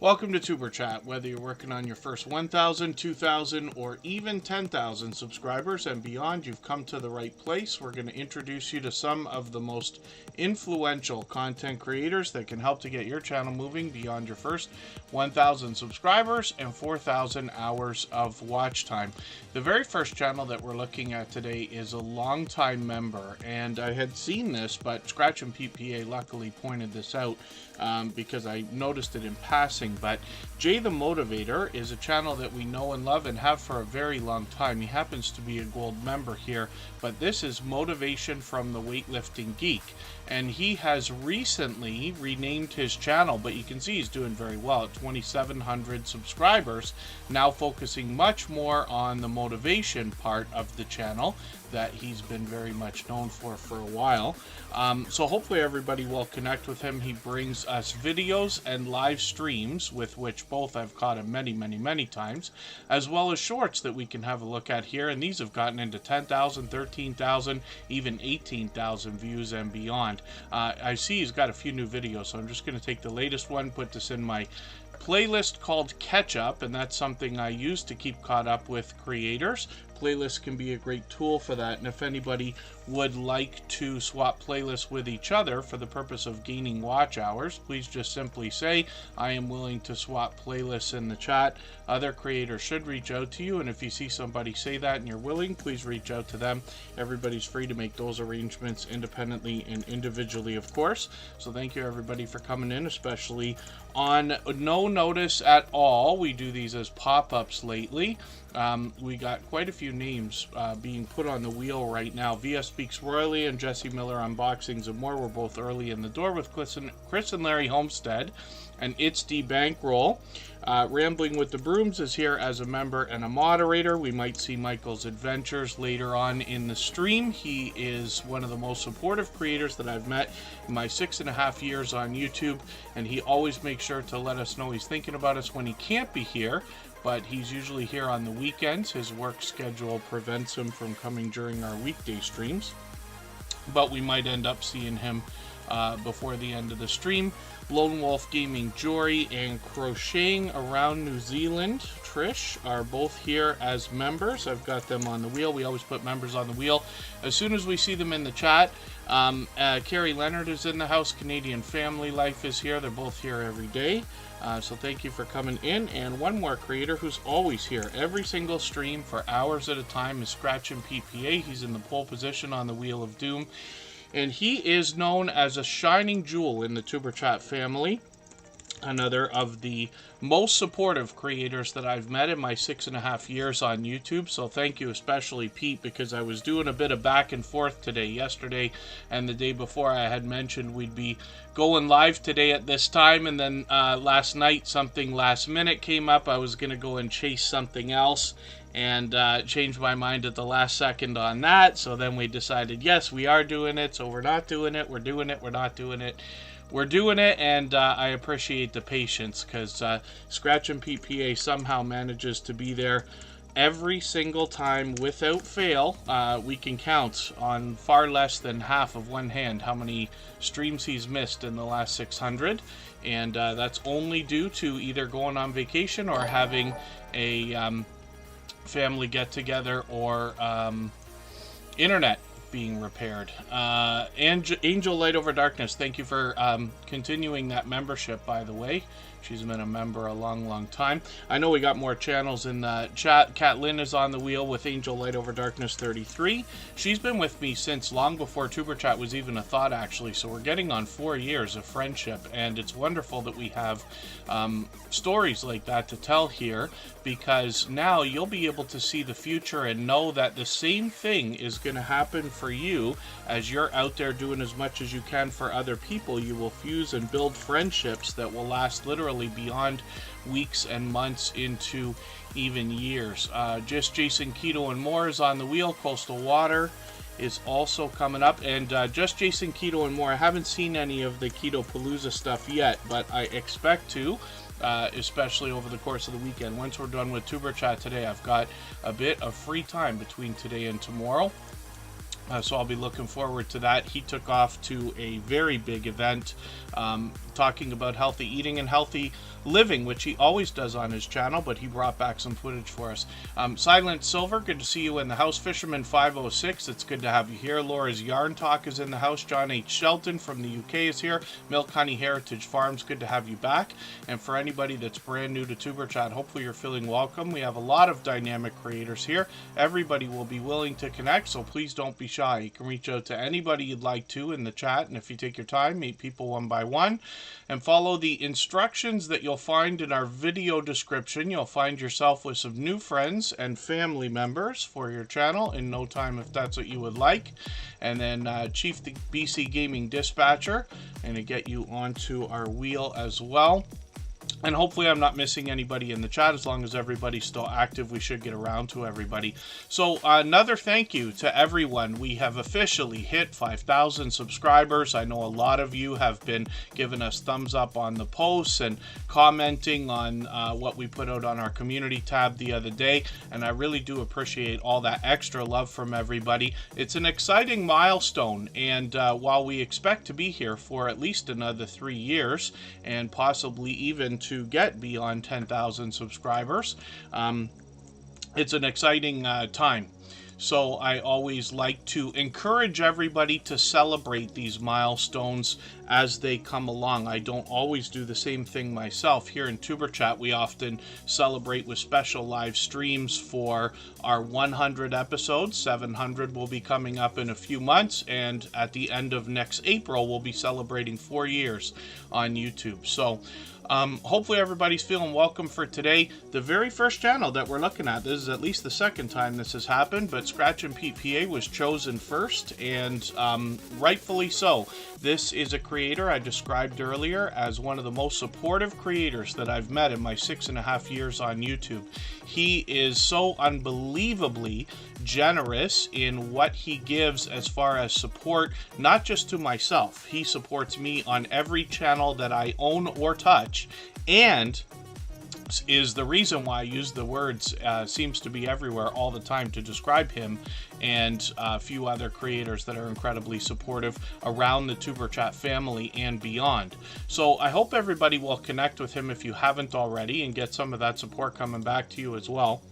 Welcome to Superchat. Whether you're working on your first 1,000, 2,000, or even 10,000 subscribers and beyond, you've come to the right place. We're going to introduce you to some of the most influential content creators that can help to get your channel moving beyond your first 1,000 subscribers and 4,000 hours of watch time. The very first channel that we're looking at today is a longtime member, and I had seen this, but Scratch and PPA luckily pointed this out because I noticed it in passing. But Jay the Motivator is a channel that we know and love and have for a very long time. He happens to be a gold member here, but this is Motivation from the Weightlifting Geek, and he has recently renamed his channel, but you can see he's doing very well at 2,700 subscribers, now focusing much more on the motivation part of the channel that he's been very much known for a while. So hopefully everybody will connect with him. He brings us videos and live streams, with which both I've caught him many times, as well as shorts that we can have a look at here, and these have gotten into 10,000, 13,000, even 18,000 views and beyond. I see he's got a few new videos, so I'm just going to take the latest one, put this in my playlist called Catch Up, and that's something I use to keep caught up with creators. Playlists can be a great tool for that, and if anybody would like to swap playlists with each other for the purpose of gaining watch hours, please just simply say, I am willing to swap playlists in the chat. Other creators should reach out to you, and if you see somebody say that and you're willing, please reach out to them. Everybody's free to make those arrangements independently and individually, of course. So thank you everybody for coming in, especially on no notice at all. We do these as pop-ups lately. We got quite a few names being put on the wheel right now. VS Speaks Royally and Jesse Miller Unboxings and More were both early in the door with Chris and Larry Homestead. And It's D Bankroll. Rambling with the Brooms is here as a member and a moderator. We might see Michael's adventures later on in the stream. He is one of the most supportive creators that I've met in my 6.5 years on YouTube, and he always makes sure to let us know he's thinking about us when he can't be here, but he's usually here on the weekends. His work schedule prevents him from coming during our weekday streams, but we might end up seeing him before the end of the stream. Lone Wolf Gaming Jory and Crocheting Around New Zealand Trish are both here as members. I've got them on the wheel. We always put members on the wheel as soon as we see them in the chat. Carrie Leonard is in the house. Canadian Family Life is here. They're both here every day. So thank you for coming in. And one more creator who's always here every single stream for hours at a time is Scratch and PPA. He's in the pole position on the Wheel of Doom, and he is known as a shining jewel in the Superchat family. Another of the most supportive creators that I've met in my 6.5 years on YouTube. So thank you, especially Pete, because I was doing a bit of back and forth today. Yesterday and the day before, I had mentioned we'd be going live today at this time, and then last night something last minute came up. I was going to go and chase something else, and changed my mind at the last second on that. So then we decided, yes, we are doing it, so we're not doing it, we're doing it, we're not doing it. We're doing it, and I appreciate the patience, because Scratch and PPA somehow manages to be there every single time without fail. We can count on far less than half of one hand how many streams he's missed in the last 600, and that's only due to either going on vacation or having a family get-together or internet being repaired. And Angel Light Over Darkness, thank you for continuing that membership, by the way. She's been a member a long time. I know we got more channels in the chat. Kat Lynn is on the wheel with Angel Light Over Darkness 33. She's been with me since long before Superchat was even a thought, actually. So we're getting on 4 years of friendship, and it's wonderful that we have stories like that to tell here, because now you'll be able to see the future and know that the same thing is going to happen for you as you're out there doing as much as you can for other people. You will fuse and build friendships that will last literally beyond weeks and months into even years. Just Jason Keto and More is on the wheel. Coastal Water is also coming up, and Just Jason Keto and More, I haven't seen any of the Keto Palooza stuff yet, but I expect to, especially over the course of the weekend. Once we're done with Tuber Chat today, I've got a bit of free time between today and tomorrow. So I'll be looking forward to that. He took off to a very big event talking about healthy eating and healthy living, which he always does on his channel, but he brought back some footage for us. Silent Silver, good to see you in the house. Fisherman 506, it's good to have you here. Laura's Yarn Talk is in the house. John H. Shelton from the UK is here. Milk Honey Heritage Farms, good to have you back. And for anybody that's brand new to Tuber Chat, hopefully you're feeling welcome. We have a lot of dynamic creators here. Everybody will be willing to connect, so please don't be shy. You can reach out to anybody you'd like to in the chat, and if you take your time, meet people one by one and follow the instructions that you'll find in our video description. You'll find yourself with some new friends and family members for your channel in no time if that's what you would like. And then Chief the BC Gaming Dispatcher, and to get you onto our wheel as well. And hopefully I'm not missing anybody in the chat. As long as everybody's still active, we should get around to everybody. So another thank you to everyone. We have officially hit 5,000 subscribers. I know a lot of you have been giving us thumbs up on the posts and commenting on what we put out on our community tab the other day. And I really do appreciate all that extra love from everybody. It's an exciting milestone. And while we expect to be here for at least another 3 years and possibly even to get beyond 10,000 subscribers, it's an exciting time. So I always like to encourage everybody to celebrate these milestones as they come along. I don't always do the same thing myself. Here in Tuber Chat, we often celebrate with special live streams for our 100 episodes. 700 will be coming up in a few months, and at the end of next April, we'll be celebrating 4 years on YouTube. So hopefully everybody's feeling welcome for today. The very first channel that we're looking at, this is at least the second time this has happened, but Scratch and Pete PA was chosen first, and rightfully so. This is a creator I described earlier as one of the most supportive creators that I've met in my 6.5 years on YouTube. He is so unbelievably generous in what he gives as far as support, not just to myself. He supports me on every channel that I own or touch, and is the reason why I use the words seems to be everywhere all the time to describe him and a few other creators that are incredibly supportive around the Tuber Chat family and beyond. So I hope everybody will connect with him if you haven't already and get some of that support coming back to you as well.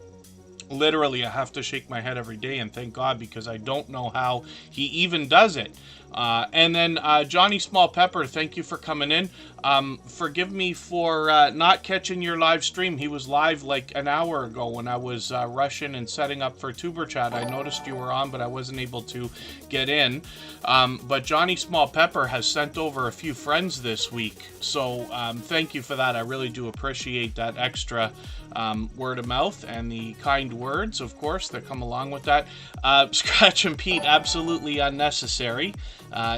Literally, I have to shake my head every day and thank God, because I don't know how he even does it. And then Johnny Small Pepper, thank you for coming in. Forgive me for not catching your live stream. He was live like an hour ago when I was rushing and setting up for Tuber Chat. I noticed you were on, but I wasn't able to get in. But Johnny Small Pepper has sent over a few friends this week. So thank you for that. I really do appreciate that extra word of mouth and the kind words, of course, that come along with that. Scratch and Pete, absolutely unnecessary.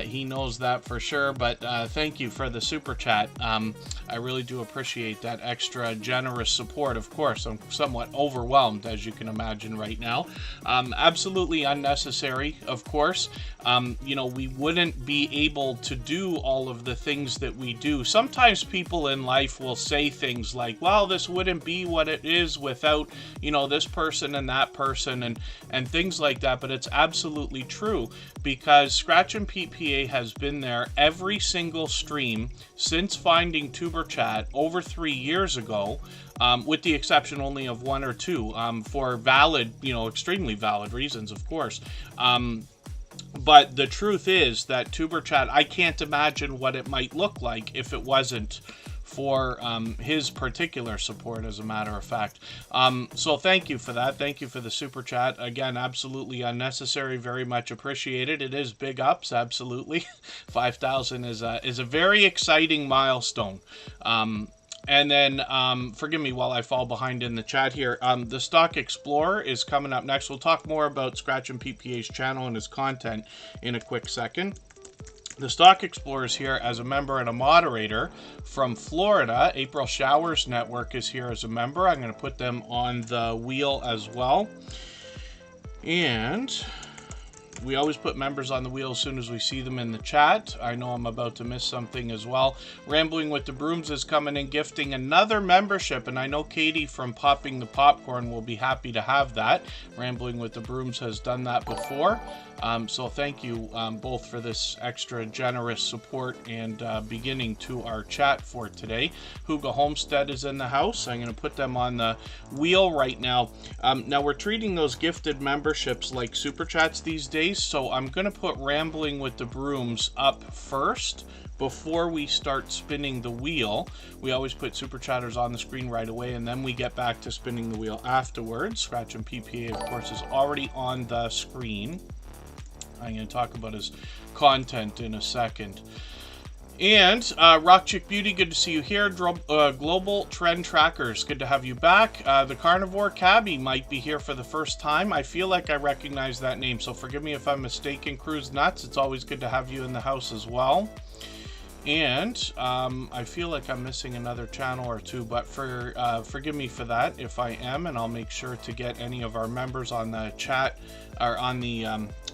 He knows that for sure, but thank you for the super chat. I really do appreciate that extra generous support. Of course, I'm somewhat overwhelmed, as you can imagine right now. Absolutely unnecessary, of course. You know, we wouldn't be able to do all of the things that we do. Sometimes people in life will say things like, well, this wouldn't be what it is without, you know, this person and that person and things like that. But it's absolutely true, because Scratch and Pete PA has been there every single stream since finding Tuber Chat over 3 years ago, with the exception only of 1 or 2, for valid, you know, extremely valid reasons, of course. But the truth is that Tuber Chat, I can't imagine what it might look like if it wasn't for his particular support, as a matter of fact. So thank you for that. Thank you for the super chat. Again, absolutely unnecessary. Very much appreciated. It is big ups, absolutely. 5,000 is a very exciting milestone. And then, forgive me while I fall behind in the chat here. The Stock Explorer is coming up next. We'll talk more about Scratch and Pete PA's channel and his content in a quick second. The Stock Explorer is here as a member and a moderator from Florida. April Showers Network is here as a member. I'm going to put them on the wheel as well. And We always put members on the wheel as soon as we see them in the chat. I know I'm about to miss something as well. Rambling with the Brooms is coming in, gifting another membership, and I know Katie from Popping the Popcorn will be happy to have that. Rambling with the Brooms has done that before. So thank you both for this extra generous support and beginning to our chat for today. Hugo Homestead is in the house. I'm going to put them on the wheel right now. Now we're treating those gifted memberships like Super Chats these days, so I'm going to put Rambling with the Brooms up first before we start spinning the wheel. We always put Super Chatters on the screen right away, and then we get back to spinning the wheel afterwards. Scratch and PPA, of course, is already on the screen. I'm going to talk about his content in a second. And Rock Chick Beauty, good to see you here. Global Trend Trackers, good to have you back. The Carnivore Cabbie might be here for the first time. I feel like I recognize that name, so forgive me if I'm mistaken. Cruise Nuts, it's always good to have you in the house as well. And I feel like I'm missing another channel or two, but forgive me for that if I am, and I'll make sure to get any of our members on the chat or on the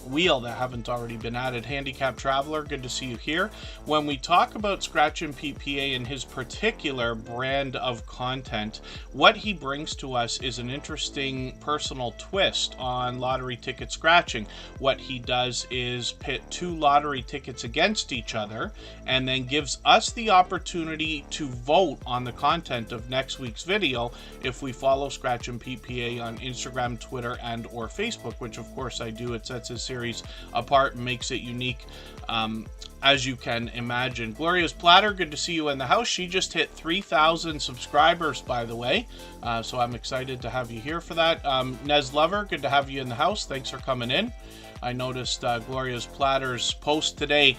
wheel that haven't already been added. Handicap Traveler, good to see you here. When we talk about Scratch and PPA and his particular brand of content, what he brings to us is an interesting personal twist on lottery ticket scratching. What he does is pit two lottery tickets against each other and then gives us the opportunity to vote on the content of next week's video if we follow Scratch and PPA on Instagram, Twitter, and or Facebook, which of course I do. It sets his series apart and makes it unique, as you can imagine. Gloria's Platter, good to see you in the house. She just hit 3,000 subscribers, by the way, so I'm excited to have you here for that. Nez Lover, good to have you in the house. Thanks for coming in. I noticed Gloria's Platter's post today.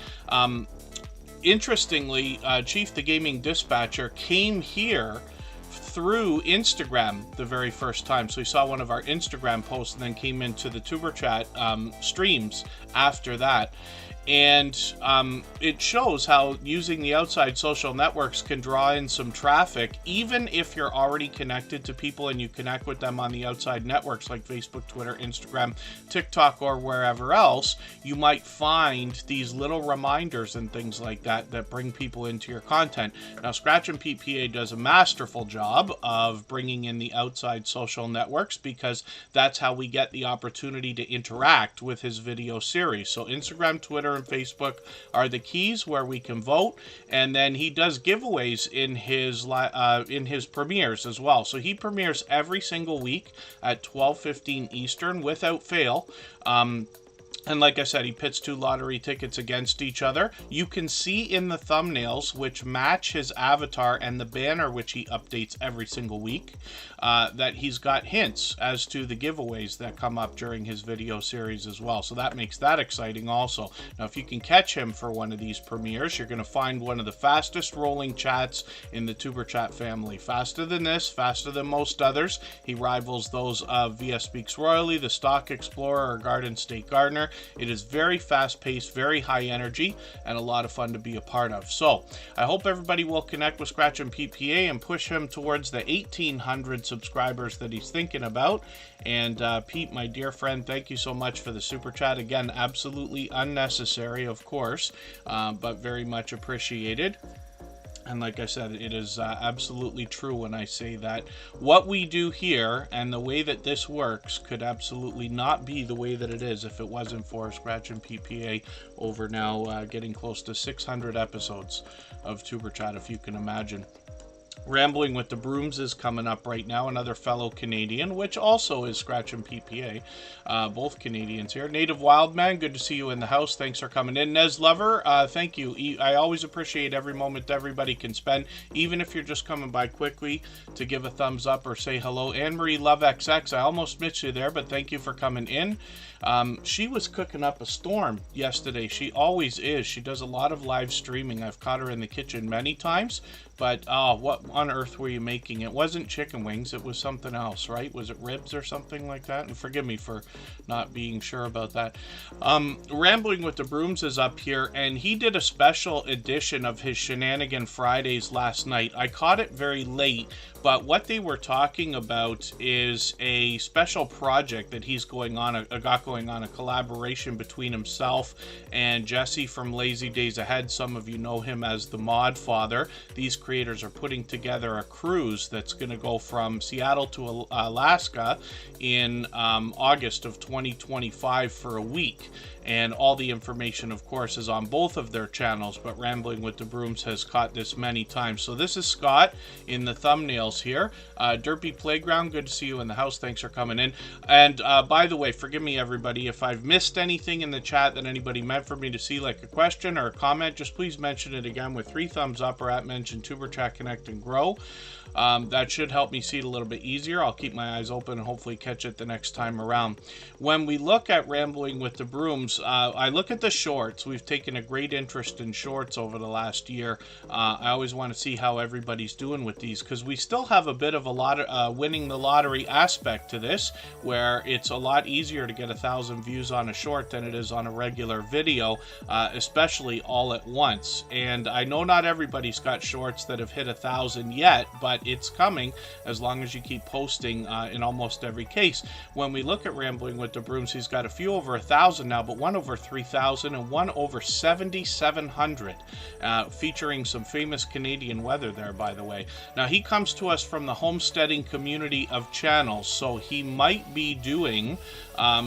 Interestingly, Chief the Gaming Dispatcher came here through Instagram the very first time. So he saw one of our Instagram posts and then came into the Tuber Chat streams after that. And it shows how using the outside social networks can draw in some traffic, even if you're already connected to people and you connect with them on the outside networks like Facebook, Twitter, Instagram, TikTok, or wherever else. You might find these little reminders and things like that that bring people into your content. Now, Scratch and PPA does a masterful job of bringing in the outside social networks because that's how we get the opportunity to interact with his video series. So Instagram, Twitter, and Facebook are the keys where we can vote, and then he does giveaways in his premieres as well. So he premieres every single week at 12:15 Eastern without fail. And like I said, he pits two lottery tickets against each other. You can see in the thumbnails, which match his avatar and the banner, which he updates every single week, that he's got hints as to the giveaways that come up during his video series as well. So that makes that exciting also. Now, if you can catch him for one of these premieres, you're going to find one of the fastest rolling chats in the Tuber Chat family. Faster than this, faster than most others. He rivals those of VS Speaks Royally, the Stock Explorer, or Garden State Gardener. It is very fast-paced, very high energy, and a lot of fun to be a part of. So I hope everybody will connect with Scratch and PPA and push him towards the 1,800 subscribers that he's thinking about. And Pete, my dear friend, thank you so much for the super chat. Again, absolutely unnecessary, of course, but very much appreciated. And like I said, it is absolutely true when I say that what we do here and the way that this works could absolutely not be the way that it is if it wasn't for Scratch and PPA over now getting close to 600 episodes of Tuber Chat, if you can imagine. Rambling with the Brooms is coming up right now, another fellow Canadian, which also is Scratch and PPA. Both Canadians here. Native Wildman, good to see you in the house. Thanks for coming in. Nez Lover, thank you. I always appreciate every moment everybody can spend, even if you're just coming by quickly to give a thumbs up or say hello. Anne-Marie Love XX, I almost missed you there, but thank you for coming in. She was cooking up a storm yesterday. She always is. She does a lot of live streaming. I've caught her in the kitchen many times, But oh, what on earth were you making? It wasn't chicken wings, it was something else, right? Was it ribs or something like that? And forgive me for not being sure about that. Rambling with the Brooms is up here, and he did a special edition of his Shenanigan Fridays last night. I caught it very late, but what they were talking about is a special project that he's got going on, a collaboration between himself and Jesse from Lazy Days Ahead. Some of you know him as the Mod Father. These creators are putting together a cruise that's going to go from Seattle to Alaska in August of 2025 for a week. And all the information, of course, is on both of their channels, but Rambling with the Brooms has caught this many times. So this is Scott in the thumbnails here. Derpy Playground, good to see you in the house. Thanks for coming in. And by the way, forgive me, everybody, if I've missed anything in the chat that anybody meant for me to see, like a question or a comment, just please mention it again with 3 thumbs up or at mention Superchat Connect and Grow. That should help me see it a little bit easier. I'll keep my eyes open and hopefully catch it the next time around. When we look at Rambling with the Brooms, I look at the shorts. We've taken a great interest in shorts over the last year. I always want to see how everybody's doing with these, because we still have a bit of a lot of winning the lottery aspect to this, where it's a lot easier to get 1,000 views on a short than it is on a regular video, especially all at once. And I know not everybody's got shorts that have hit 1,000 yet, but it's coming as long as you keep posting in almost every case. When we look at Rambling with the Brooms, he's got a few over 1,000 now, but one over 3,000 and one over 7,700, featuring some famous Canadian weather there, by the way. Now, he comes to us from the homesteading community of channels, so he might be doing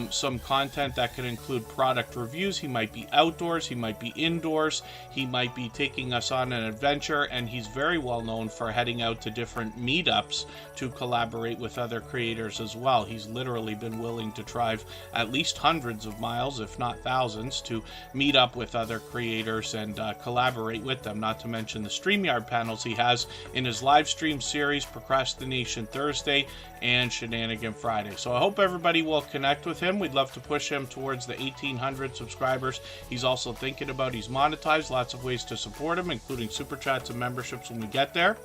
some content that could include product reviews. He might be outdoors, he might be indoors, he might be taking us on an adventure, and he's very well known for heading out to different meetups to collaborate with other creators as well. He's literally been willing to drive at least hundreds of miles, if not thousands, to meet up with other creators and collaborate with them, not to mention the StreamYard panels he has in his live stream series, Procrastination Thursday and Shenanigan Friday. So I hope everybody will connect with him. We'd love to push him towards the 1,800 subscribers. He's also thinking about, he's monetized, lots of ways to support him, including super chats and memberships when we get there.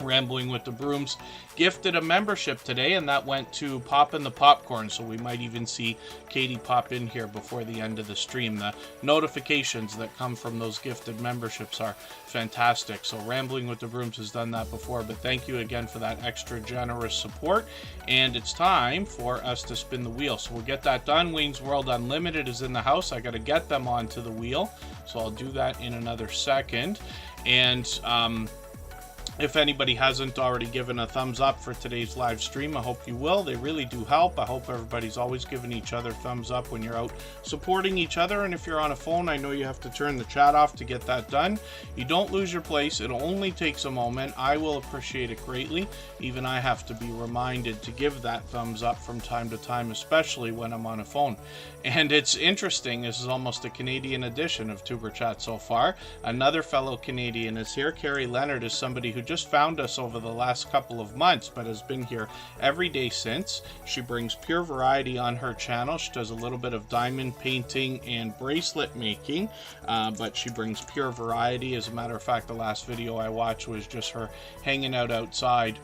Rambling with the Brooms gifted a membership today, and that went to Poppin' the Popcorn, so we might even see Katie pop in here before the end of the stream. The notifications that come from those gifted memberships are fantastic. So Rambling with the Brooms has done that before, but thank you again for that extra generous support. And it's time for us to spin the wheel, so we'll get that done. Wayne's World Unlimited is in the house. I got to get them onto the wheel, so I'll do that in another second. And if anybody hasn't already given a thumbs up for today's live stream, I hope you will. They really do help. I hope everybody's always giving each other thumbs up when you're out supporting each other. And if you're on a phone, I know you have to turn the chat off to get that done. You don't lose your place. It only takes a moment. I will appreciate it greatly. Even I have to be reminded to give that thumbs up from time to time, especially when I'm on a phone. And it's interesting. This is almost a Canadian edition of Tuber Chat so far. Another fellow Canadian is here. Carrie Leonard is somebody who just found us over the last couple of months, but has been here every day since. She brings pure variety on her channel. She does a little bit of diamond painting and bracelet making, but she brings pure variety. As a matter of fact, the last video I watched was just her hanging out outside.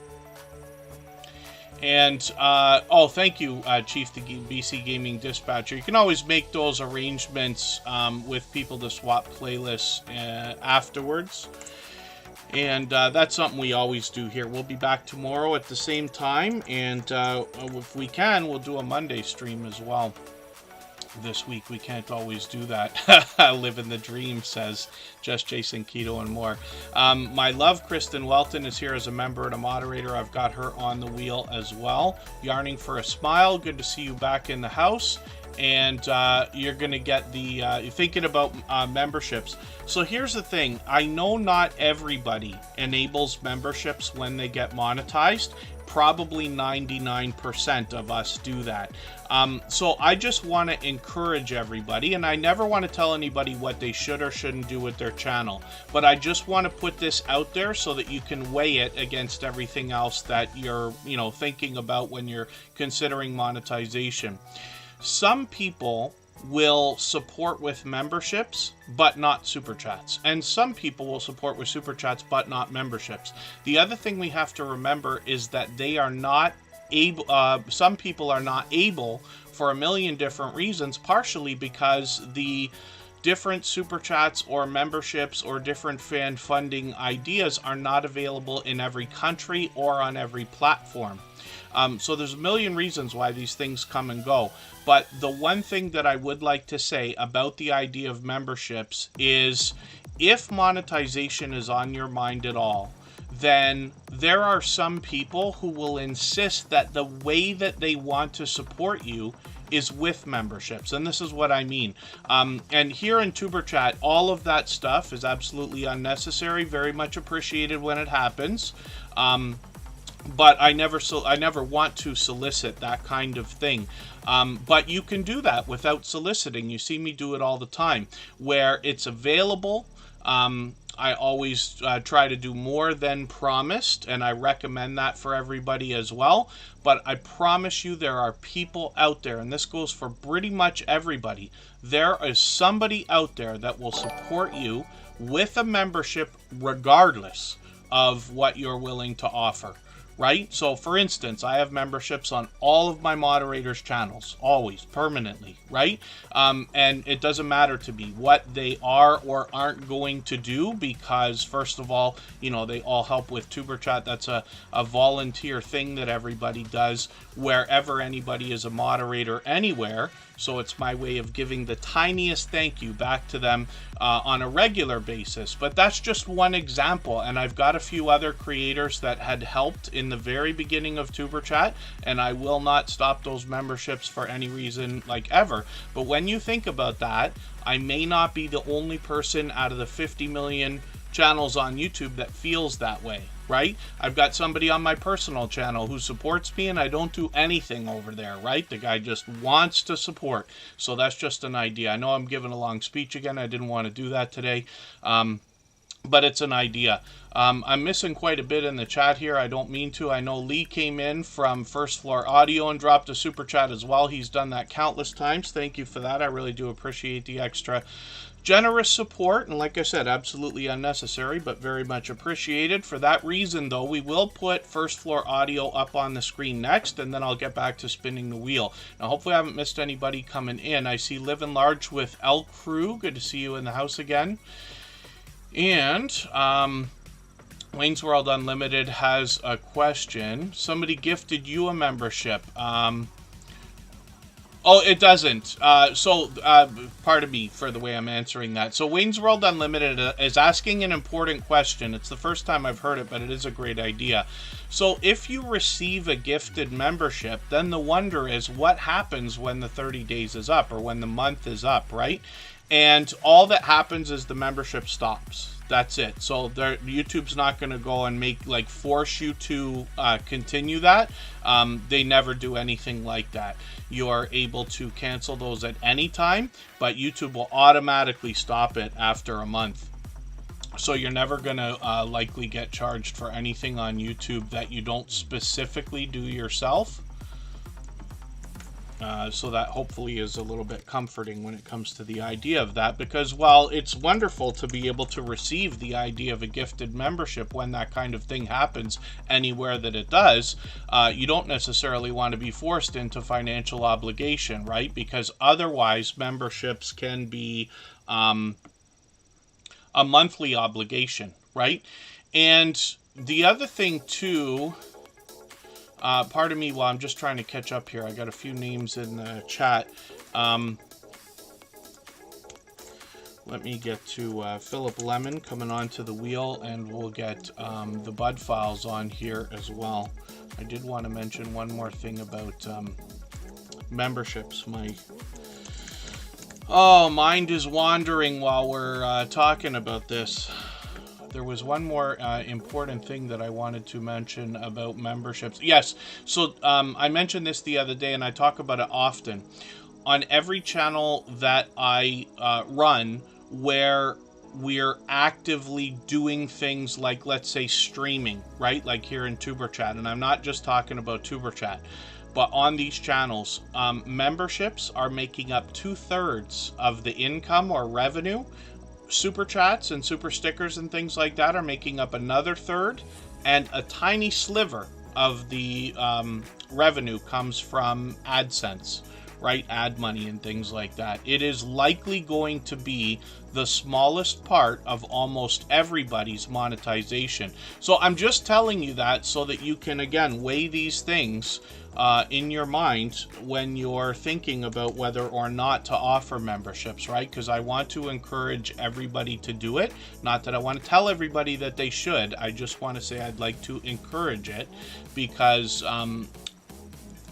And, oh, thank you, Chief, the BC Gaming Dispatcher. You can always make those arrangements with people to swap playlists afterwards. And that's something we always do here. We'll be back tomorrow at the same time. And if we can, we'll do a Monday stream as well. This week we can't always do that. Living the dream, says Just Jason Keto and more. My love, Kristen Welton, is here as a member and a moderator. I've got her on the wheel as well. Yarning for a Smile, good to see you back in the house. And you're going to get the, you're thinking about memberships. So here's the thing. I know not everybody enables memberships when they get monetized. Probably 99% of us do that. So I just want to encourage everybody, and I never want to tell anybody what they should or shouldn't do with their channel, but I just want to put this out there so that you can weigh it against everything else that you're, thinking about when you're considering monetization. Some people will support with memberships, but not super chats. And some people will support with super chats, but not memberships. The other thing we have to remember is that they are not able, some people are not able for a million different reasons, partially because the different super chats or memberships or different fan funding ideas are not available in every country or on every platform. So there's a million reasons why these things come and go. But the one thing that I would like to say about the idea of memberships is, if monetization is on your mind at all, then there are some people who will insist that the way that they want to support you is with memberships. And this is what I mean. And here in Superchat, all of that stuff is absolutely unnecessary, very much appreciated when it happens. But I never want to solicit that kind of thing. But you can do that without soliciting. You see me do it all the time, where it's available. I always try to do more than promised, and I recommend that for everybody as well. But I promise you, there are people out there, and this goes for pretty much everybody. There is somebody out there that will support you with a membership regardless of what you're willing to offer. Right? So for instance, I have memberships on all of my moderators' channels, always, permanently, right? And it doesn't matter to me what they are or aren't going to do, because first of all, you know, they all help with Tuber Chat. That's a volunteer thing that everybody does wherever anybody is a moderator anywhere. So it's my way of giving the tiniest thank you back to them on a regular basis. But that's just one example. And I've got a few other creators that had helped in the very beginning of Tuber Chat, and I will not stop those memberships for any reason, like, ever. But when you think about that, I may not be the only person out of the 50 million channels on YouTube that feels that way, right? I've got somebody on my personal channel who supports me, and I don't do anything over there, right? The guy just wants to support. So that's just an idea. I know I'm giving a long speech again. I didn't want to do that today. But it's an idea. I'm missing quite a bit in the chat here. I don't mean to. I know Lee came in from First Floor Audio and dropped a super chat as well. He's done that countless times. Thank you for that. I really do appreciate the extra generous support. And like I said, absolutely unnecessary, but very much appreciated. For that reason, though, we will put First Floor Audio up on the screen next, and then I'll get back to spinning the wheel. Now, hopefully I haven't missed anybody coming in. I see Living Large with El Crew. Good to see you in the house again. And Wayne's World Unlimited has a question. Somebody gifted you a membership. Oh, it doesn't. Pardon me for the way I'm answering that. So Wayne's World Unlimited is asking an important question. It's the first time I've heard it, but it is a great idea. So if you receive a gifted membership, then the wonder is what happens when the 30 days is up or when the month is up, right? And all that happens is the membership stops. That's it. So YouTube's not going to go and force you to continue that. They never do anything like that. You are able to cancel those at any time, but YouTube will automatically stop it after a month. So you're never going to likely get charged for anything on YouTube that you don't specifically do yourself. So that hopefully is a little bit comforting when it comes to the idea of that, because while it's wonderful to be able to receive the idea of a gifted membership when that kind of thing happens anywhere that it does, you don't necessarily want to be forced into financial obligation, right? Because otherwise memberships can be a monthly obligation, right? And the other thing too, pardon me while I'm just trying to catch up here. I got a few names in the chat. Let me get to Philip Lemon coming onto the wheel, and we'll get the Bud Files on here as well. I did want to mention one more thing about memberships. My mind is wandering while we're talking about this. There was one more important thing that I wanted to mention about memberships. Yes, so I mentioned this the other day, and I talk about it often. On every channel that I run where we're actively doing things like, let's say, streaming, right? Like here in Tuber Chat, and I'm not just talking about Tuber Chat. but on these channels, memberships are making up 2/3 of the income or revenue. Super chats and super stickers and things like that are making up another third, and a tiny sliver of the revenue comes from AdSense, right? Ad money and things like that. It is likely going to be the smallest part of almost everybody's monetization. So I'm just telling you that so that you can, again, weigh these things in your mind when you're thinking about whether or not to offer memberships, right? Because I want to encourage everybody to do it. Not that I want to tell everybody that they should. I just want to say I'd like to encourage it because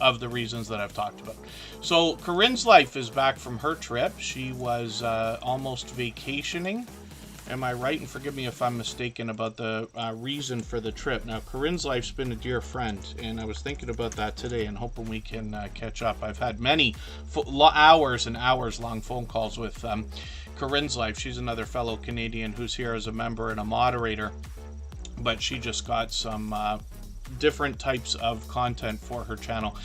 of the reasons that I've talked about. So Corinne's life is back from her trip. She was almost vacationing. Am I right? And forgive me if I'm mistaken about the reason for the trip. Now, Corinne's life's been a dear friend, and I was thinking about that today and hoping we can catch up. I've had many hours and hours long phone calls with Corinne's life. She's another fellow Canadian who's here as a member and a moderator, but she just got some different types of content for her channel.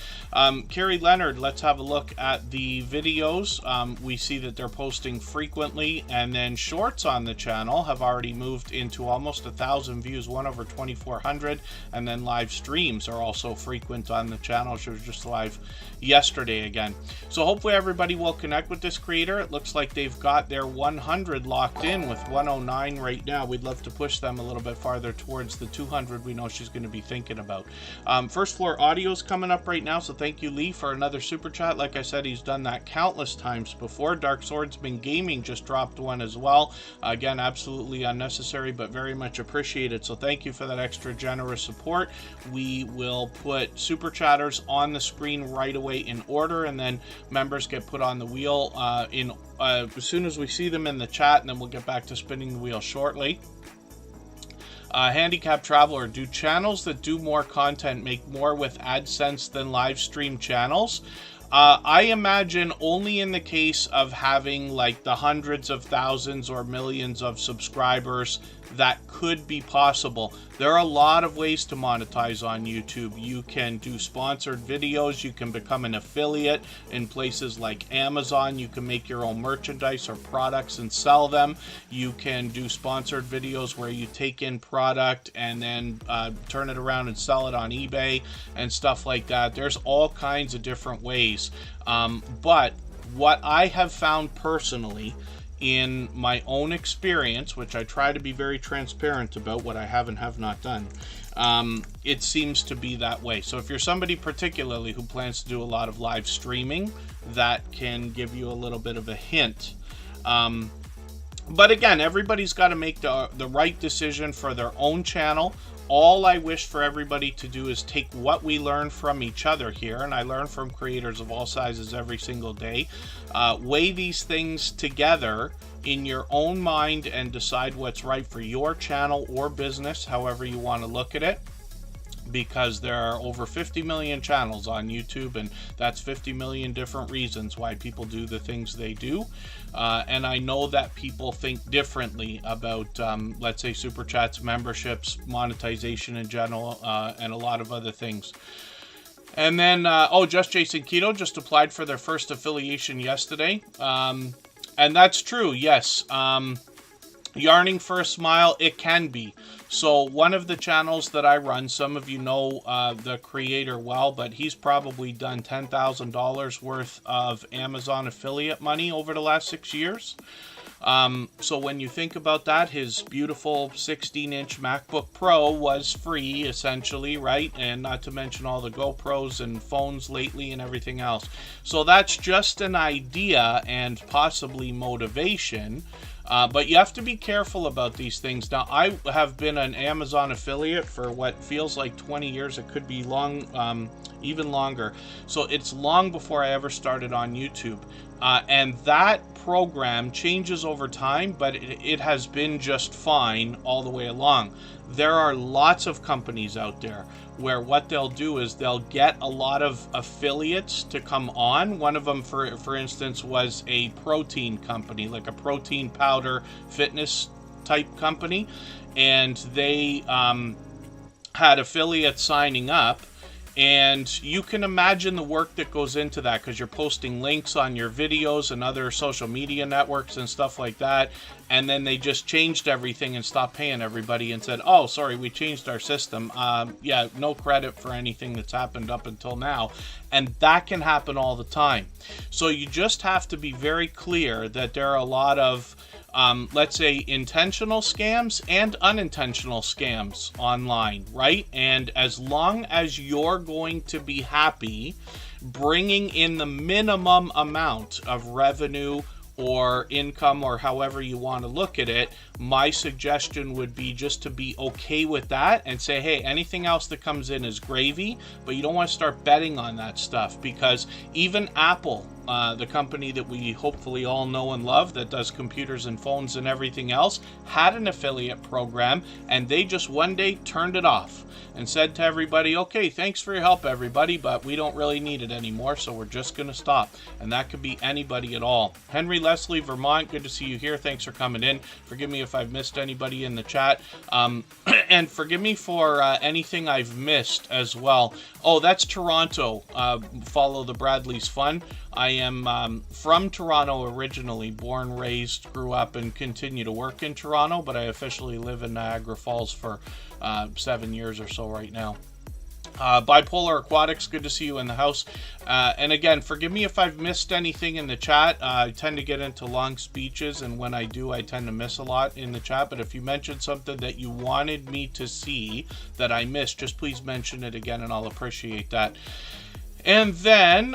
Carrie Leonard, let's have a look at the videos. We see that they're posting frequently, and then shorts on the channel have already moved into almost 1,000 views, one over 2,400, and then live streams are also frequent on the channel. She was just live yesterday again. So hopefully everybody will connect with this creator. It looks like they've got their 100 locked in with 109 right now. We'd love to push them a little bit farther towards the 200 we know she's going to be thinking about. First Floor Audio's coming up right now, so thank you, Lee, for another super chat. Like I said, he's done that countless times before. Dark Swordsman Gaming just dropped one as well. Again, absolutely unnecessary, but very much appreciated. So thank you for that extra generous support. We will put super chatters on the screen right away in order, and then members get put on the wheel as soon as we see them in the chat, and then we'll get back to spinning the wheel shortly. Handicap Traveler, do channels that do more content make more with AdSense than live stream channels? I imagine only in the case of having like the hundreds of thousands or millions of subscribers that could be possible. There are a lot of ways to monetize on YouTube. You can do sponsored videos. You can become an affiliate in places like Amazon. You can make your own merchandise or products and sell them. You can do sponsored videos where you take in product and then turn it around and sell it on eBay and stuff like that. There's all kinds of different ways. But what I have found personally in my own experience, which I try to be very transparent about what I have and have not done, it seems to be that way. So if you're somebody particularly who plans to do a lot of live streaming, that can give you a little bit of a hint. But again, everybody's got to make the right decision for their own channel. All I wish for everybody to do is take what we learn from each other here, and I learn from creators of all sizes every single day, weigh these things together in your own mind and decide what's right for your channel or business, however you want to look at it. Because there are over 50 million channels on YouTube, and that's 50 million different reasons why people do the things they do. And I know that people think differently about, let's say, super chats, memberships, monetization in general, and a lot of other things. And then, Just Jason Keto just applied for their first affiliation yesterday. And that's true, yes. Yarning for a Smile, it can be. So one of the channels that I run, some of you know the creator well, but he's probably done $10,000 worth of Amazon affiliate money over the last 6 years. So when you think about that, his beautiful 16-inch MacBook Pro was free, essentially, right? And not to mention all the GoPros and phones lately and everything else. So that's just an idea and possibly motivation. But you have to be careful about these things. Now, I have been an Amazon affiliate for what feels like 20 years. It could be long, even longer. So it's long before I ever started on YouTube. And that program changes over time, but it has been just fine all the way along. There are lots of companies out there where what they'll do is they'll get a lot of affiliates to come on. One of them, for instance, was a protein company, like a protein powder fitness type company, and they had affiliates signing up, And you can imagine the work that goes into that, because you're posting links on your videos and other social media networks and stuff like that. And then they just changed everything and stopped paying everybody and said, oh, sorry, we changed our system. Yeah, no credit for anything that's happened up until now. And that can happen all the time. So you just have to be very clear that there are a lot of let's say intentional scams and unintentional scams online, right? And as long as you're going to be happy bringing in the minimum amount of revenue or income, or however you want to look at it, my suggestion would be just to be okay with that and say, hey, anything else that comes in is gravy, but you don't want to start betting on that stuff, because even Apple, the company that we hopefully all know and love that does computers and phones and everything else, had an affiliate program, and they just one day turned it off and said to everybody, okay, thanks for your help, everybody, but we don't really need it anymore, so we're just going to stop. And that could be anybody at all. Henry Leslie, Vermont, good to see you here. Thanks for coming in. Forgive me if I've missed anybody in the chat. And forgive me for anything I've missed as well. Oh, that's Toronto. Follow the Bradley's Fun. I am from Toronto originally, born, raised, grew up, and continue to work in Toronto, but I officially live in Niagara Falls for 7 years or so right now. Bipolar Aquatics, good to see you in the house. And again, forgive me if I've missed anything in the chat. I tend to get into long speeches, and when I do, I tend to miss a lot in the chat. But if you mentioned something that you wanted me to see that I missed, just please mention it again, and I'll appreciate that. And then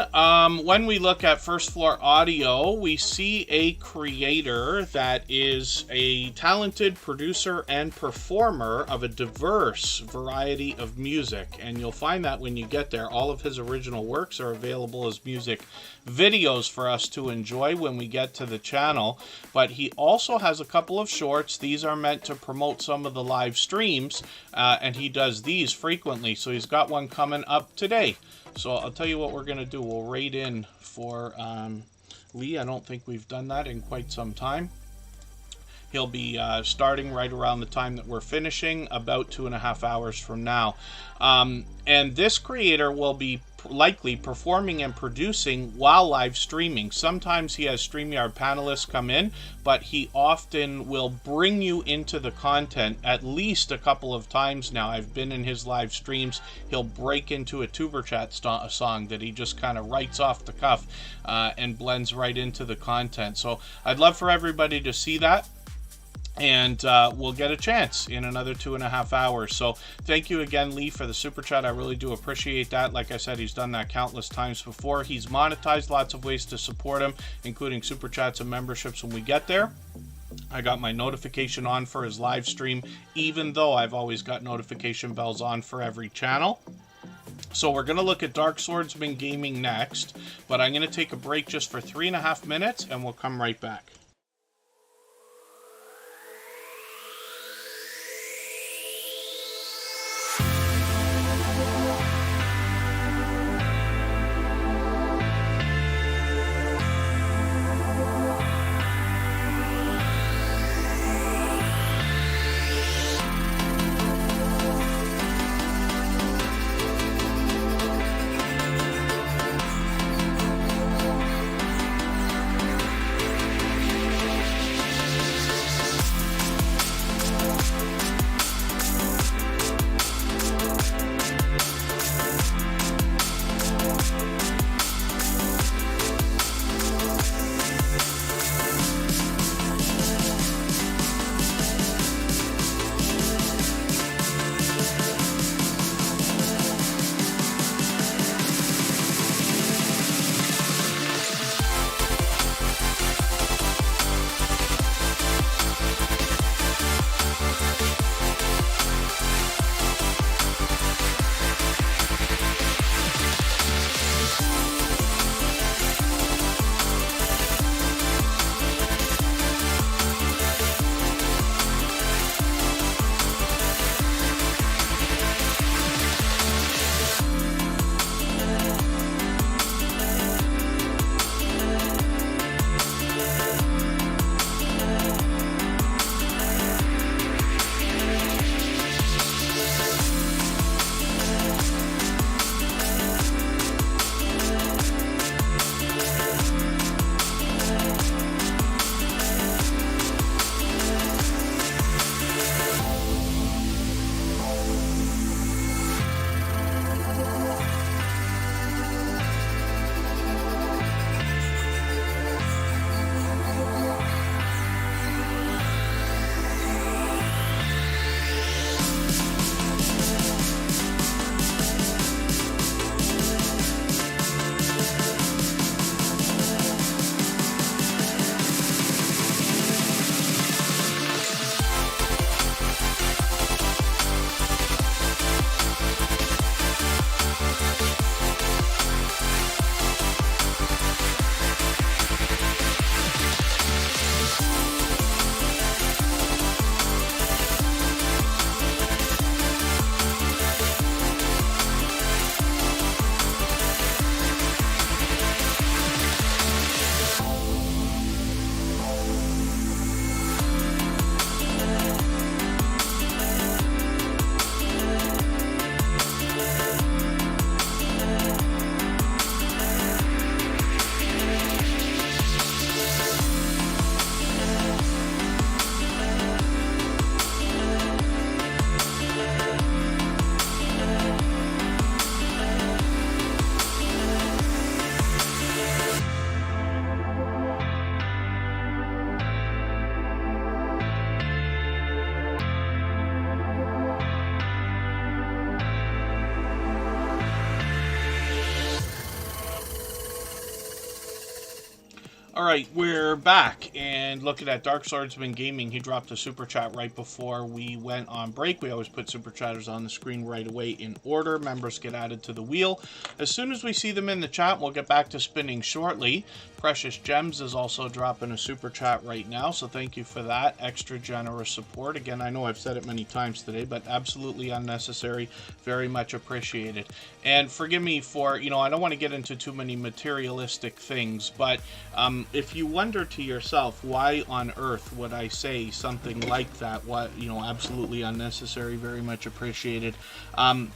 when we look at First Floor Audio, we see a creator that is a talented producer and performer of a diverse variety of music. And you'll find that when you get there, all of his original works are available as music videos for us to enjoy when we get to the channel. But he also has a couple of shorts. These are meant to promote some of the live streams, and he does these frequently. So he's got one coming up today. So I'll tell you what we're going to do. We'll rate in for Lee. I don't think we've done that in quite some time. He'll be starting right around the time that we're finishing, about 2.5 hours from now. And this creator will be likely performing and producing while live streaming. Sometimes he has StreamYard panelists come in, but he often will bring you into the content at least a couple of times now. I've been in his live streams. He'll break into a Superchat song that he just kind of writes off the cuff and blends right into the content. So I'd love for everybody to see that. And we'll get a chance in another 2.5 hours. So thank you again, Lee, for the super chat. I really do appreciate that. Like I said, he's done that countless times before. He's monetized, lots of ways to support him, including super chats and memberships when we get there. I got my notification on for his live stream, even though I've always got notification bells on for every channel. So we're going to look at Dark Swordsman Gaming next, but I'm going to take a break just for 3.5 minutes, and we'll come right back. All right, we're back and looking at Dark Swordsman Gaming. He dropped a super chat right before we went on break. We always put super chatters on the screen right away in order. Members get added to the wheel. As soon as we see them in the chat, we'll get back to spinning shortly. Precious Gems is also dropping a super chat right now, so thank you for that extra generous support. Again, I know I've said it many times today, but absolutely unnecessary. Very much appreciated. And forgive me for, I don't want to get into too many materialistic things, but if you wonder to yourself, why on earth would I say something like that? What, absolutely unnecessary, very much appreciated. I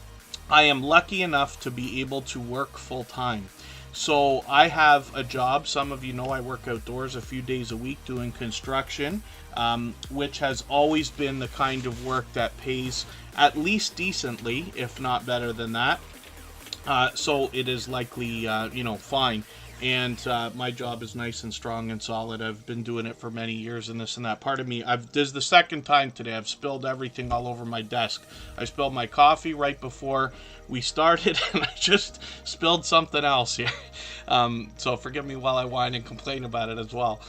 am lucky enough to be able to work full time. So I have a job. Some of you know I work outdoors a few days a week doing construction, which has always been the kind of work that pays at least decently, if not better than that. So it is likely, fine. And my job is nice and strong and solid. I've been doing it for many years and this and that. Part of me, this is the second time today I've spilled everything all over my desk. I spilled my coffee right before we started, and I just spilled something else here. So forgive me while I whine and complain about it as well.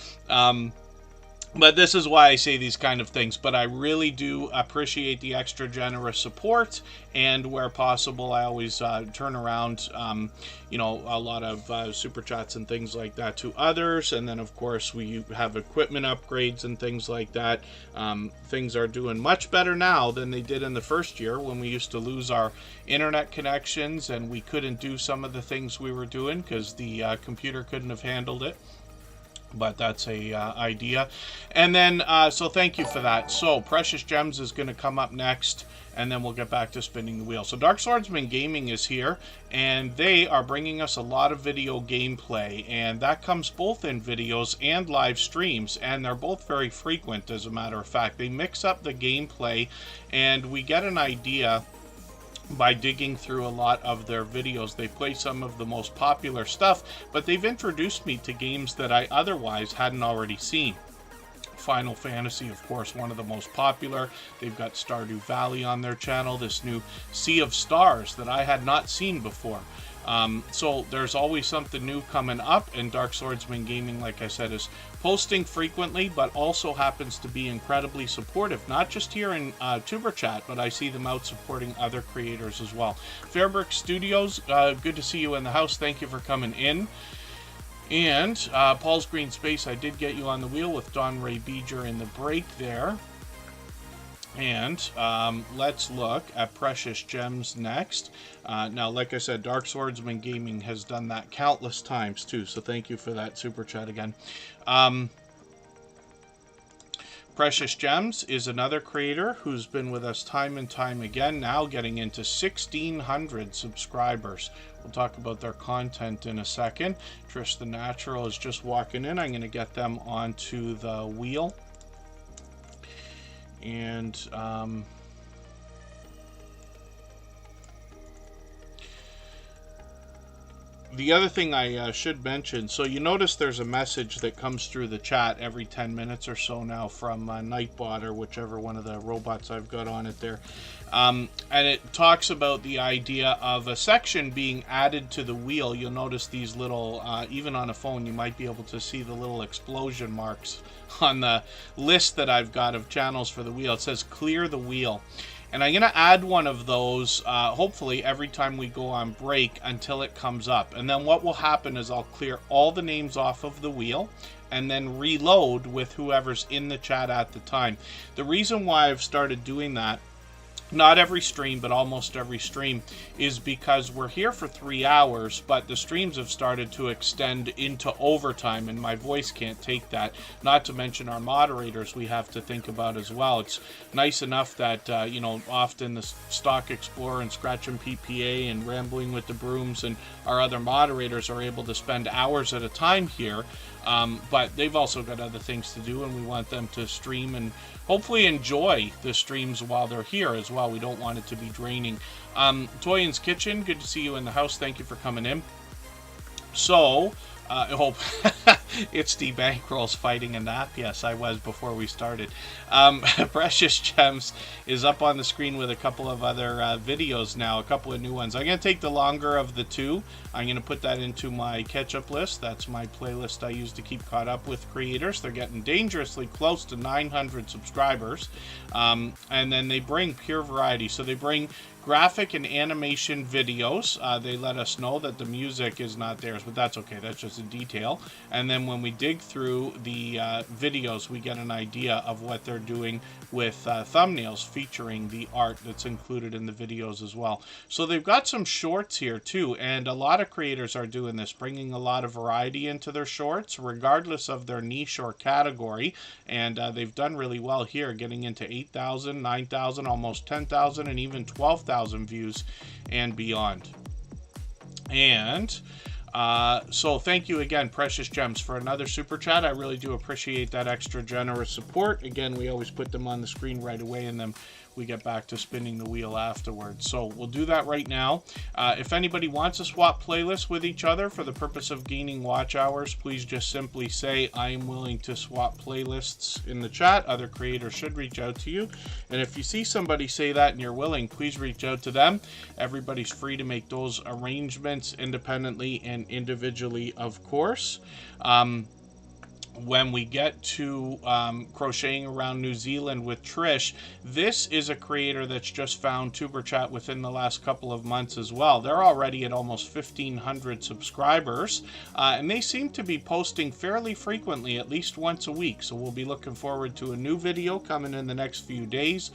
But this is why I say these kind of things. But I really do appreciate the extra generous support. And where possible, I always turn around, a lot of super chats and things like that to others. And then, of course, we have equipment upgrades and things like that. Things are doing much better now than they did in the first year when we used to lose our internet connections and we couldn't do some of the things we were doing because the computer couldn't have handled it. But that's a idea. And then, so thank you for that. So Precious Gems is going to come up next, and then we'll get back to spinning the wheel. So Dark Swordsman Gaming is here, and they are bringing us a lot of video gameplay, and that comes both in videos and live streams, and they're both very frequent, as a matter of fact. They mix up the gameplay, and we get an idea by digging through a lot of their videos. They play some of the most popular stuff, but they've introduced me to games that I otherwise hadn't already seen. Final Fantasy, of course, one of the most popular. They've got Stardew Valley on their channel, this new Sea of Stars that I had not seen before. So there's always something new coming up, and Dark Swordsman Gaming, like I said, is posting frequently, but also happens to be incredibly supportive, not just here in Superchat, but I see them out supporting other creators as well. Fairbrick Studios, good to see you in the house. Thank you for coming in. And Paul's Green Space, I did get you on the wheel with Don Ray Beeger in the break there. And let's look at Precious Gems next. Now, like I said, Dark Swordsman Gaming has done that countless times too, so thank you for that super chat again. Precious Gems is another creator who's been with us time and time again, now getting into 1,600 subscribers. We'll talk about their content in a second. Trish the Natural is just walking in. I'm going to get them onto the wheel. And the other thing I should mention, so you notice there's a message that comes through the chat every 10 minutes or so now from Nightbot, or whichever one of the robots I've got on it there. And it talks about the idea of a section being added to the wheel. You'll notice these little, even on a phone, you might be able to see the little explosion marks on the list that I've got of channels for the wheel. It says clear the wheel. And I'm going to add one of those, hopefully, every time we go on break until it comes up. And then what will happen is I'll clear all the names off of the wheel and then reload with whoever's in the chat at the time. The reason why I've started doing that, not every stream, but almost every stream, is because we're here for 3 hours, but the streams have started to extend into overtime, and my voice can't take that. Not to mention our moderators we have to think about as well. It's nice enough that, often the Stock Explorer and Scratchin' PPA and Rambling with the Brooms and our other moderators are able to spend hours at a time here, but they've also got other things to do, and we want them to stream and hopefully enjoy the streams while they're here as well. We don't want it to be draining. Toyin's Kitchen, good to see you in the house. Thank you for coming in. So, I hope It's the bankrolls fighting a nap. Yes, I was before we started. Precious Gems is up on the screen with a couple of other videos now, a couple of new ones. I'm going to take the longer of the two. I'm going to put that into my catch-up list. That's my playlist I use to keep caught up with creators. They're getting dangerously close to 900 subscribers. And then they bring pure variety. So they bring graphic and animation videos. They let us know that the music is not theirs, but that's okay. That's just a detail. And then when we dig through the videos, we get an idea of what they're doing with thumbnails featuring the art that's included in the videos as well. So they've got some shorts here too, and a lot of creators are doing this, bringing a lot of variety into their shorts, regardless of their niche or category. And they've done really well here, getting into 8,000, 9,000, almost 10,000, and even 12,000 views and beyond. And so thank you again, Precious Gems, for another super chat. I really do appreciate that extra generous support. Again, we always put them on the screen right away, and then we get back to spinning the wheel afterwards. So we'll do that right now. If anybody wants to swap playlists with each other for the purpose of gaining watch hours, please just simply say, I am willing to swap playlists in the chat. Other creators should reach out to you. And if you see somebody say that and you're willing, please reach out to them. Everybody's free to make those arrangements independently and individually, of course. When we get to crocheting around New Zealand with Trish, this is a creator that's just found Tuber Chat within the last couple of months as well. They're already at almost 1,500 subscribers, and they seem to be posting fairly frequently, at least once a week. So we'll be looking forward to a new video coming in the next few days.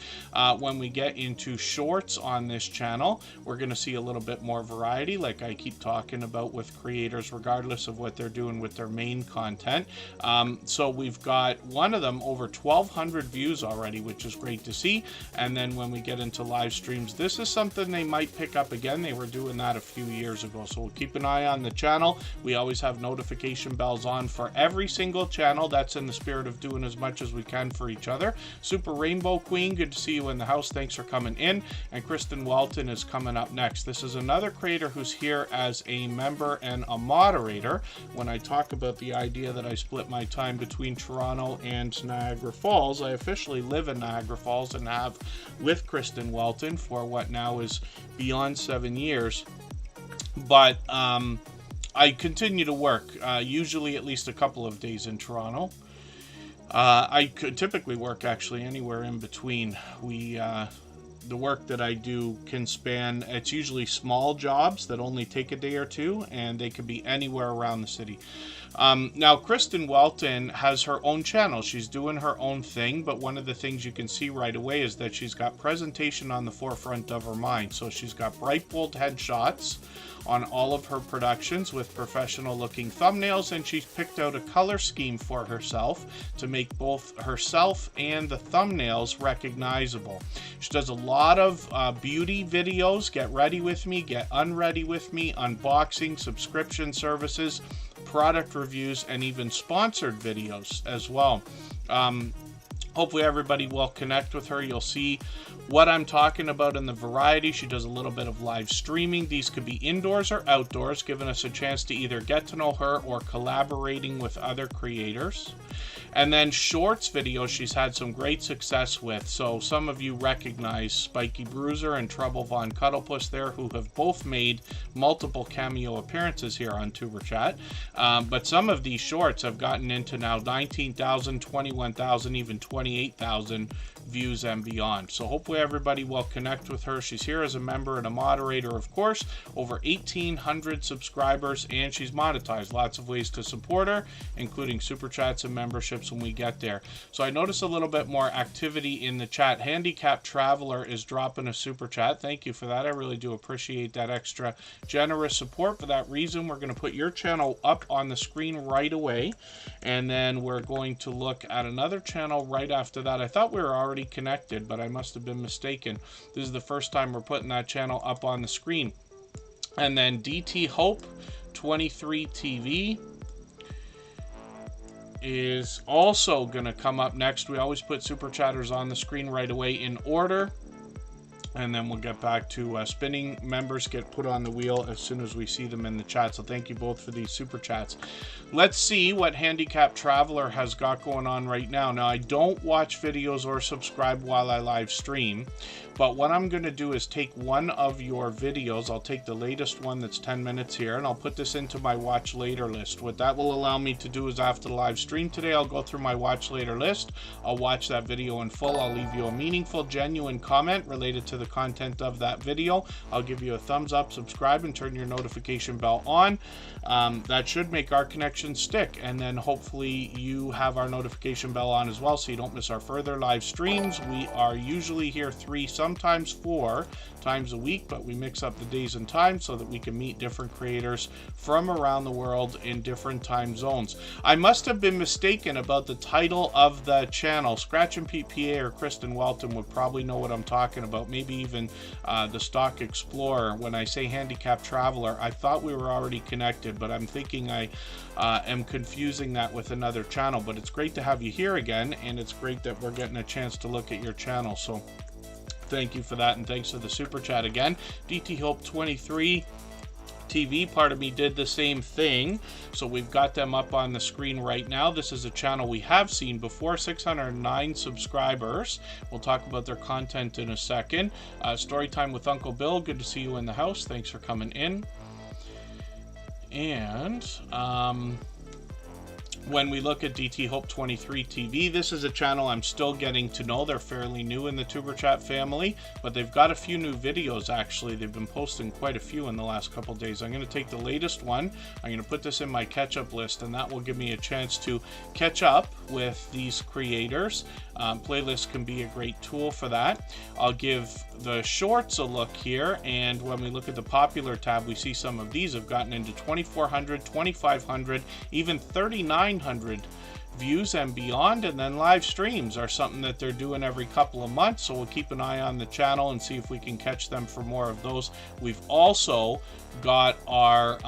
When we get into shorts on this channel, we're going to see a little bit more variety, like I keep talking about with creators, regardless of what they're doing with their main content. So we've got one of them over 1,200 views already, which is great to see. And then when we get into live streams, this is something they might pick up again. They were doing that a few years ago. So we'll keep an eye on the channel. We always have notification bells on for every single channel. That's in the spirit of doing as much as we can for each other. Super Rainbow Queen, good to see you in the house. Thanks for coming in. And Kristen Walton is coming up next. This is another creator who's here as a member and a moderator. When I talk about the idea that I split my time between Toronto and Niagara Falls, I officially live in Niagara Falls and have with Kristen Walton for what now is beyond 7 years. But I continue to work, usually at least a couple of days in Toronto. I could typically work actually anywhere in between. The work that I do can span, it's usually small jobs that only take a day or two, and they could be anywhere around the city. Now, Kristen Walton has her own channel. She's doing her own thing, but one of the things you can see right away is that she's got presentation on the forefront of her mind. So she's got bright, bold headshots on all of her productions with professional looking thumbnails, and she's picked out a color scheme for herself to make both herself and the thumbnails recognizable. She does a lot of beauty videos, get ready with me, get unready with me, unboxing, subscription services, product reviews, and even sponsored videos as well. Hopefully everybody will connect with her. You'll see what I'm talking about in the variety. She does a little bit of live streaming. These could be indoors or outdoors, giving us a chance to either get to know her or collaborating with other creators. And then shorts videos she's had some great success with. So some of you recognize Spiky Bruiser and Trouble Von Cuddlepuss there, who have both made multiple cameo appearances here on Tuber Chat. But some of these shorts have gotten into now 19,000, 21,000, even 28,000 views and beyond. So hopefully everybody will connect with her. She's here as a member and a moderator, of course, over 1,800 subscribers, and she's monetized. Lots of ways to support her, including super chats and memberships when we get there. So I notice a little bit more activity in the chat. Handicapped Traveler is dropping a super chat. Thank you for that. I really do appreciate that extra generous support. For that reason, we're going to put your channel up on the screen right away, and then we're going to look at another channel right after that. I thought we were already connected, but I must have been mistaken. This is the first time we're putting that channel up on the screen. And then DT Hope 23 TV is also going to come up next. We always put super chatters on the screen right away in order. and then we'll get back to spinning. Members get put on the wheel as soon as we see them in the chat. So thank you both for these super chats. Let's see what Handicapped Traveler has got going on right now. Now, I don't watch videos or subscribe while I live stream, but what I'm going to do is take one of your videos. I'll take the latest one that's 10 minutes here, and I'll put this into my watch later list. What that will allow me to do is after the live stream today, I'll go through my watch later list. I'll watch that video in full. I'll leave you a meaningful, genuine comment related to the content of that video. I'll give you a thumbs up, subscribe, and turn your notification bell on. That should make our connection stick, and then hopefully you have our notification bell on as well so you don't miss our further live streams. We are usually here 3, sometimes 4 times a week, but we mix up the days and times so that we can meet different creators from around the world in different time zones. I must have been mistaken about the title of the channel. Scratch and PPA or Kristen Welton would probably know what I'm talking about, maybe even the Stock Explorer. When I say Handicapped Traveler, I thought we were already connected, but I'm thinking I am confusing that with another channel. But it's great to have you here again, and it's great that we're getting a chance to look at your channel. So thank you for that, and thanks for the super chat again. DT Hope 23 TV, part of me did the same thing, so we've got them up on the screen right now. This is a channel we have seen before, 609 subscribers. We'll talk about their content in a second. Storytime with Uncle Bill, good to see you in the house. Thanks for coming in. And when we look at DT Hope 23 TV, this is a channel I'm still getting to know. They're fairly new in the Tuber Chat family, but they've got a few new videos actually. They've been posting quite a few in the last couple days. I'm going to take the latest one. I'm going to put this in my catch-up list, and that will give me a chance to catch up with these creators. Playlists can be a great tool for that. I'll give the shorts a look here, and when we look at the popular tab, we see some of these have gotten into 2,400, 2,500, even 3,900 views and beyond. And then live streams are something that they're doing every couple of months, so we'll keep an eye on the channel and see if we can catch them for more of those. We've also got our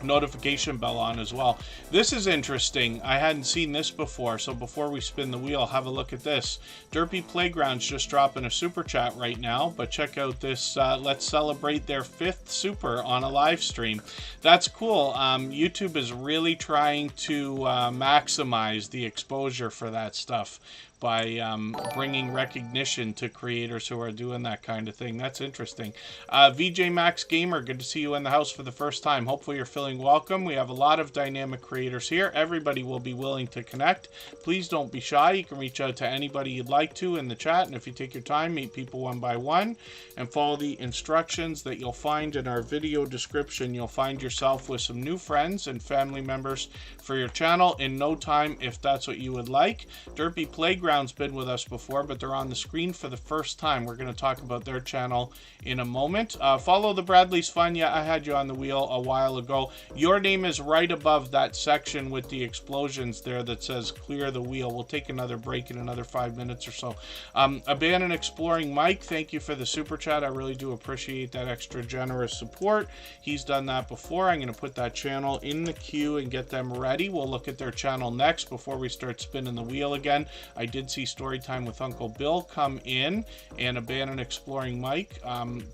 notification bell on as well. This is interesting. I hadn't seen this before, so before we spin the wheel, have a look at this. Derpy Playground's just dropping a super chat right now, but check out this. Let's celebrate their 5th super on a live stream. That's cool. YouTube is really trying to maximize the exposure for that stuff by bringing recognition to creators who are doing that kind of thing. That's interesting. VJ Max Gamer, good to see you in the house for the first time. Hopefully you're feeling welcome. We have a lot of dynamic creators here. Everybody will be willing to connect. Please don't be shy. You can reach out to anybody you'd like to in the chat, and if you take your time, meet people one by one and follow the instructions that you'll find in our video description. You'll find yourself with some new friends and family members for your channel in no time, if that's what you would like. Derpy Playground's been with us before, but they're on the screen for the first time. We're going to talk about their channel in a moment. Follow the Bradley's Fun. Yeah, I had you on the wheel a while ago. Your name is right above that section with the explosions there that says clear the wheel. We'll take another break in another 5 minutes or so. Abandon Exploring Mike, thank you for the super chat. I really do appreciate that extra generous support. He's done that before. I'm going to put that channel in the queue and get them ready. We'll look at their channel next before we start spinning the wheel again. I did see Storytime with Uncle Bill come in, and Abandon Exploring Mike.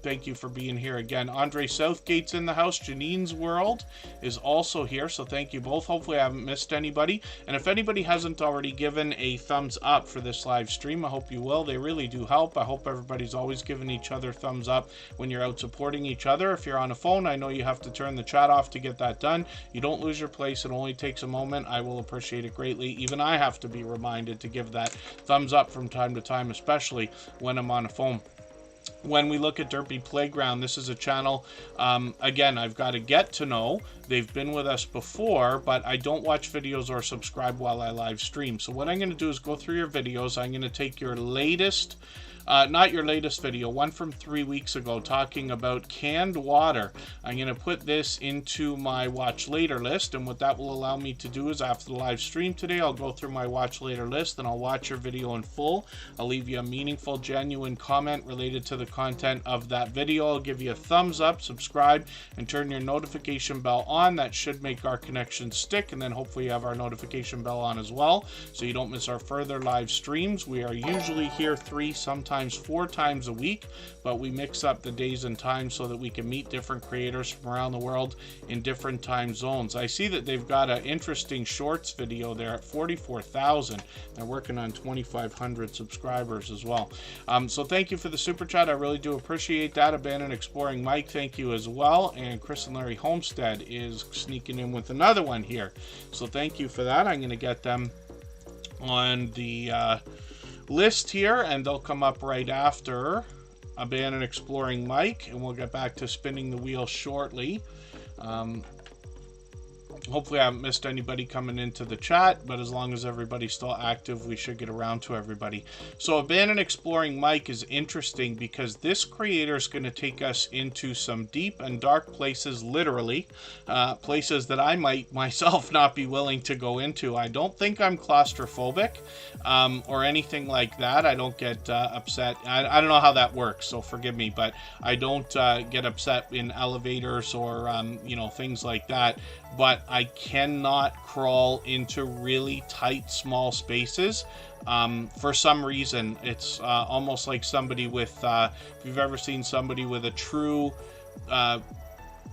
Thank you for being here again. Andre Southgate's in the house. Janine's World is also here, so thank you both. Hopefully I haven't missed anybody, and if anybody hasn't already given a thumbs up for this live stream, I hope you will. They really do help. I hope everybody's always giving each other thumbs up when you're out supporting each other. If you're on a phone, I know you have to turn the chat off to get that done. You don't lose your place. It only takes a moment. I will appreciate it greatly. Even I have to be reminded to give that thumbs up from time to time, especially when I'm on a phone. When we look at Derpy Playground, this is a channel, again, I've got to get to know. They've been with us before, but I don't watch videos or subscribe while I live stream. So what I'm going to do is go through your videos. I'm going to take your latest, not your latest video, one from 3 weeks ago talking about canned water. I'm going to put this into my watch later list, and what that will allow me to do is after the live stream today, I'll go through my watch later list and I'll watch your video in full. I'll leave you a meaningful, genuine comment related to the content of that video. I'll give you a thumbs up, subscribe, and turn your notification bell on. That should make our connection stick, and then hopefully you have our notification bell on as well so you don't miss our further live streams. We are usually here 3, sometimes sometimes 4 times a week, but we mix up the days and times so that we can meet different creators from around the world in different time zones. I see that they've got an interesting shorts video there at 44,000. They're working on 2,500 subscribers as well. So thank you for the super chat. I really do appreciate that. Abandoned Exploring Mike, thank you as well. And Chris and Larry Homestead is sneaking in with another one here. So thank you for that. I'm going to get them on the list here, and they'll come up right after Abandoned Exploring Mike, and we'll get back to spinning the wheel shortly. Hopefully I haven't missed anybody coming into the chat, but as long as everybody's still active, we should get around to everybody. So Abandoned Exploring Mike is interesting because this creator is going to take us into some deep and dark places, literally, places that I might myself not be willing to go into. I don't think I'm claustrophobic or anything like that. I don't get upset. I don't know how that works, so forgive me, but I don't get upset in elevators or, you know, things like that. But I cannot crawl into really tight, small spaces. For some reason, it's almost like somebody with, if you've ever seen somebody with a true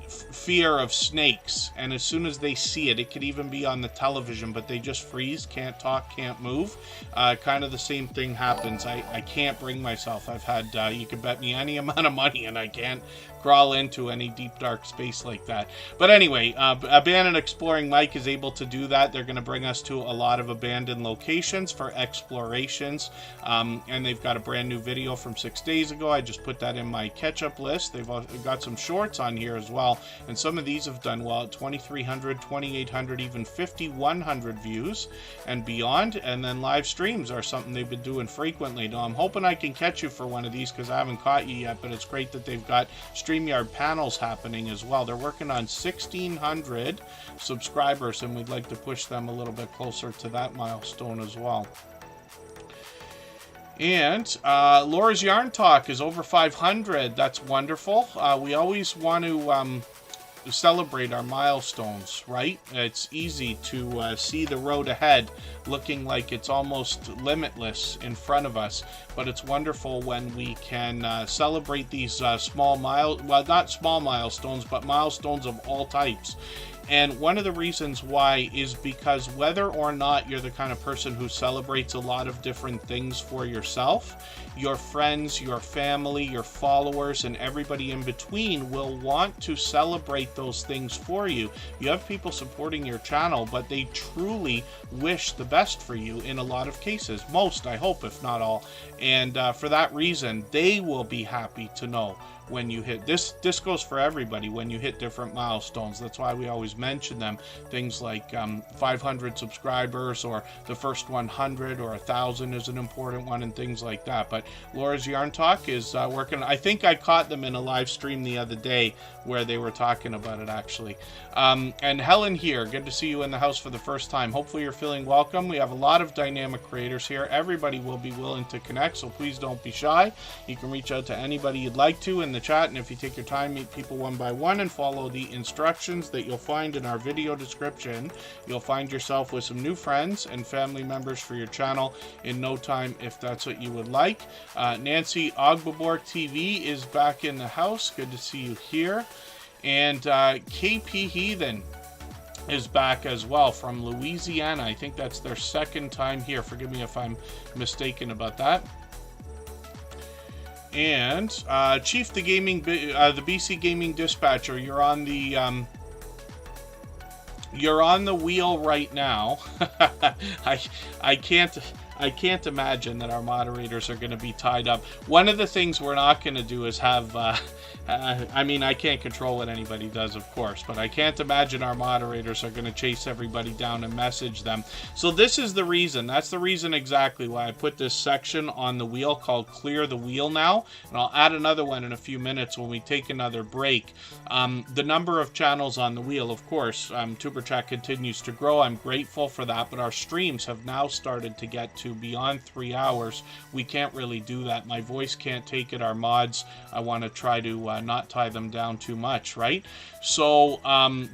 fear of snakes, and as soon as they see it, it could even be on the television, but they just freeze, can't talk, can't move. Kind of the same thing happens. I can't bring myself. I've had, you can bet me any amount of money, and I can't crawl into any deep dark space like that. But anyway, Abandoned Exploring Mike is able to do that. They're going to bring us to a lot of abandoned locations for explorations, and they've got a brand new video from 6 days ago. I just put that in my catch-up list. They've got some shorts on here as well, and some of these have done well at 2,300, 2,800, even 5,100 views and beyond. And then live streams are something they've been doing frequently. Now I'm hoping I can catch you for one of these because I haven't caught you yet, but it's great that they've got StreamYard panels happening as well. They're working on 1,600 subscribers, and we'd like to push them a little bit closer to that milestone as well. And Laura's Yarn Talk is over 500. That's wonderful. We always want to celebrate our milestones, right? It's easy to see the road ahead looking like it's almost limitless in front of us, but it's wonderful when we can celebrate these not small milestones, but milestones of all types. And one of the reasons why is because whether or not you're the kind of person who celebrates a lot of different things for yourself, your friends, your family, your followers, and everybody in between will want to celebrate those things for you. You have people supporting your channel, but they truly wish the best for you in a lot of cases. Most, I hope, if not all. And for that reason, they will be happy to know when you hit this goes for everybody when you hit different milestones. That's why we always mention them, things like 500 subscribers, or the first 100, or 1,000 is an important one, and things like that. But Laura's Yarn Talk is working. I think I caught them in a live stream the other day where they were talking about it, actually. And Helen here, good to see you in the house for the first time. Hopefully you're feeling welcome. We have a lot of dynamic creators here. Everybody will be willing to connect, so please don't be shy. You can reach out to anybody you'd like to in the chat, and if you take your time, meet people one by one and follow the instructions that you'll find in our video description, you'll find yourself with some new friends and family members for your channel in no time, if that's what you would like. Nancy Ogbaborg TV is back in the house. Good to see you here. And KP Heathen is back as well from Louisiana. I think that's their second time here. Forgive me if I'm mistaken about that. And Chief, the BC Gaming Dispatcher, you're on the wheel right now. I can't imagine that our moderators are going to be tied up. One of the things we're not going to do is have, I mean, I can't control what anybody does, of course, but I can't imagine our moderators are going to chase everybody down and message them. So this is the reason. That's the reason exactly why I put this section on the wheel called Clear the Wheel now. And I'll add another one in a few minutes when we take another break. The number of channels on the wheel, of course, Superchat continues to grow. I'm grateful for that, but our streams have now started to get to to beyond 3 hours, we can't really do that. My voice can't take it. Our mods, I want to try to not tie them down too much, right? So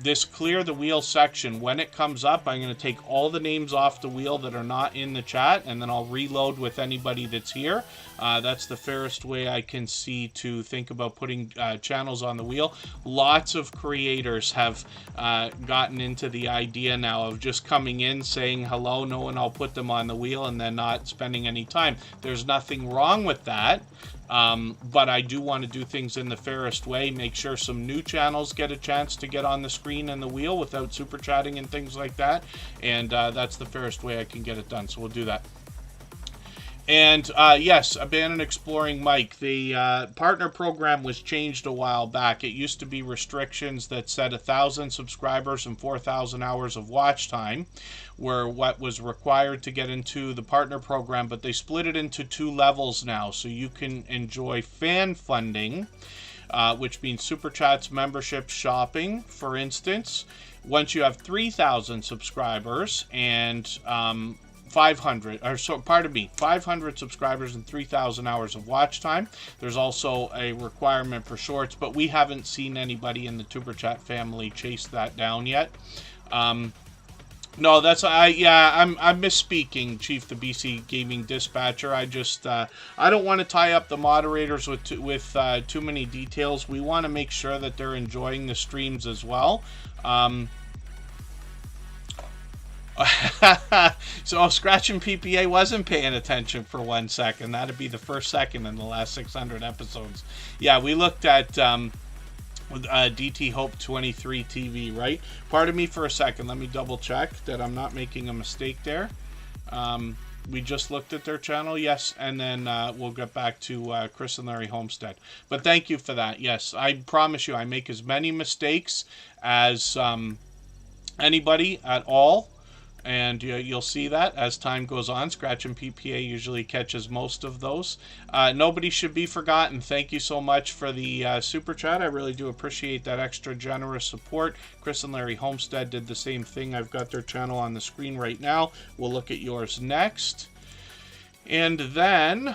this clear the wheel section, when it comes up, I'm going to take all the names off the wheel that are not in the chat, and then I'll reload with anybody that's here. That's the fairest way I can see to think about putting channels on the wheel. Lots of creators have gotten into the idea now of just coming in, saying hello, no, and I'll put them on the wheel, and then not spending any time. There's nothing wrong with that. But I do want to do things in the fairest way, make sure some new channels get a chance to get on the screen and the wheel without super chatting and things like that, and that's the fairest way I can get it done, so we'll do that. And yes, Abandoned Exploring Mike, the partner program was changed a while back. It used to be restrictions that said 1,000 subscribers and 4,000 hours of watch time were what was required to get into the partner program, but they split it into 2 levels now, so you can enjoy fan funding, which means super chats, memberships, shopping, for instance. Once you have 3,000 subscribers and 500 subscribers and 3,000 hours of watch time. There's also a requirement for shorts, but we haven't seen anybody in the Tuber Chat family chase that down yet. No, that's I'm misspeaking, Chief the BC Gaming Dispatcher. I just I don't want to tie up the moderators with too many details. We want to make sure that they're enjoying the streams as well. So Scratching PPA wasn't paying attention for 1 second. That'd be the first second in the last 600 episodes. Yeah, we looked at DT Hope 23 TV, right? Pardon me for a second. Let me double check that I'm not making a mistake there. We just looked at their channel, yes, and then we'll get back to Chris and Larry Homestead. But thank you for that. Yes, I promise you I make as many mistakes as anybody at all. And you'll see that as time goes on. Scratch and PPA usually catches most of those. Nobody should be forgotten. Thank you so much for the super chat. I really do appreciate that extra generous support. Chris and Larry Homestead did the same thing. I've got their channel on the screen right now. We'll look at yours next. And then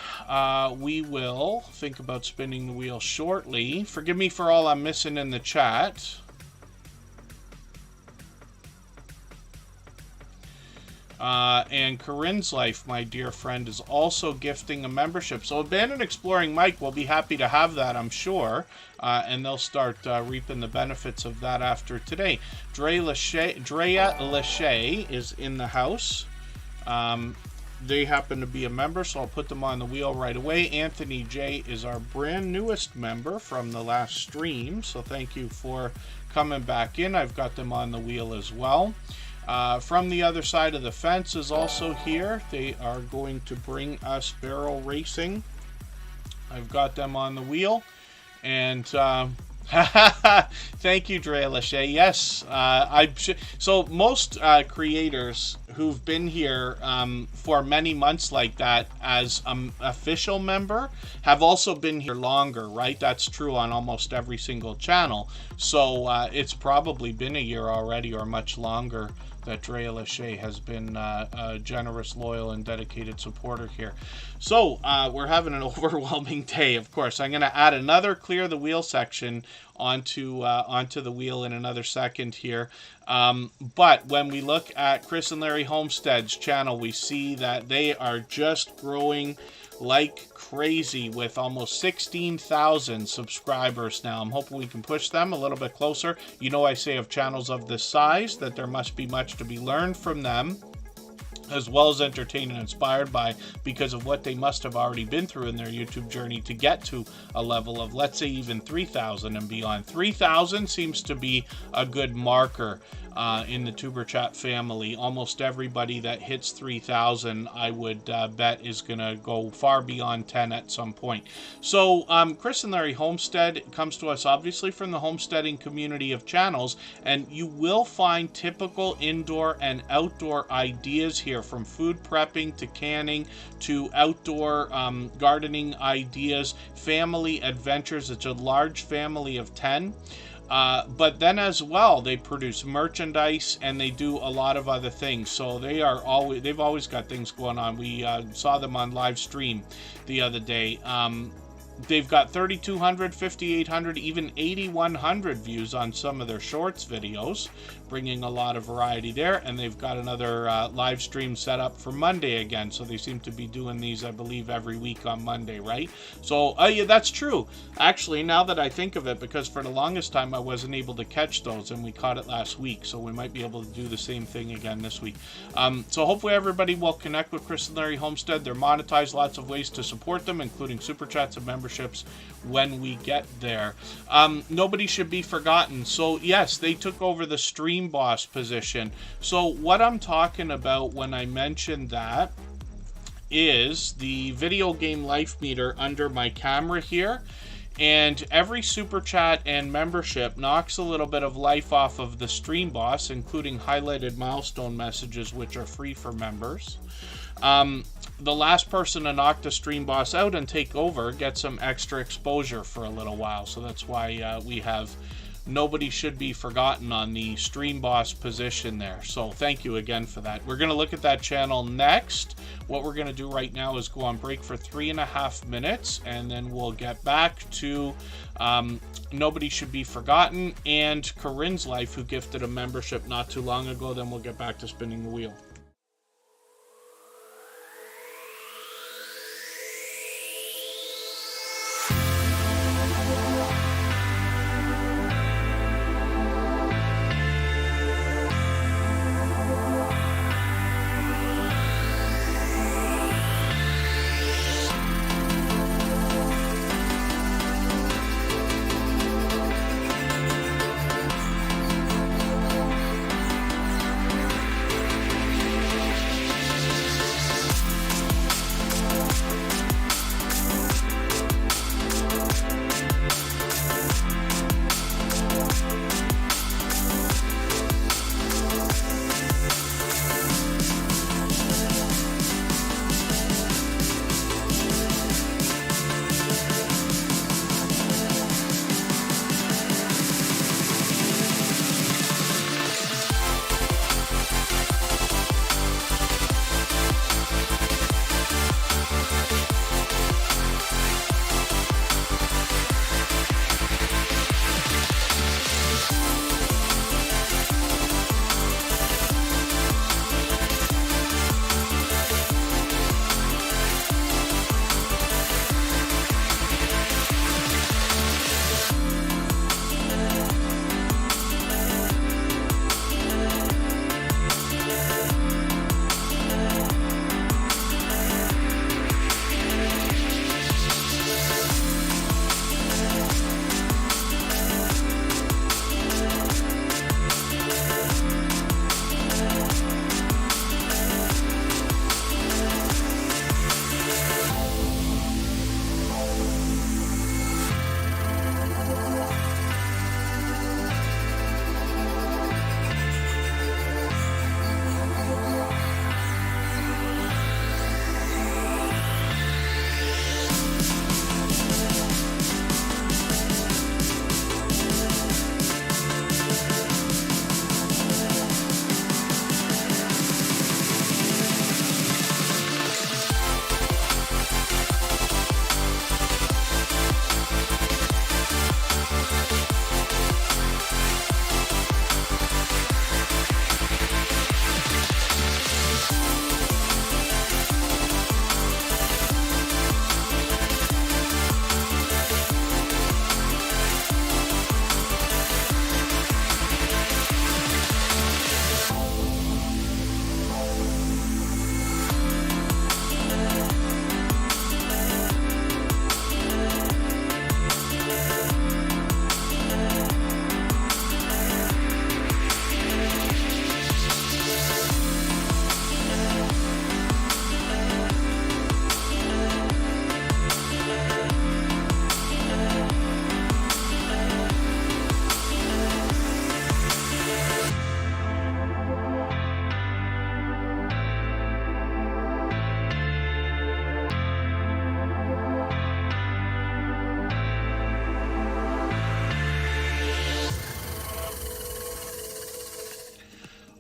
we will think about spinning the wheel shortly. Forgive me for all I'm missing in the chat. And Corinne's Life, my dear friend, is also gifting a membership. So Abandoned Exploring Mike will be happy to have that, I'm sure. And they'll start reaping the benefits of that after today. Drea Lachey is in the house. They happen to be a member, so I'll put them on the wheel right away. Anthony J is our brand newest member from the last stream. So thank you for coming back in. I've got them on the wheel as well. From the other side of the fence is also here. They are going to bring us barrel racing. I've got them on the wheel. And thank you, Drea Lachey. Yes, so most creators who've been here for many months like that as an official member have also been here longer, right? That's true on almost every single channel. So it's probably been a year already or much longer that Drea Lachey has been a generous, loyal, and dedicated supporter here. So we're having an overwhelming day, of course. I'm going to add another clear the wheel section onto the wheel in another second here. But when we look at Chris and Larry Homestead's channel, we see that they are just growing like crazy with almost 16,000 subscribers now. I'm hoping we can push them a little bit closer. You know, I say of channels of this size that there must be much to be learned from them, as well as entertained and inspired by, because of what they must have already been through in their YouTube journey to get to a level of, let's say, even 3,000 and beyond. 3,000 seems to be a good marker in the Tuber Chat family. Almost everybody that hits 3,000, I would bet, is going to go far beyond 10 at some point. So Chris and Larry Homestead comes to us obviously from the homesteading community of channels, and you will find typical indoor and outdoor ideas here, from food prepping to canning to outdoor gardening ideas, family adventures. It's a large family of 10. But then as well, they produce merchandise and they do a lot of other things. So they've always got things going on. We saw them on live stream the other day. They've got 3,200, 5,800, even 8,100 views on some of their shorts videos, bringing a lot of variety there. And they've got another live stream set up for Monday again. So they seem to be doing these, I believe, every week on Monday, right? So, yeah, that's true. Actually, now that I think of it, because for the longest time I wasn't able to catch those, and we caught it last week. So we might be able to do the same thing again this week. So hopefully everybody will connect with Chris and Larry Homestead. They're monetized, lots of ways to support them, including super chats and memberships when we get there. Nobody should be forgotten. So yes, they took over the stream boss position. So what I'm talking about when I mention that is the video game life meter under my camera here. And every super chat and membership knocks a little bit of life off of the stream boss, including highlighted milestone messages, which are free for members. The last person to knock the stream boss out and take over gets some extra exposure for a little while. So that's why we have nobody should be forgotten on the stream boss position there. So thank you again for that. We're going to look at that channel next. What we're going to do right now is go on break for 3.5 minutes, and then we'll get back to Nobody Should Be Forgotten and Corinne's Life, who gifted a membership not too long ago. Then we'll get back to spinning the wheel.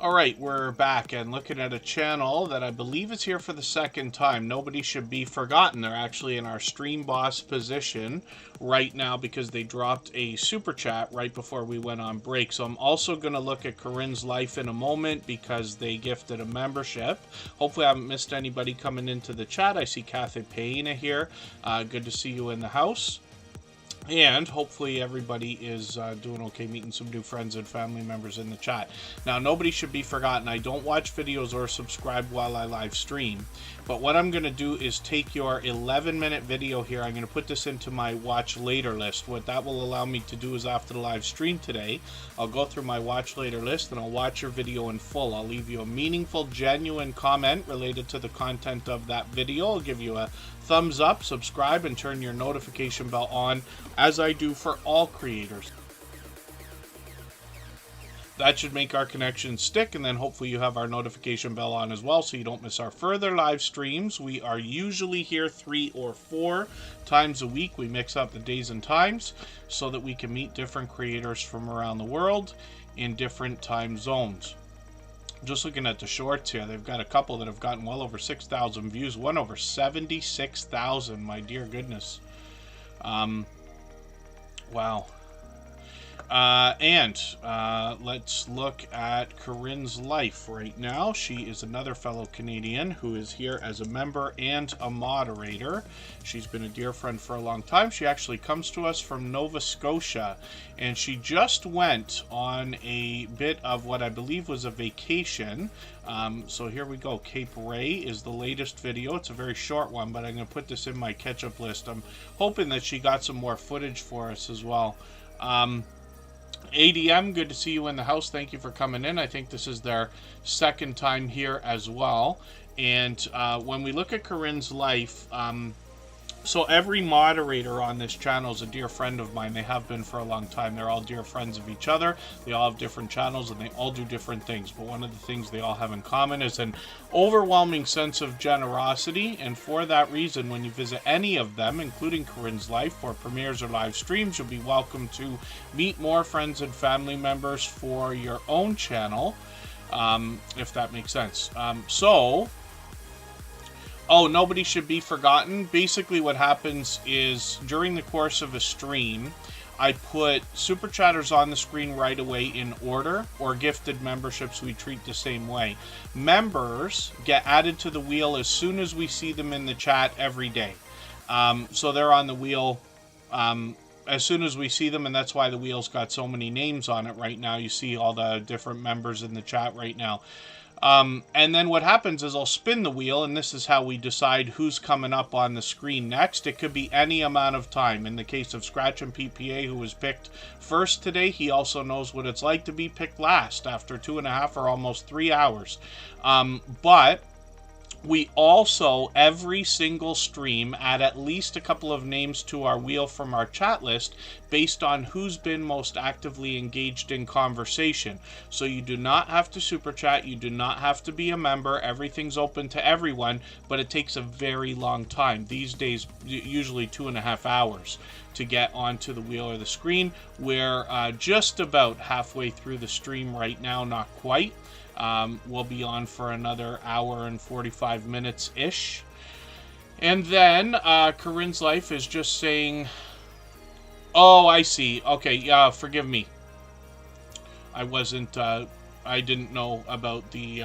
All right, we're back and looking at a channel that I believe is here for the second time. Nobody should be forgotten. They're actually in our stream boss position right now because they dropped a super chat right before we went on break. So I'm also going to look at Corinne's Life in a moment because they gifted a membership. Hopefully I haven't missed anybody coming into the chat. I see Kathy Payna here. Good to see you in the house. And hopefully everybody is doing okay, meeting some new friends and family members in the chat. Now, nobody should be forgotten. I don't watch videos or subscribe while I live stream. But what I'm going to do is take your 11-minute video here. I'm going to put this into my watch later list. What that will allow me to do is after the live stream today, I'll go through my watch later list and I'll watch your video in full. I'll leave you a meaningful, genuine comment related to the content of that video. I'll give you a thumbs up, subscribe, and turn your notification bell on, as I do for all creators. That should make our connection stick, and then hopefully you have our notification bell on as well so you don't miss our further live streams. We are usually here 3 or 4 times a week. We mix up the days and times so that we can meet different creators from around the world in different time zones. Just looking at the shorts here, they've got a couple that have gotten well over 6,000 views, one over 76,000, my dear goodness. Wow. Let's look at Corinne's Life right now. She is another fellow Canadian who is here as a member and a moderator. She's been a dear friend for a long time. She actually comes to us from Nova Scotia, and she just went on a bit of what I believe was a vacation. So here we go. Cape Ray is the latest video. It's a very short one, but I'm going to put this in my catch-up list. I'm hoping that she got some more footage for us as well. ADM, good to see you in the house. Thank you for coming in. I think this is their second time here as well. And when we look at Corinne's Life, so every moderator on this channel is a dear friend of mine. They have been for a long time. They're all dear friends of each other. They all have different channels and they all do different things. But one of the things they all have in common is an overwhelming sense of generosity. And for that reason, when you visit any of them, including Corinne's Life, for premieres or live streams, you'll be welcome to meet more friends and family members for your own channel, if that makes sense. Oh, nobody should be forgotten. Basically what happens is during the course of a stream, I put super chatters on the screen right away in order, or gifted memberships we treat the same way. Members get added to the wheel as soon as we see them in the chat every day. So they're on the wheel as soon as we see them, and that's why the wheel's got so many names on it right now. You see all the different members in the chat right now. And then what happens is I'll spin the wheel, and this is how we decide who's coming up on the screen next. It could be any amount of time. In the case of Scratch and PPA, who was picked first today, he also knows what it's like to be picked last after 2.5 or almost 3 hours. But we also, every single stream, add at least a couple of names to our wheel from our chat list based on who's been most actively engaged in conversation. So you do not have to super chat, you do not have to be a member, everything's open to everyone, but it takes a very long time. These days, usually 2.5 hours to get onto the wheel or the screen. We're just about halfway through the stream right now, not quite. We'll be on for another hour and 45 minutes-ish. And then Corinne's Life is just saying, oh, I see. Okay, forgive me. I didn't know about the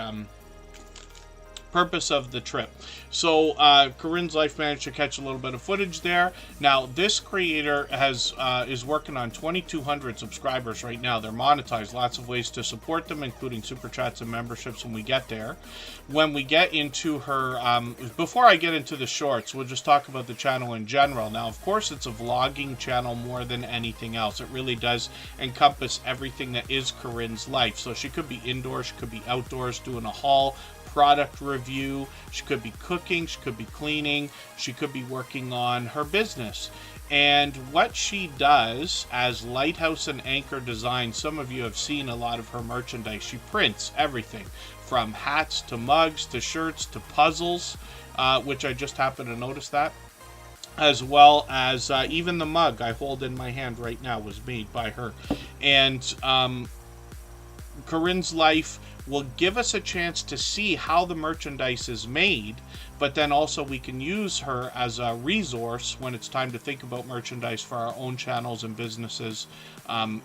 purpose of the trip. So Corinne's Life managed to catch a little bit of footage there. Now this creator is working on 2,200 subscribers right now. They're monetized. Lots of ways to support them, including super chats and memberships when we get there. When we get into her, before I get into the shorts, we'll just talk about the channel in general. Now, of course, it's a vlogging channel more than anything else. It really does encompass everything that is Corinne's Life. So she could be indoors, she could be outdoors doing a haul, product review, she could be cooking, she could be cleaning, she could be working on her business. And what she does as Lighthouse and Anchor Design, some of you have seen a lot of her merchandise. She prints everything from hats to mugs to shirts to puzzles, which I just happened to notice that, as well as even the mug I hold in my hand right now was made by her. And Corinne's Life will give us a chance to see how the merchandise is made, but then also we can use her as a resource when it's time to think about merchandise for our own channels and businesses,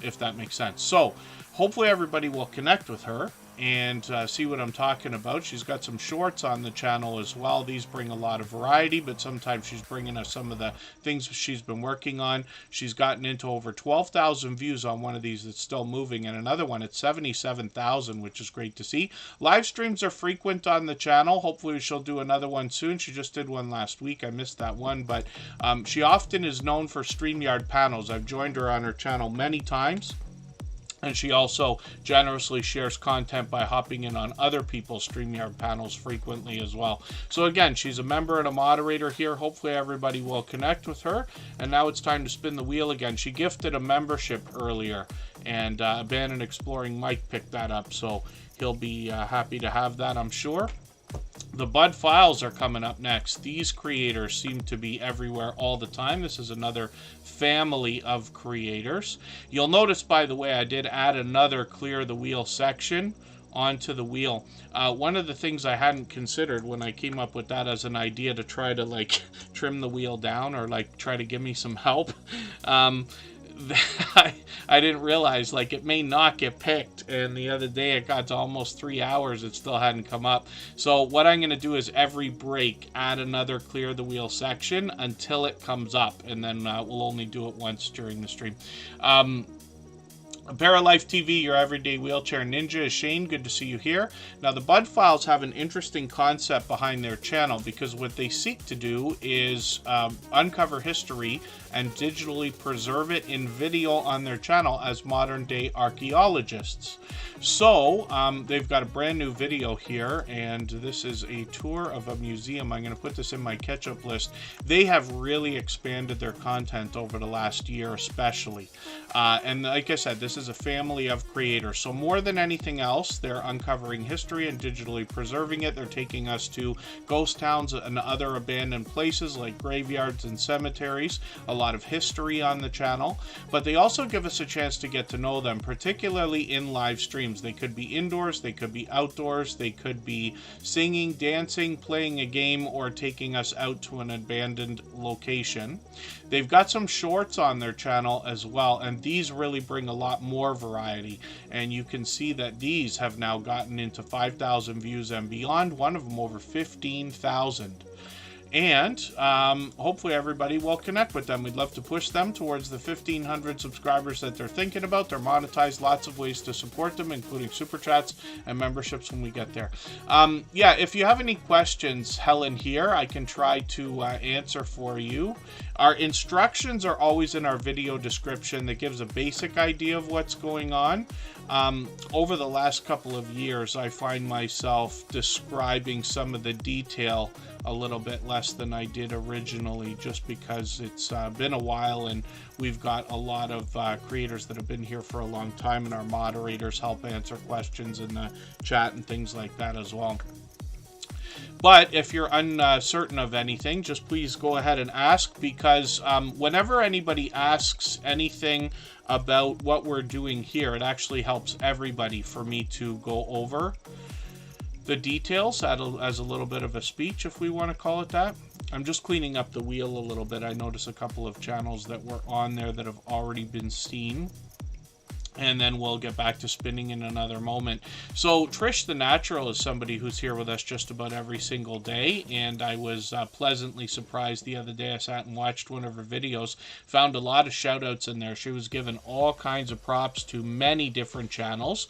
if that makes sense. So hopefully everybody will connect with her and see what I'm talking about. She's got some shorts on the channel as well. These bring a lot of variety, but sometimes she's bringing us some of the things she's been working on. She's gotten into over 12,000 views on one of these that's still moving, and another one at 77,000, which is great to see. Live streams are frequent on the channel. Hopefully she'll do another one soon. She just did one last week. I missed that one, but she often is known for StreamYard panels. I've joined her on her channel many times. And she also generously shares content by hopping in on other people's StreamYard panels frequently as well. So again, she's a member and a moderator here. Hopefully everybody will connect with her. And now it's time to spin the wheel again. She gifted a membership earlier, and Abandoned Exploring Mike picked that up. So he'll be happy to have that, I'm sure. The Bud Files are coming up next. These creators seem to be everywhere all the time. This is another family of creators. You'll notice, by the way, I did add another Clear the Wheel section onto the wheel. One of the things I hadn't considered when I came up with that as an idea to try to like trim the wheel down, or like try to give me some help, I didn't realize, like, it may not get picked, and the other day it got to almost 3 hours, it still hadn't come up. So what I'm going to do is every break add another Clear the Wheel section until it comes up, and then we'll only do it once during the stream. Paralife TV, your everyday wheelchair ninja, is Shane. Good to see you here. Now, the Bud Files have an interesting concept behind their channel, because what they seek to do is uncover history and digitally preserve it in video on their channel as modern-day archaeologists. So, they've got a brand new video here, and this is a tour of a museum. I'm going to put this in my catch-up list. They have really expanded their content over the last year especially. And like I said, this is a family of creators. So more than anything else, they're uncovering history and digitally preserving it. They're taking us to ghost towns and other abandoned places like graveyards and cemeteries. A lot of history on the channel. But they also give us a chance to get to know them, particularly in live streams. They could be indoors, they could be outdoors, they could be singing, dancing, playing a game, or taking us out to an abandoned location. They've got some shorts on their channel as well, and these really bring a lot more variety. And you can see that these have now gotten into 5,000 views and beyond, one of them over 15,000. And hopefully everybody will connect with them. We'd love to push them towards the 1,500 subscribers that they're thinking about. They're monetized, lots of ways to support them, including super chats and memberships when we get there. Yeah, if you have any questions, Helen here, I can try to answer for you. Our instructions are always in our video description that gives a basic idea of what's going on. Over the last couple of years, I find myself describing some of the detail a little bit less than I did originally, just because it's been a while, and we've got a lot of creators that have been here for a long time, and our moderators help answer questions in the chat and things like that as well. But if you're uncertain of anything, just please go ahead and ask, because whenever anybody asks anything about what we're doing here, it actually helps everybody for me to go over the details as a little bit of a speech, if we want to call it that. I'm just cleaning up the wheel a little bit. I noticed a couple of channels that were on there that have already been seen. And then we'll get back to spinning in another moment. So Trish the Natural is somebody who's here with us just about every single day, and I was pleasantly surprised the other day. I sat and watched one of her videos, found a lot of shout outs in there. She was given all kinds of props to many different channels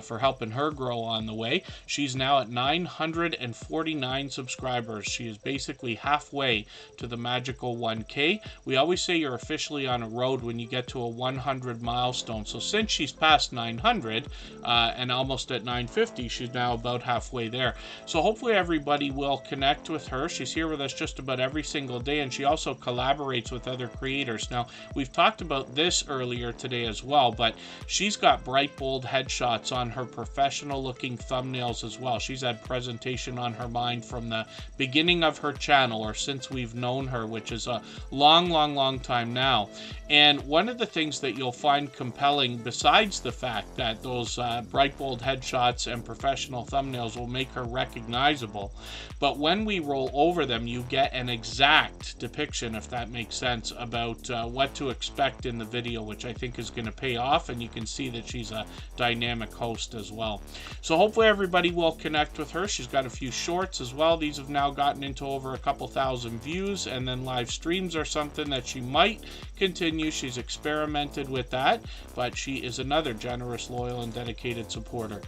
for helping her grow on the way. She's now at 949 subscribers. She is basically halfway to the magical 1K. We always say you're officially on a road when you get to a 100 milestone. So since she's past 900 and almost at 950, she's now about halfway there. So hopefully everybody will connect with her. She's here with us just about every single day, and she also collaborates with other creators. Now, we've talked about this earlier today as well, but she's got bright, bold headshots on her professional looking thumbnails as well. She's had presentation on her mind from the beginning of her channel, or since we've known her, which is a long time now. And one of the things that you'll find compelling, besides the fact that those bright, bold headshots and professional thumbnails will make her recognizable, but when we roll over them, you get an exact depiction, if that makes sense, about what to expect in the video, which I think is going to pay off, and you can see that she's a dynamic host as well. So hopefully everybody will connect with her. She's got a few shorts as well. These have now gotten into over a couple thousand views, and then live streams are something that she might continue. She's experimented with that, but she is another generous, loyal, and dedicated supporter.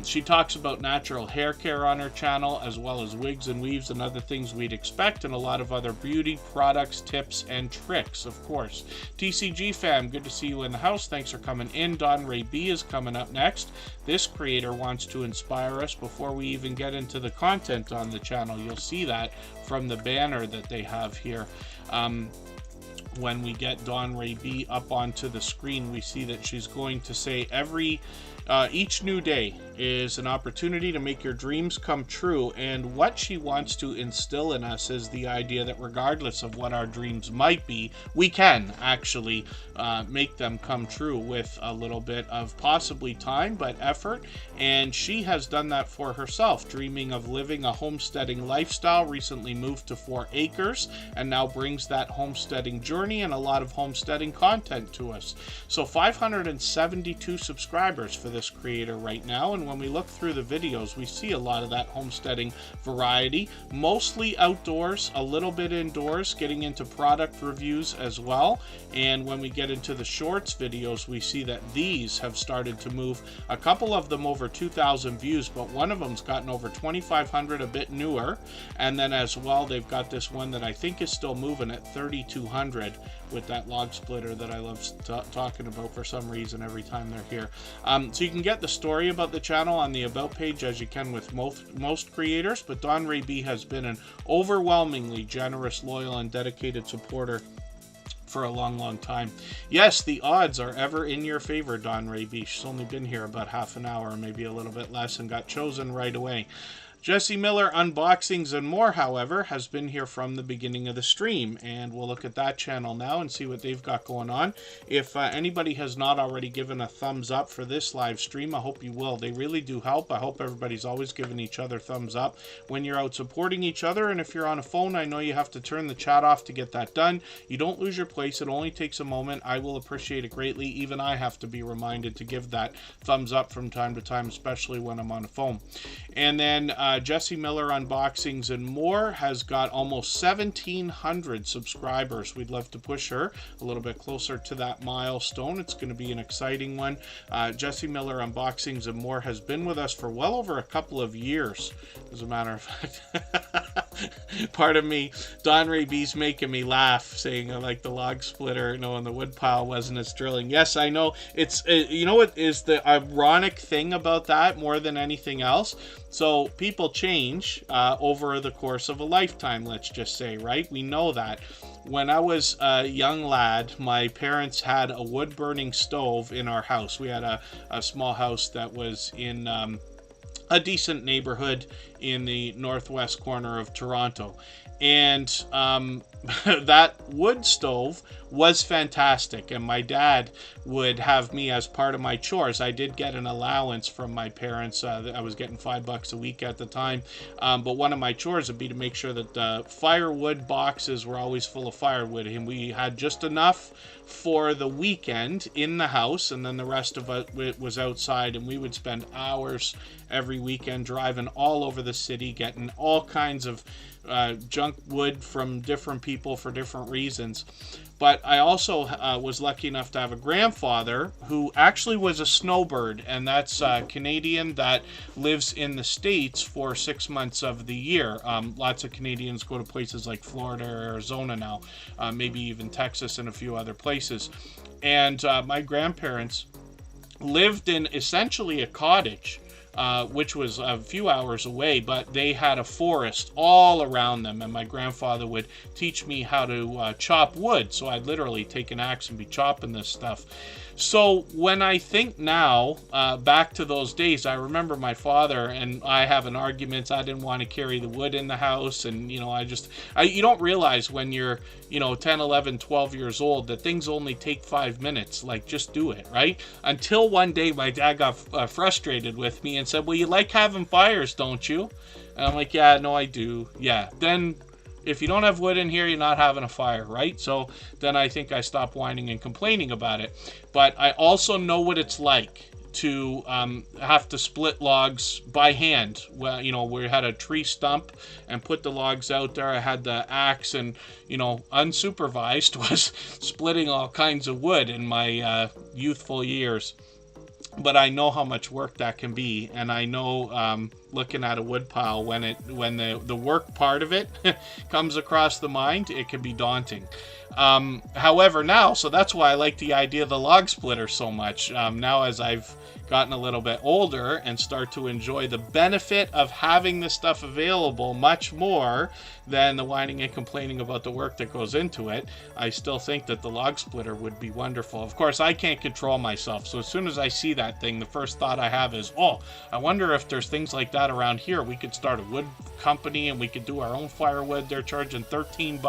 She talks about natural hair care on her channel, as well as wigs and weaves and other things we'd expect, and a lot of other beauty products, tips, and tricks, of course. TCG fam, good to see you in the house. Thanks for coming in. Don Ray B is coming up next. This creator wants to inspire us before we even get into the content on the channel. You'll see that from the banner that they have here. When we get Dawn Ray B up onto the screen, we see that she's going to say each new day is an opportunity to make your dreams come true, and what she wants to instill in us is the idea that regardless of what our dreams might be, we can actually make them come true with a little bit of possibly time but effort, and she has done that for herself, dreaming of living a homesteading lifestyle, recently moved to 4 acres, and now brings that homesteading journey and a lot of homesteading content to us. So 572 subscribers for this creator right now, and when we look through the videos, we see a lot of that homesteading variety, mostly outdoors, a little bit indoors, getting into product reviews as well. And when we get into the shorts videos, we see that these have started to move, a couple of them over 2,000 views, but one of them's gotten over 2,500, a bit newer. And then as well, they've got this one that I think is still moving at 3,200 with that log splitter that I love talking about for some reason every time they're here. So you can get the story about the channel on the About page, as you can with most creators, but Dawn Ray B has been an overwhelmingly generous, loyal, and dedicated supporter for a long time. Yes, the odds are ever in your favor, Dawn Ray B. She's only been here about half an hour, maybe a little bit less, and got chosen right away. Jesse Miller Unboxings and More, however, has been here from the beginning of the stream, and we'll look at that channel now and see what they've got going on. If anybody has not already given a thumbs up for this live stream, I hope you will. They really do help. I hope everybody's always giving each other thumbs up when you're out supporting each other, and if you're on a phone, I know you have to turn the chat off to get that done. You don't lose your place. It only takes a moment. I will appreciate it greatly. Even I have to be reminded to give that thumbs up from time to time, especially when I'm on a phone. And then Jesse Miller Unboxings and More has got almost 1,700 subscribers. We'd love to push her a little bit closer to that milestone. It's going to be an exciting one. Jesse Miller Unboxings and More has been with us for well over a couple of years, as a matter of fact. Pardon me, Don Ray B's making me laugh, saying I like the log splitter, and the wood pile wasn't as drilling. Yes, I know. It's you know what is the ironic thing about that more than anything else? So people change over the course of a lifetime, let's just say, right? We know that. When I was a young lad, my parents had a wood-burning stove in our house. We had a small house that was in a decent neighborhood in the northwest corner of Toronto. And that wood stove was fantastic, and my dad would have me as part of my chores. I did get an allowance from my parents. I was getting $5 a week at the time, but one of my chores would be to make sure that the firewood boxes were always full of firewood, and we had just enough for the weekend in the house, and then the rest of it was outside, and we would spend hours every weekend driving all over the city, getting all kinds of junk wood from different people for different reasons. But I also was lucky enough to have a grandfather who actually was a snowbird, and that's a Canadian that lives in the States for 6 months of the year. Lots of Canadians go to places like Florida or Arizona now, maybe even Texas and a few other places. And my grandparents lived in essentially a cottage, which was a few hours away, but they had a forest all around them, and my grandfather would teach me how to chop wood. So I'd literally take an axe and be chopping this stuff. So when I think now, back to those days, I remember my father and I having arguments. I didn't want to carry the wood in the house. And, you don't realize when you're, 10, 11, 12 years old that things only take 5 minutes. Like, just do it, right? Until one day my dad got frustrated with me and said, well, you like having fires, don't you? And I'm like, yeah, no, I do. Yeah. Then if you don't have wood in here, you're not having a fire, right? So then I think I stopped whining and complaining about it. But I also know what it's like to have to split logs by hand. Well, we had a tree stump and put the logs out there. I had the axe and, unsupervised was splitting all kinds of wood in my youthful years. But I know how much work that can be, and I know looking at a wood pile when the work part of it comes across the mind, it can be daunting. However, now, so that's why I like the idea of the log splitter so much. Now, as I've gotten a little bit older and start to enjoy the benefit of having this stuff available much more than the whining and complaining about the work that goes into it, I still think that the log splitter would be wonderful. Of course, I can't control myself, so as soon as I see that thing, the first thought I have is, oh, I wonder if there's things like that around here. We could start a wood company and we could do our own firewood. They're charging $13.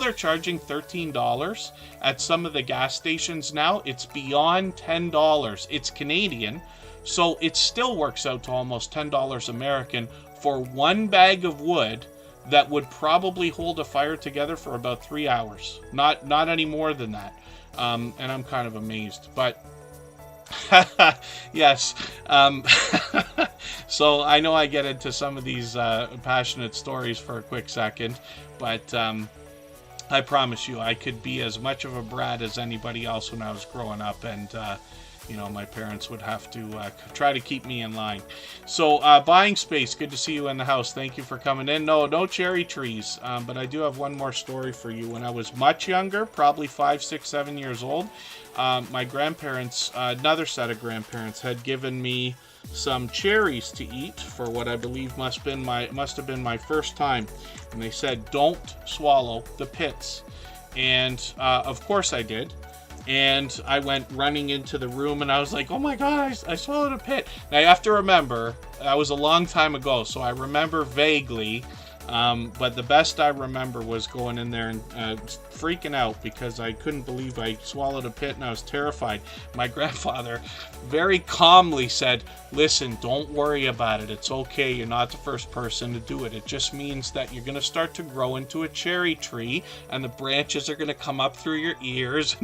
They're charging $13 at some of the gas stations now. It's beyond $10. It's Canadian, so it still works out to almost $10 American for one bag of wood that would probably hold a fire together for about 3 hours. Not any more than that. And I'm kind of amazed, but yes. So I know I get into some of these passionate stories for a quick second, but I promise you I could be as much of a brat as anybody else when I was growing up, and my parents would have to try to keep me in line. So buying space, good to see you in the house. Thank you for coming in. No cherry trees, but I do have one more story for you. When I was much younger, probably 5, 6, 7 years old, my grandparents, another set of grandparents, had given me some cherries to eat for what I believe must have been my first time, and they said, don't swallow the pits. And of course I did. And I went running into the room and I was like, oh my God, I swallowed a pit. Now you have to remember, that was a long time ago, so I remember vaguely, but the best I remember was going in there and freaking out because I couldn't believe I swallowed a pit and I was terrified. My grandfather very calmly said, listen, don't worry about it. It's okay. You're not the first person to do it. It just means that you're going to start to grow into a cherry tree and the branches are going to come up through your ears.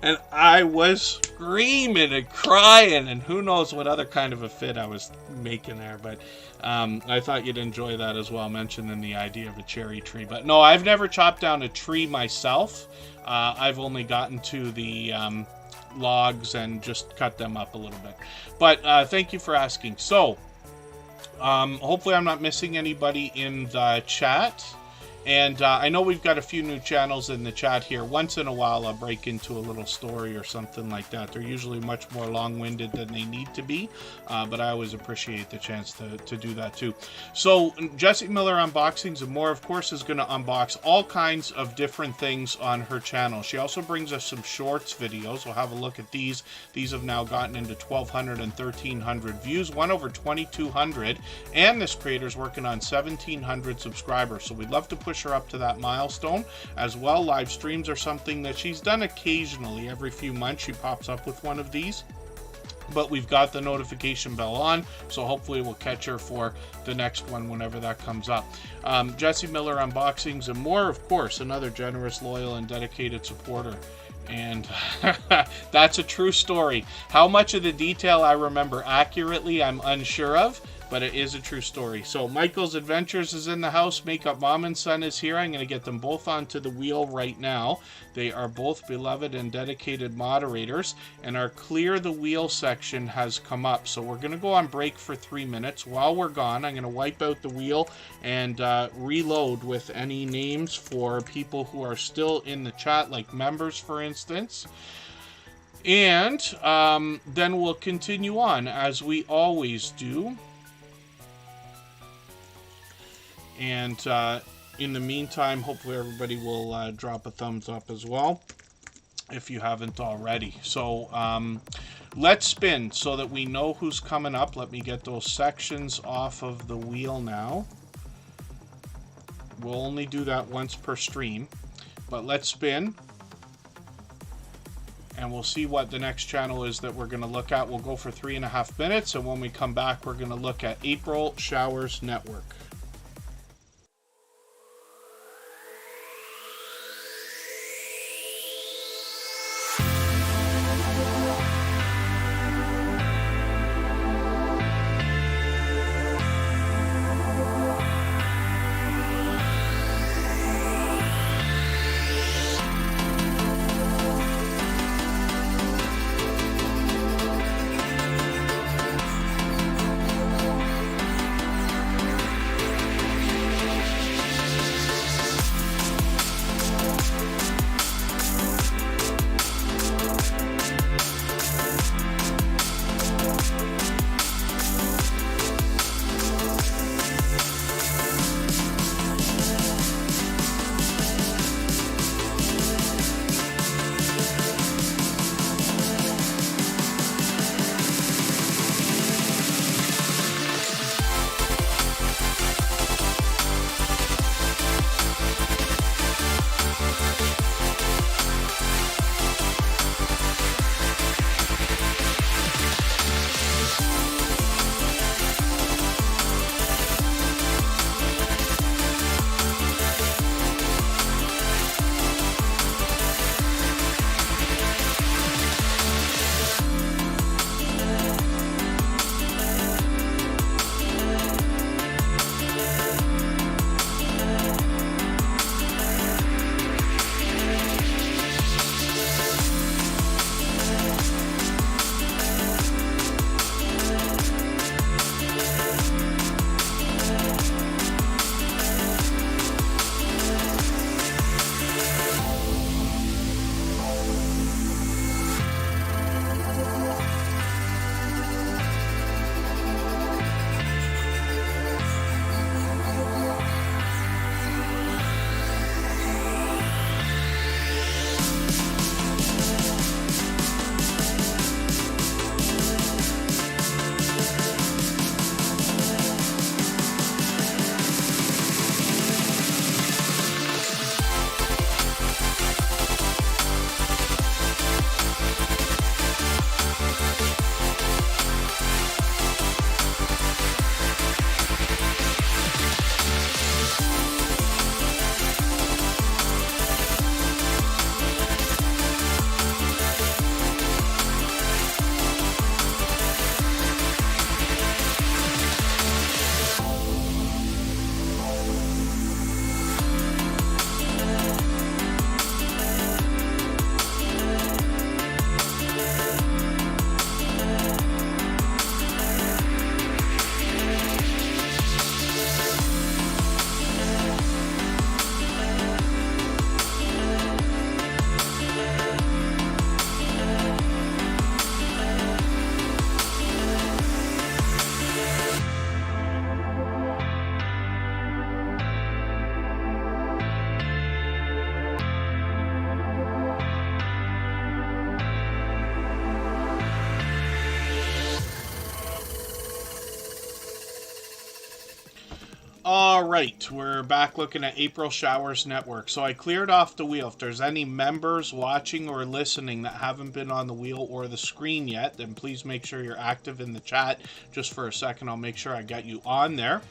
And I was screaming and crying and who knows what other kind of a fit I was making there. But I thought you'd enjoy that as well, mentioning the idea of a cherry tree. But no, I've never chopped down a tree myself. I've only gotten to the logs and just cut them up a little bit. But thank you for asking. So hopefully I'm not missing anybody in the chat. And I know we've got a few new channels in the chat here. Once in a while, I'll break into a little story or something like that. They're usually much more long-winded than they need to be, but I always appreciate the chance to do that too. So Jessie Miller Unboxings and More, of course, is going to unbox all kinds of different things on her channel. She also brings us some shorts videos. We'll have a look at these. These have now gotten into 1,200 and 1,300 views, one over 2,200, and this creator's working on 1,700 subscribers. So we'd love to push her up to that milestone as well. Live streams are something that she's done occasionally. Every few months she pops up with one of these, but we've got the notification bell on, so hopefully we'll catch her for the next one whenever that comes up. Jessie Miller Unboxings and More, of course, another generous, loyal, and dedicated supporter. And that's a true story. How much of the detail I remember accurately, I'm unsure of, but it is a true story. So Michael's Adventures is in the house. Makeup Mom and Son is here. I'm going to get them both onto the wheel right now. They are both beloved and dedicated moderators, and our Clear the Wheel section has come up. So we're going to go on break for 3 minutes. While we're gone, I'm going to wipe out the wheel and reload with any names for people who are still in the chat, like members, for instance. And then we'll continue on, as we always do. And in the meantime, hopefully everybody will drop a thumbs up as well. if you haven't already. So let's spin so that we know who's coming up. Let me get those sections off of the wheel now. We'll only do that once per stream, but let's spin and we'll see what the next channel is that we're going to look at. We'll go for 3.5 minutes, and when we come back, we're going to look at April Showers Network. All right, we're back looking at April Showers Network. So I cleared off the wheel. If there's any members watching or listening that haven't been on the wheel or the screen yet, then please make sure you're active in the chat. Just for a second, I'll make sure I got you on there.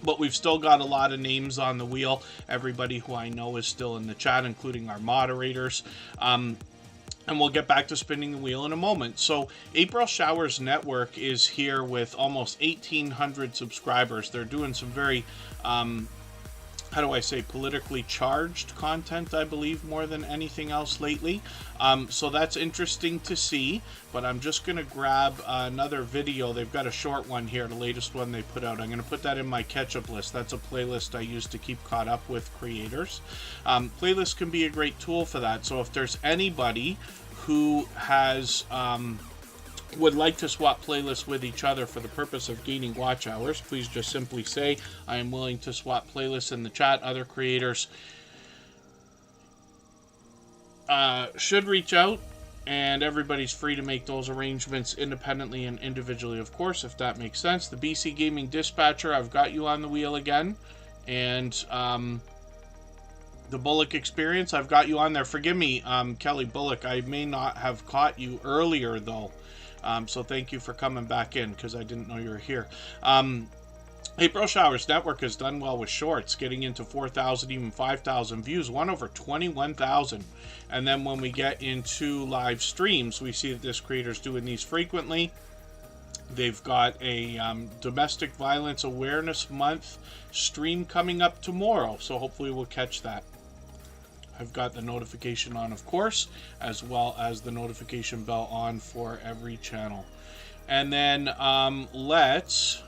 But we've still got a lot of names on the wheel. Everybody who I know is still in the chat, including our moderators. And we'll get back to spinning the wheel in a moment. So April Showers Network is here with almost 1,800 subscribers. They're doing some very, how do I say, politically charged content, I believe, more than anything else lately. So that's interesting to see. But I'm just going to grab another video. They've got a short one here, the latest one they put out. I'm going to put that in my catch-up list. That's a playlist I use to keep caught up with creators. Playlists can be a great tool for that. So if there's anybody who has would like to swap playlists with each other for the purpose of gaining watch hours, please just simply say, I am willing to swap playlists in the chat. Other creators should reach out, and everybody's free to make those arrangements independently and individually, of course, if that makes sense. The BC Gaming Dispatcher, I've got you on the wheel again. And the Bullock Experience, I've got you on there. Forgive me, Kelly Bullock, I may not have caught you earlier, though. So thank you for coming back in, because I didn't know you were here. April Showers Network has done well with shorts, getting into 4,000, even 5,000 views, one over 21,000. And then when we get into live streams, we see that this creator's doing these frequently. They've got a Domestic Violence Awareness Month stream coming up tomorrow, so hopefully we'll catch that. I've got the notification on, of course, as well as the notification bell on for every channel. And then let's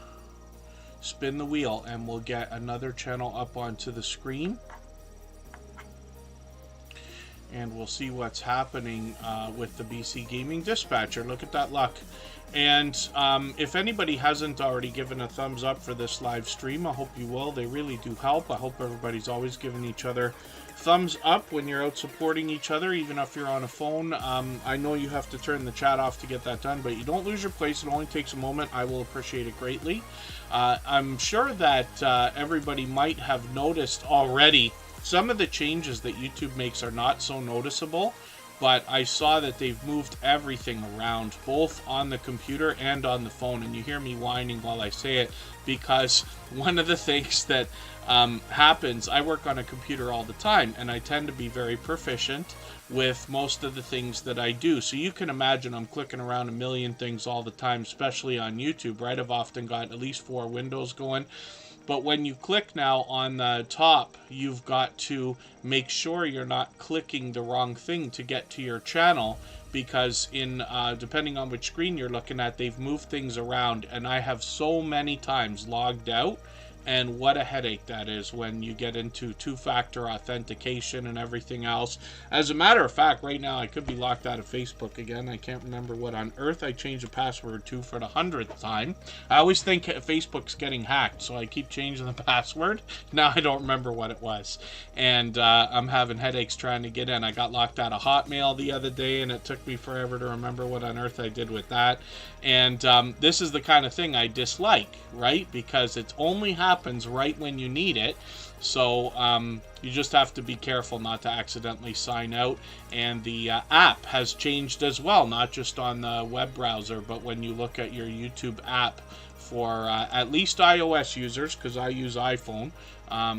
spin the wheel, and we'll get another channel up onto the screen. And we'll see what's happening with the BC Gaming Dispatcher. Look at that luck. And if anybody hasn't already given a thumbs up for this live stream, I hope you will. They really do help. I hope everybody's always giving each other thumbs up when you're out supporting each other, even if you're on a phone. I know you have to turn the chat off to get that done, but you don't lose your place. It only takes a moment. I will appreciate it greatly. I'm sure that everybody might have noticed already some of the changes that YouTube makes are not so noticeable, but I saw that they've moved everything around, both on the computer and on the phone. And you hear me whining while I say it, because one of the things that happens, I work on a computer all the time, and I tend to be very proficient with most of the things that I do. So you can imagine I'm clicking around a million things all the time, especially on YouTube, right? I've often got at least 4 windows going. But when you click now on the top, you've got to make sure you're not clicking the wrong thing to get to your channel, because in depending on which screen you're looking at, they've moved things around, and I have so many times logged out. And what a headache that is when you get into 2-factor authentication and everything else. As a matter of fact, right now I could be locked out of Facebook again. I can't remember what on earth I changed the password to for the 100th time. I always think Facebook's getting hacked, so I keep changing the password. Now I don't remember what it was. And I'm having headaches trying to get in. I got locked out of Hotmail the other day, and it took me forever to remember what on earth I did with that. And this is the kind of thing I dislike, right? Because it's only happens right when you need it. So you just have to be careful not to accidentally sign out. And the app has changed as well, not just on the web browser, but when you look at your YouTube app for at least iOS users, because I use iPhone,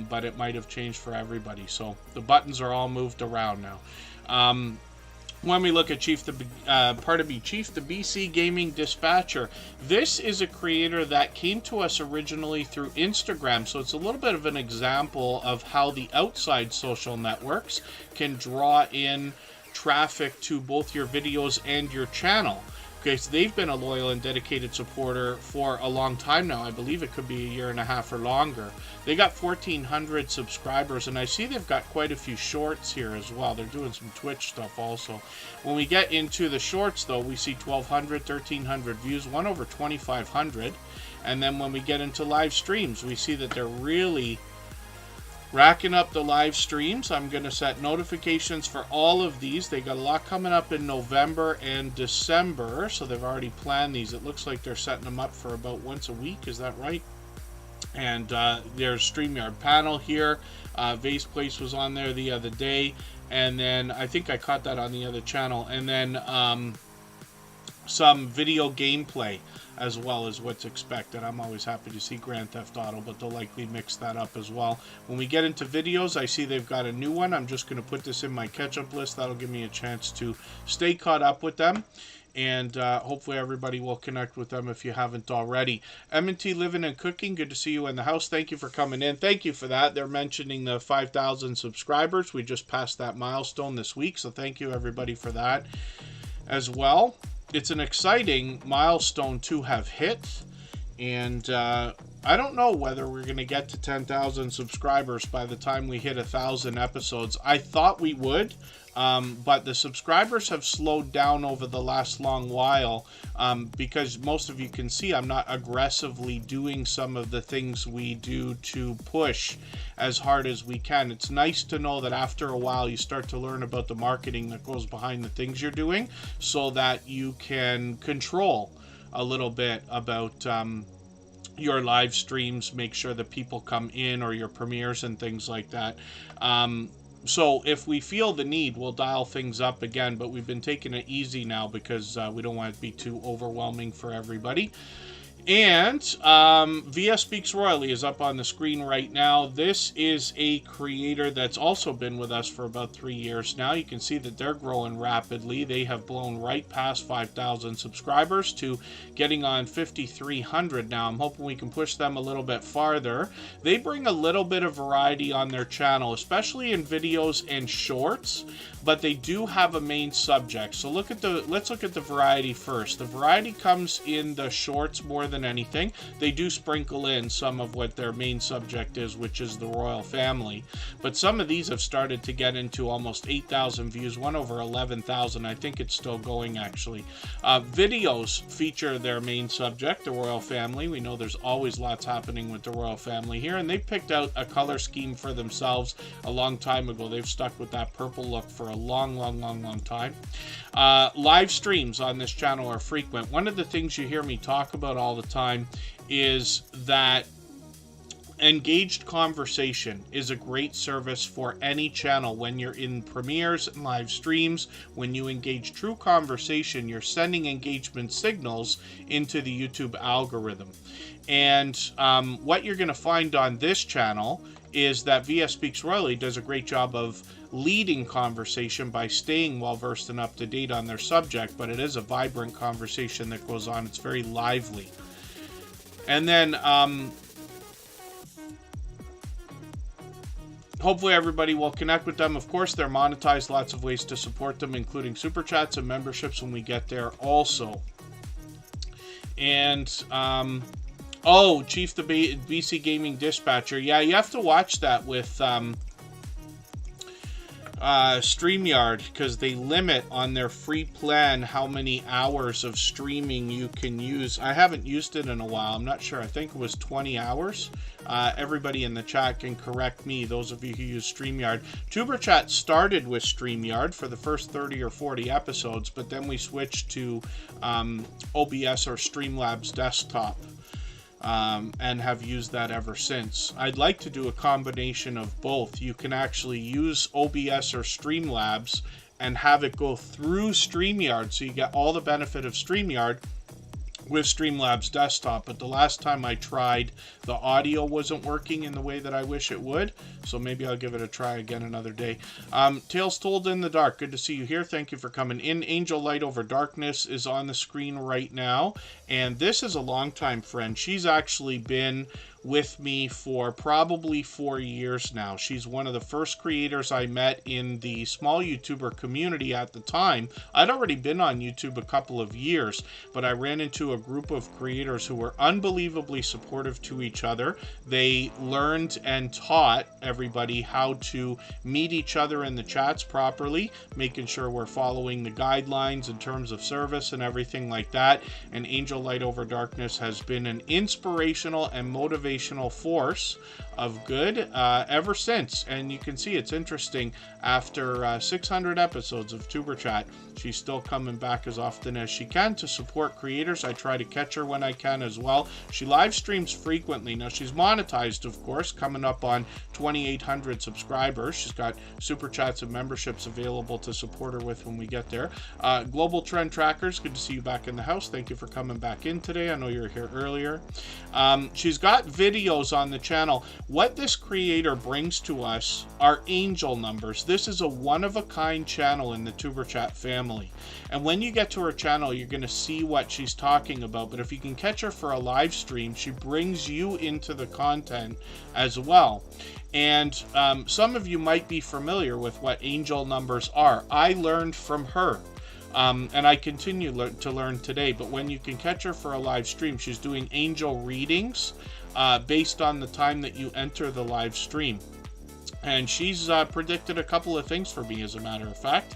but it might have changed for everybody. So the buttons are all moved around now. When we look at Chief the BC Gaming Dispatcher, this is a creator that came to us originally through Instagram, so it's a little bit of an example of how the outside social networks can draw in traffic to both your videos and your channel. Okay, so they've been a loyal and dedicated supporter for a long time now. I believe it could be a year and a half or longer. They got 1,400 subscribers, and I see they've got quite a few shorts here as well. They're doing some Twitch stuff also. When we get into the shorts, though, we see 1,200, 1,300 views, one over 2,500. And then when we get into live streams, we see that they're really racking up the live streams. I'm going to set notifications for all of these. They got a lot coming up in November and December, so they've already planned these. It looks like they're setting them up for about once a week. Is that right? And there's StreamYard panel here. Vase Place was on there the other day, and then I think I caught that on the other channel. And then some video gameplay as well as what's expected. I'm always happy to see Grand Theft Auto, but they'll likely mix that up as well. When we get into videos, I see they've got a new one. I'm just going to put this in my catch-up list. That'll give me a chance to stay caught up with them. And hopefully everybody will connect with them if you haven't already. M&T Living and Cooking, good to see you in the house. Thank you for coming in. Thank you for that. They're mentioning the 5,000 subscribers. We just passed that milestone this week, so thank you everybody for that as well. It's an exciting milestone to have hit, and I don't know whether we're going to get to 10,000 subscribers by the time we hit 1,000 episodes. I thought we would, but the subscribers have slowed down over the last long while, because most of you can see I'm not aggressively doing some of the things we do to push as hard as we can. It's nice to know that after a while you start to learn about the marketing that goes behind the things you're doing, so that you can control a little bit about your live streams, make sure that people come in, or your premieres and things like that. So if we feel the need, we'll dial things up again, but we've been taking it easy now because we don't want it to be too overwhelming for everybody. And VS Speaks Royally is up on the screen right now. This is a creator that's also been with us for about 3 years now. You can see that they're growing rapidly. They have blown right past 5,000 subscribers to getting on 5,300 now. I'm hoping we can push them a little bit farther. They bring a little bit of variety on their channel, especially in videos and shorts, but they do have a main subject. So let's look at the variety first. The variety comes in the shorts more than anything. They do sprinkle in some of what their main subject is, which is the royal family. But some of these have started to get into almost 8,000 views, one over 11,000. I think it's still going, actually. Videos feature their main subject, the royal family. We know there's always lots happening with the royal family here, and they picked out a color scheme for themselves a long time ago. They've stuck with that purple look for a long time. Live streams on this channel are frequent. One of the things you hear me talk about all the time is that engaged conversation is a great service for any channel. When you're in premieres and live streams, when you engage true conversation, you're sending engagement signals into the YouTube algorithm. And what you're going to find on this channel is that VS Speaks Royally does a great job of leading conversation by staying well versed and up to date on their subject, but it is a vibrant conversation that goes on. It's very lively. And then hopefully everybody will connect with them. Of course, they're monetized. Lots of ways to support them, including super chats and memberships when we get there also. And oh, Chief the BC Gaming Dispatcher. Yeah, you have to watch that with StreamYard, because they limit on their free plan how many hours of streaming you can use. I haven't used it in a while. I'm not sure. I think it was 20 hours. Everybody in the chat can correct me, those of you who use StreamYard. Superchat started with StreamYard for the first 30 or 40 episodes, but then we switched to OBS or Streamlabs desktop. And have used that ever since. I'd like to do a combination of both. You can actually use OBS or Streamlabs and have it go through StreamYard, so you get all the benefit of StreamYard with Streamlabs desktop. But the last time I tried, the audio wasn't working in the way that I wish it would, so maybe I'll give it a try again another day. Tales Told in the Dark, good to see you here. Thank you for coming in. Angel Light Over Darkness is on the screen right now, and this is a longtime friend. She's actually been with me for probably 4 years now. She's one of the first creators I met in the small YouTuber community at the time. I'd already been on YouTube a couple of years, but I ran into a group of creators who were unbelievably supportive to each other. They learned and taught everybody how to meet each other in the chats properly, making sure we're following the guidelines in terms of service and everything like that. And Angel Light Over Darkness has been an inspirational and motivational force of good ever since. And you can see it's interesting, after 600 episodes of Tuber Chat, she's still coming back as often as she can to support creators. I try to catch her when I can as well. She live streams frequently. Now, she's monetized, of course, coming up on 2,800 subscribers. She's got super chats and memberships available to support her with when we get there. Global Trend Trackers, good to see you back in the house. Thank you for coming back in today. I know you were here earlier. She's got videos on the channel. What this creator brings to us are angel numbers. This is a one-of-a-kind channel in the Tuber Chat family. And when you get to her channel, you're going to see what she's talking about. But if you can catch her for a live stream, she brings you into the content as well. And some of you might be familiar with what angel numbers are. I learned from her. And I continue to learn today. But when you can catch her for a live stream, she's doing angel readings based on the time that you enter the live stream. And she's predicted a couple of things for me, as a matter of fact.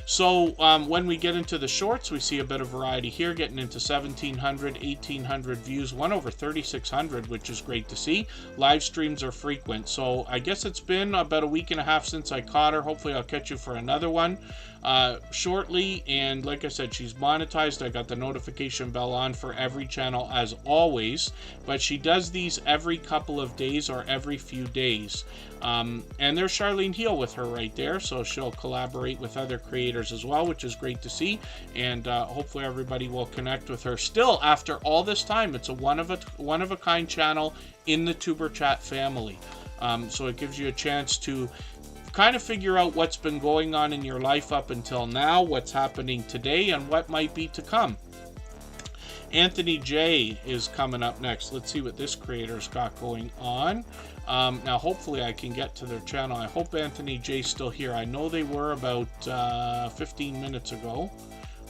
So when we get into the shorts, we see a bit of variety here, getting into 1,700, 1,800 views, one over 3,600, which is great to see. Live streams are frequent. So I guess it's been about a week and a half since I caught her. Hopefully I'll catch you for another one shortly. And like I said, she's monetized. I got the notification bell on for every channel as always, but she does these every couple of days or every few days. And there's Charlene Heal with her right there, so she'll collaborate with other creators as well, which is great to see. And hopefully everybody will connect with her still after all this time. It's a one of a kind channel in the Tuber Chat family, so it gives you a chance to kind of figure out what's been going on in your life up until now, what's happening today, and what might be to come. Anthony J is coming up next. Let's see what this creator's got going on. Now, hopefully I can get to their channel. I hope Anthony J's still here. I know they were about 15 minutes ago.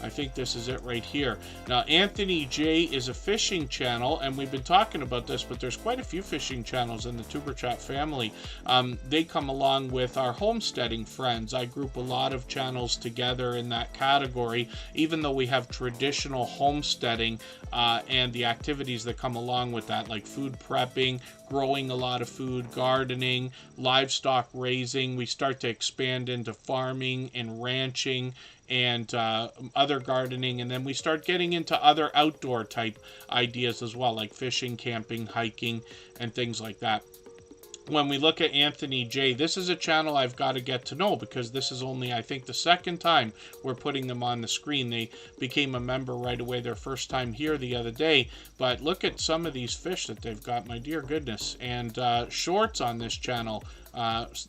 I think this is it right here. Now, Anthony J is a fishing channel, and we've been talking about this, but there's quite a few fishing channels in the Tuber Chat family. They come along with our homesteading friends. I group a lot of channels together in that category, even though we have traditional homesteading and the activities that come along with that, like food prepping, growing a lot of food, gardening, livestock raising. We start to expand into farming and ranching and other gardening, and then we start getting into other outdoor type ideas as well, like fishing, camping, hiking, and things like that. When we look at Anthony J, this is a channel I've got to get to know, because this is only, I think, the second time we're putting them on the screen. They became a member right away their first time here the other day, but look at some of these fish that they've got, my dear goodness. And shorts on this channel,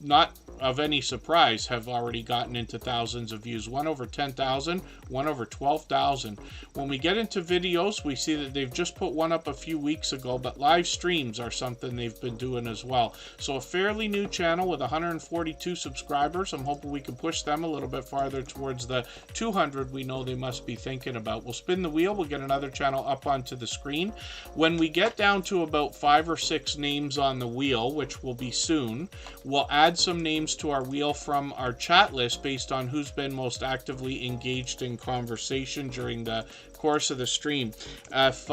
not of any surprise, have already gotten into thousands of views. One over 10,000, one over 12,000. When we get into videos, we see that they've just put one up a few weeks ago, but live streams are something they've been doing as well. So a fairly new channel with 142 subscribers. I'm hoping we can push them a little bit farther towards the 200 we know they must be thinking about. We'll spin the wheel. We'll get another channel up onto the screen. When we get down to about 5 or 6 names on the wheel, which will be soon, we'll add some names to our wheel from our chat list based on who's been most actively engaged in conversation during the course of the stream. If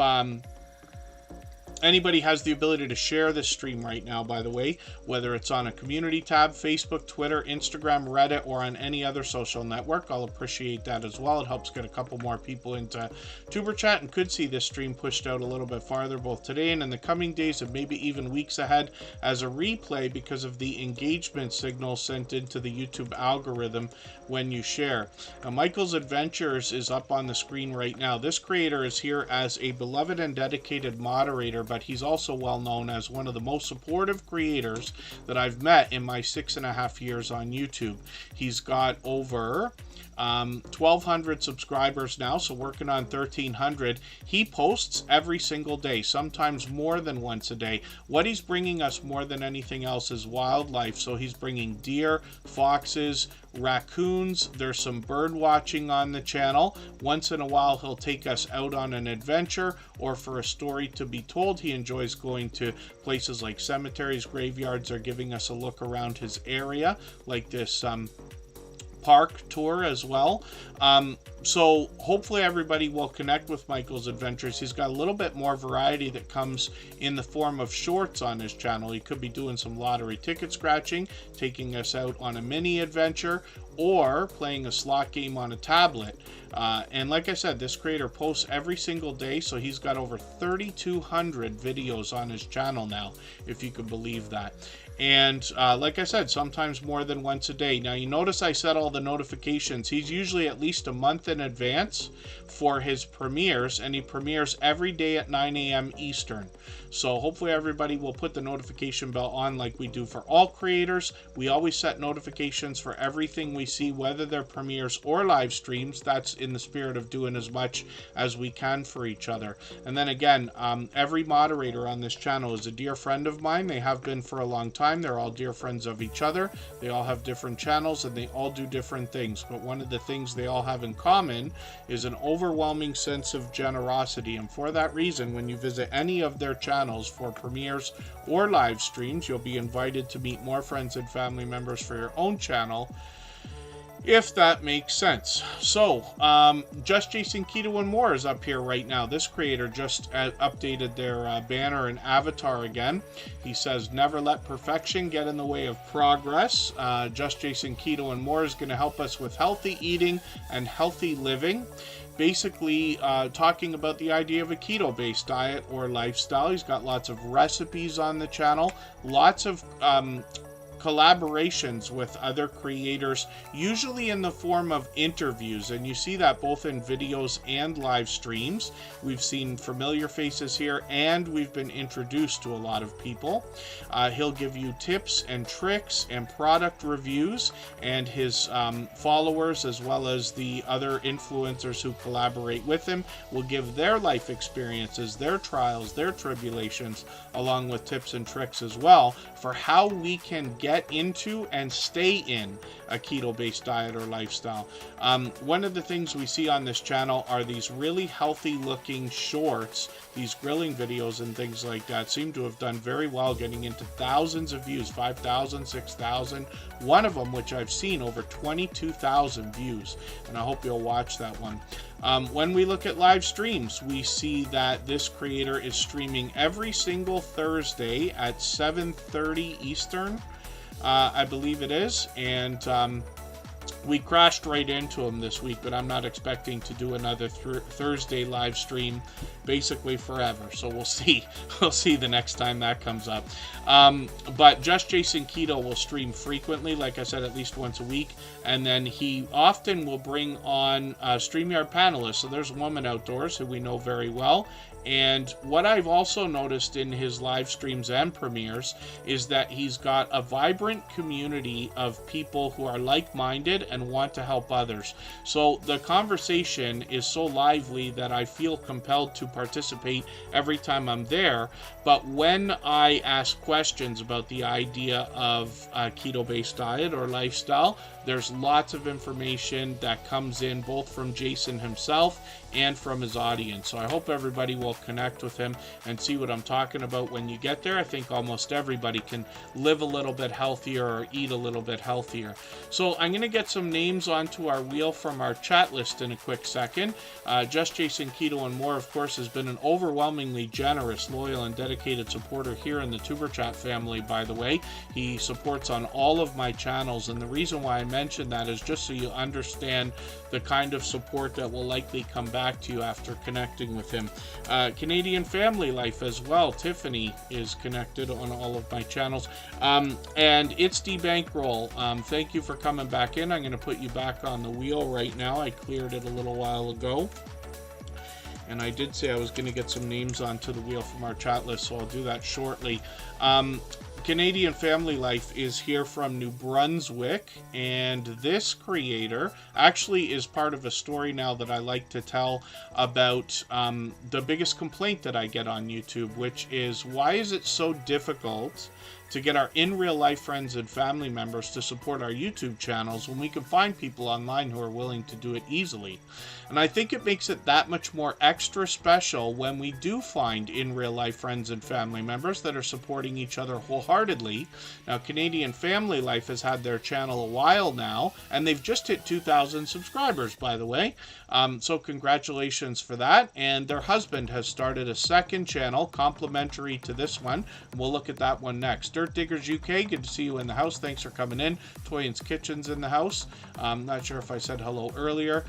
anybody has the ability to share this stream right now, by the way, whether it's on a community tab, Facebook, Twitter, Instagram, Reddit, or on any other social network, I'll appreciate that as well. It helps get a couple more people into Tuber Chat and could see this stream pushed out a little bit farther both today and in the coming days and maybe even weeks ahead as a replay, because of the engagement signal sent into the YouTube algorithm when you share. Now, Michael's Adventures is up on the screen right now. This creator is here as a beloved and dedicated moderator, but he's also well known as one of the most supportive creators that I've met in my 6.5 years on YouTube. He's got over 1,200 subscribers now, so working on 1,300. He posts every single day, sometimes more than once a day. What he's bringing us more than anything else is wildlife. So he's bringing deer, foxes, raccoons. There's some bird watching on the channel. Once in a while he'll take us out on an adventure or for a story to be told. He enjoys going to places like cemeteries, graveyards, or giving us a look around his area, like this park tour as well. So hopefully everybody will connect with Michael's Adventures. He's got a little bit more variety that comes in the form of shorts on his channel. He could be doing some lottery ticket scratching, taking us out on a mini adventure, or playing a slot game on a tablet. And like I said, this creator posts every single day, so he's got over 3,200 videos on his channel now, if you could believe that. And like I said, sometimes more than once a day. Now, you notice I set all the notifications. He's usually at least a month in advance for his premieres, and he premieres every day at 9 a.m. Eastern. So hopefully everybody will put the notification bell on like we do for all creators. We always set notifications for everything we see, whether they're premieres or live streams. That's in the spirit of doing as much as we can for each other. And then again, every moderator on this channel is a dear friend of mine. They have been for a long time. time. They're all dear friends of each other. They all have different channels and they all do different things. But one of the things they all have in common is an overwhelming sense of generosity. And for that reason, when you visit any of their channels for premieres or live streams, you'll be invited to meet more friends and family members for your own channel, if that makes sense. So, Just Jason Keto and More is up here right now. This creator just updated their banner and avatar again. He says, never let perfection get in the way of progress. Just Jason Keto and More is going to help us with healthy eating and healthy living. Basically, talking about the idea of a keto-based diet or lifestyle. He's got lots of recipes on the channel, lots of collaborations with other creators, usually in the form of interviews, and you see that both in videos and live streams. We've seen familiar faces here, and we've been introduced to a lot of people. He'll give you tips and tricks and product reviews, and his followers, as well as the other influencers who collaborate with him, will give their life experiences, their trials, their tribulations, along with tips and tricks as well, for how we can get into and stay in a keto-based diet or lifestyle. One of the things we see on this channel are these really healthy looking shorts. These grilling videos and things like that seem to have done very well, getting into thousands of views, 5,000, 6,000. One of them, which I've seen, over 22,000 views, and I hope you'll watch that one. When we look at live streams, we see that this creator is streaming every single Thursday at 7:30 Eastern, I believe it is, and we crashed right into him this week, but I'm not expecting to do another Thursday live stream basically forever. So we'll see. We'll see the next time that comes up. But Just Jason Keto will stream frequently, like I said, at least once a week. And then he often will bring on StreamYard panelists. So there's Woman Outdoors, who we know very well. And what I've also noticed in his live streams and premieres is that he's got a vibrant community of people who are like-minded and want to help others. So the conversation is so lively that I feel compelled to participate every time I'm there. But when I ask questions about the idea of a keto-based diet or lifestyle, there's lots of information that comes in both from Jason himself and from his audience. So I hope everybody will connect with him and see what I'm talking about when you get there. I think almost everybody can live a little bit healthier or eat a little bit healthier. So I'm going to get some names onto our wheel from our chat list in a quick second. Just Jason Keto and More, of course, has been an overwhelmingly generous, loyal, and dedicated supporter here in the Superchat family, by the way. He supports on all of my channels, and the reason why I mention that is just so you understand the kind of support that will likely come back to you after connecting with him. Canadian Family Life as well. Tiffany is connected on all of my channels. And It's D Bankroll. Thank you for coming back in. I'm going to put you back on the wheel right now. I cleared it a little while ago. And I did say I was going to get some names onto the wheel from our chat list, so I'll do that shortly. Canadian Family Life is here from New Brunswick, and this creator actually is part of a story now that I like to tell about the biggest complaint that I get on YouTube, which is, why is it so difficult to get our in real life friends and family members to support our YouTube channels when we can find people online who are willing to do it easily? And I think it makes it that much more extra special when we do find in real life friends and family members that are supporting each other wholeheartedly. Now, Canadian Family Life has had their channel a while now, and they've just hit 2,000 subscribers, by the way. So congratulations for that. And their husband has started a second channel complimentary to this one. We'll look at that one next. Dirt Diggers UK, good to see you in the house. Thanks for coming in. Toyin's Kitchen's in the house. Not sure if I said hello earlier.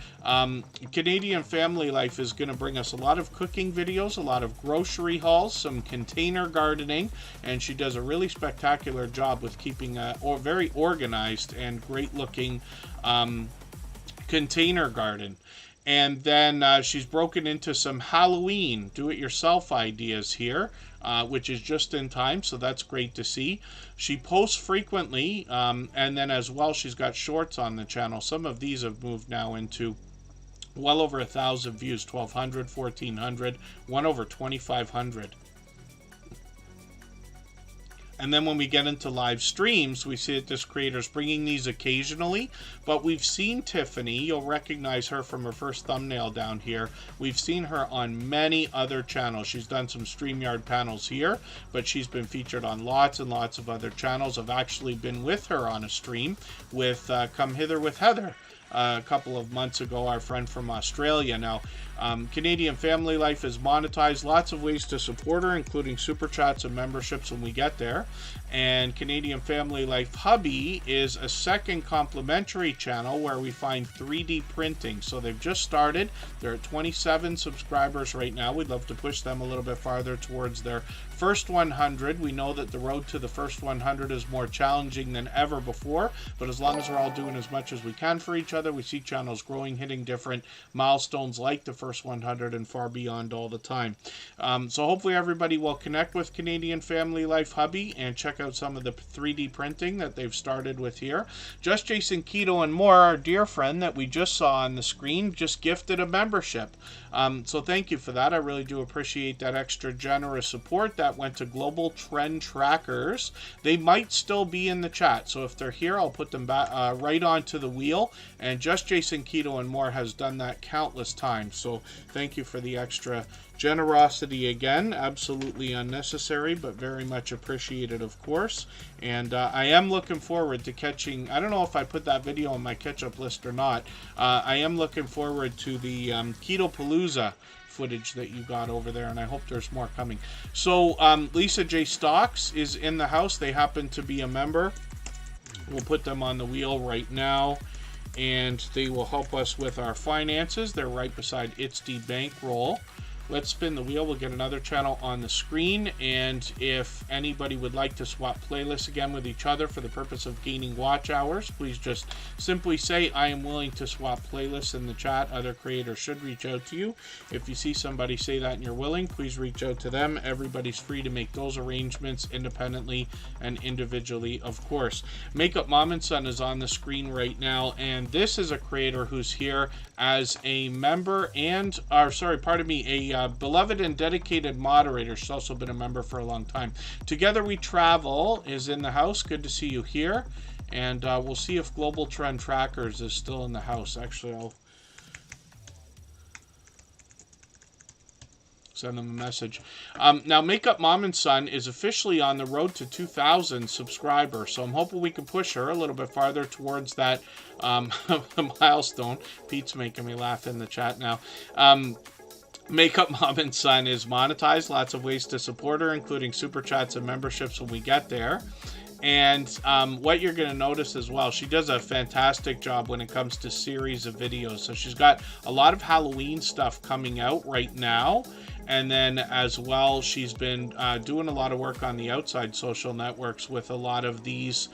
Canadian Family Life is going to bring us a lot of cooking videos, a lot of grocery hauls, some container gardening, and she does a really spectacular job with keeping a very organized and great looking container garden. And then she's broken into some Halloween do-it-yourself ideas here, which is just in time, so that's great to see. She posts frequently, and then as well she's got shorts on the channel. Some of these have moved now into well over 1,000 views, 1,200, 1,400, one over 2,500. And then when we get into live streams, we see that this creator is bringing these occasionally, but we've seen Tiffany, you'll recognize her from her first thumbnail down here. We've seen her on many other channels. She's done some StreamYard panels here, but she's been featured on lots and lots of other channels. I've actually been with her on a stream with Come Hither with Heather a couple of months ago, our friend from Australia. Now, Canadian Family Life is monetized. Lots of ways to support her, including super chats and memberships when we get there. And Canadian Family Life Hubby is a second complimentary channel where we find 3D printing. So they've just started. They're at 27 subscribers right now. We'd love to push them a little bit farther towards their first 100. We know that the road to the first 100 is more challenging than ever before, but as long as we're all doing as much as we can for each other, we see channels growing, hitting different milestones like the first 100 and far beyond all the time. So hopefully everybody will connect with Canadian Family Life Hubby and check out some of the 3D printing that they've started with here. Just Jason Keto and More, our dear friend that we just saw on the screen, just gifted a membership. So thank you for that. I really do appreciate that extra generous support. That went to Global Trend Trackers. They might still be in the chat, so if they're here, I'll put them back right onto the wheel. And Just Jason Keto and More has done that countless times. So thank you for the extra generosity again. Absolutely unnecessary, but very much appreciated, of course. And I am looking forward to catching, I don't know if I put that video on my catch-up list or not. I am looking forward to the Keto Palooza footage that you got over there, and I hope there's more coming. So Lisa J. Stocks is in the house. They happen to be a member. We'll put them on the wheel right now, and they will help us with our finances. They're right beside It's the Bankroll. Let's spin the wheel. We'll get another channel on the screen, and if anybody would like to swap playlists again with each other for the purpose of gaining watch hours, please just simply say, I am willing to swap playlists in the chat. Other creators should reach out to you. If you see somebody say that and you're willing, please reach out to them. Everybody's free to make those arrangements independently and individually, of course. Makeup Mom and Son is on the screen right now, and this is a creator who's here as a member and, a beloved and dedicated moderator. She's also been a member for a long time. Together We Travel is in the house. Good to see you here. And we'll see if Global Trend Trackers is still in the house. Actually, I'll send them a message. Now, Makeup Mom and Son is officially on the road to 2,000 subscribers, so I'm hoping we can push her a little bit farther towards that milestone. Pete's making me laugh in the chat now. Makeup Mom and Son is monetized. Lots of ways to support her, including super chats and memberships when we get there. And what you're going to notice as well, she does a fantastic job when it comes to series of videos. So she's got a lot of Halloween stuff coming out right now. And then as well, she's been doing a lot of work on the outside social networks with a lot of these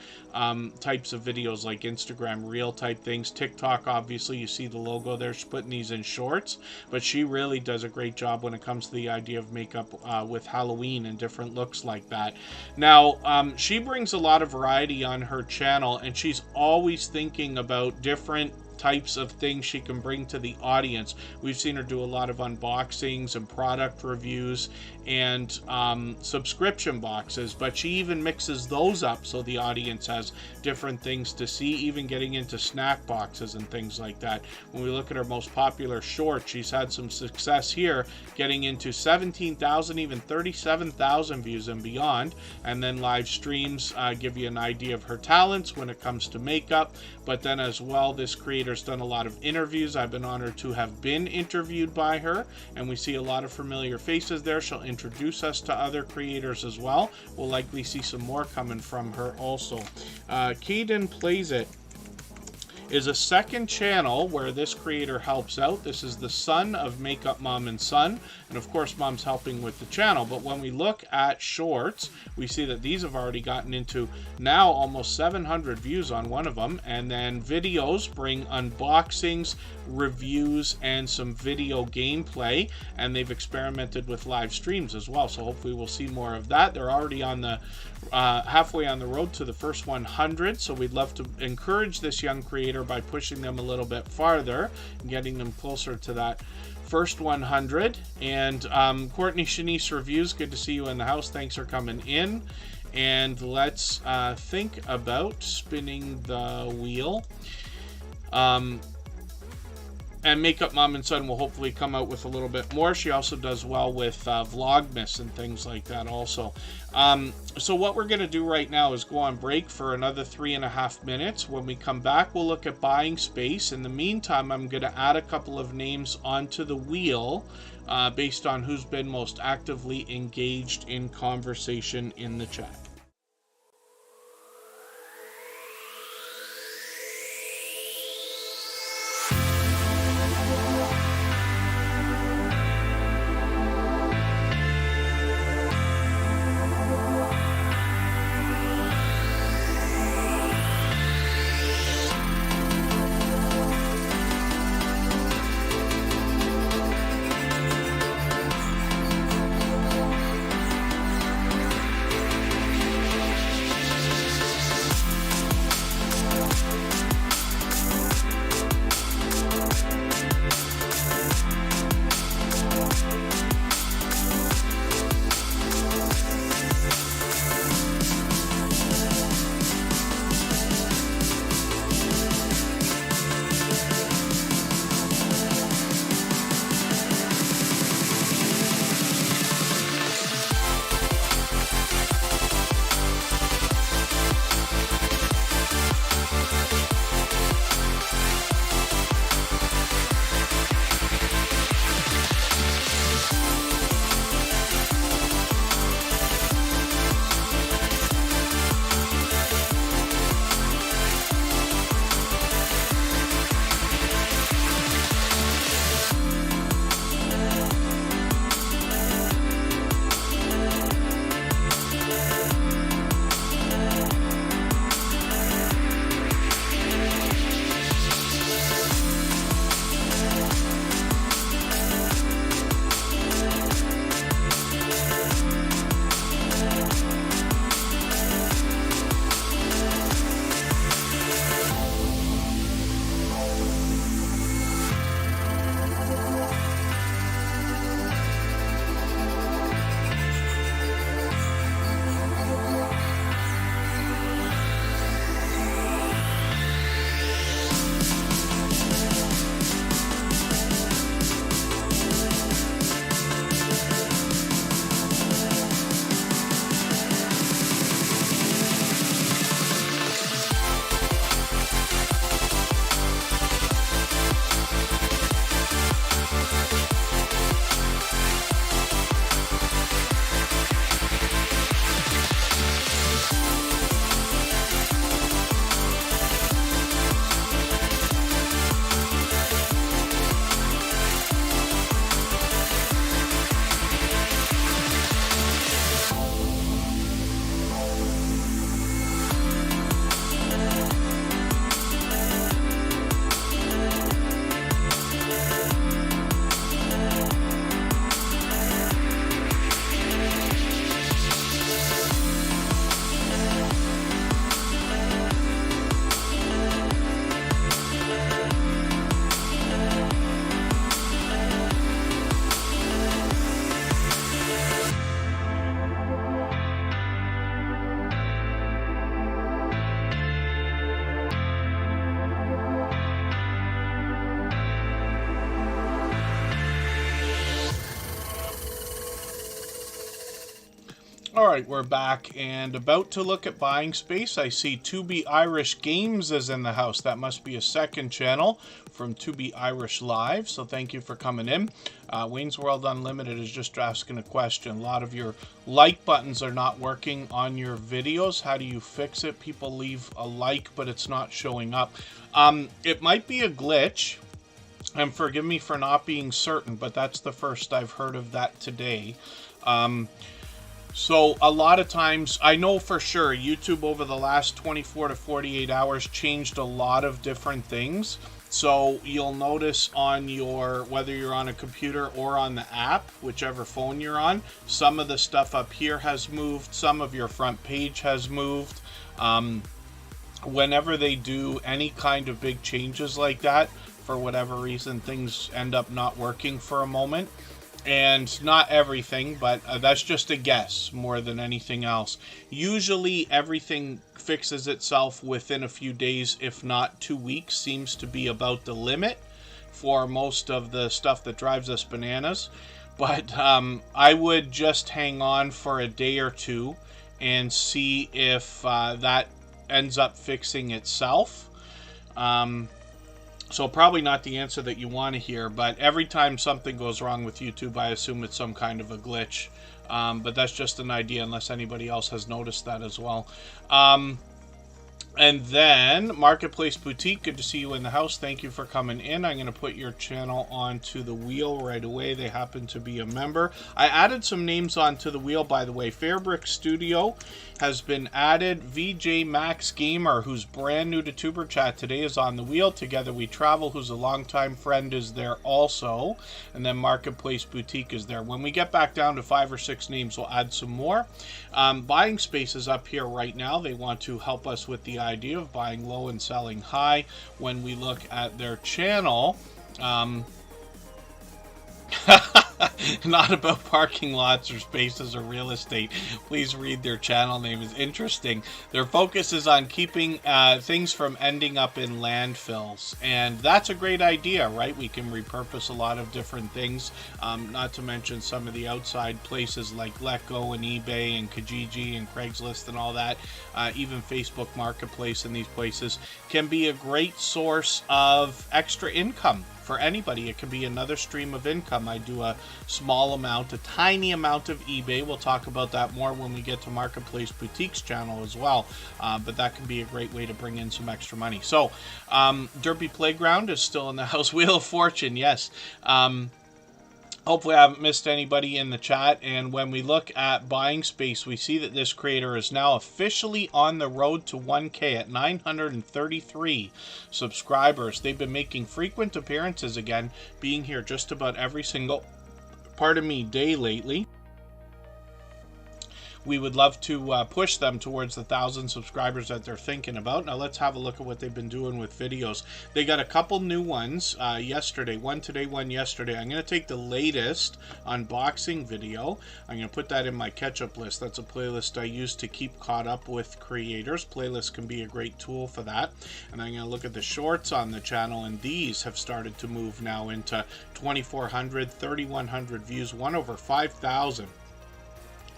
types of videos, like Instagram Reel type things. TikTok, obviously, you see the logo there. She's putting these in shorts, but she really does a great job when it comes to the idea of makeup with Halloween and different looks like that. Now, she brings a lot of variety on her channel, and she's always thinking about different types of things she can bring to the audience. We've seen her do a lot of unboxings and product reviews and subscription boxes, but she even mixes those up so the audience has different things to see, even getting into snack boxes and things like that. When we look at her most popular short, she's had some success here, getting into 17,000, even 37,000 views and beyond. And then live streams give you an idea of her talents when it comes to makeup. But then as well, this creator's done a lot of interviews. I've been honored to have been interviewed by her, and we see a lot of familiar faces there. She'll introduce us to other creators as well. We'll likely see some more coming from her also. Caden Plays It is a second channel where this creator helps out. This is the son of Makeup Mom and Son, and of course Mom's helping with the channel. But when we look at shorts, we see that these have already gotten into now almost 700 views on one of them, and then videos bring unboxings, reviews, and some video gameplay, and they've experimented with live streams as well, so hopefully we'll see more of that. They're already on the halfway on the road to the first 100, so we'd love to encourage this young creator by pushing them a little bit farther and getting them closer to that first 100. And Courtney Shanice Reviews, good to see you in the house. Thanks for coming in. and let's think about spinning the wheel. And Makeup Mom and Son will hopefully come out with a little bit more. She also does well with Vlogmas and things like that also. So what we're going to do right now is go on break for another 3.5 minutes. When we come back, we'll look at buying space. In the meantime, I'm going to add a couple of names onto the wheel based on who's been most actively engaged in conversation in the chat. All right, we're back and about to look at buying space. I see 2B Irish Games is in the house. That must be a second channel from 2B Irish Live, so thank you for coming in. Wayne's World Unlimited is just asking a question. A lot of your like buttons are not working on your videos. How do you fix it? People leave a like, but it's not showing up. It might be a glitch, and forgive me for not being certain, but that's the first I've heard of that today. So a lot of times, I know for sure, YouTube over the last 24 to 48 hours changed a lot of different things. So you'll notice on your, whether you're on a computer or on the app, whichever phone you're on, some of the stuff up here has moved, some of your front page has moved. Whenever they do any kind of big changes like that, for whatever reason, things end up not working for a moment. and not everything, but that's just a guess more than anything else. Usually everything fixes itself within a few days, if not 2 weeks, seems to be about the limit for most of the stuff that drives us bananas. But I would just hang on for a day or two and see if that ends up fixing itself. So probably not the answer that you want to hear, but every time something goes wrong with YouTube, I assume it's some kind of a glitch. But that's just an idea, unless anybody else has noticed that as well. And then Marketplace Boutique, good to see you in the house. Thank you for coming in. I'm going to put your channel onto the wheel right away. They happen to be a member. I added some names onto the wheel, by the way. Fairbrick Studio has been added. VJ Max Gamer, who's brand new to Tuber Chat today, is on the wheel. Together We Travel, who's a longtime friend, is there also. And then Marketplace Boutique is there. When we get back down to 5 or 6 names, we'll add some more. Buying Space is up here right now. They want to help us with the idea of buying low and selling high. When we look at their channel, not about parking lots or spaces or real estate. Please read their channel name, is interesting. Their focus is on keeping things from ending up in landfills, and that's a great idea, right? We can repurpose a lot of different things, not to mention some of the outside places like Letgo and eBay and Kijiji and Craigslist and all that. Even Facebook Marketplace and these places can be a great source of extra income for anybody. It can be another stream of income. I do a small amount, a tiny amount of eBay. We'll talk about that more when we get to Marketplace Boutique's channel as well. But that can be a great way to bring in some extra money. So, Derpy Playground is still in the house. Wheel of Fortune, yes. Hopefully I haven't missed anybody in the chat. And when we look at Buying Space, we see that this creator is now officially on the road to 1K at 933 subscribers. They've been making frequent appearances again, being here just about every single, day lately. We would love to push them towards the 1,000 subscribers that they're thinking about. Now let's have a look at what they've been doing with videos. They got a couple new ones yesterday. One today, one yesterday. I'm going to take the latest unboxing video. I'm going to put that in my catch-up list. That's a playlist I use to keep caught up with creators. Playlists can be a great tool for that. And I'm going to look at the shorts on the channel, and these have started to move now into 2,400, 3,100 views, one over 5,000.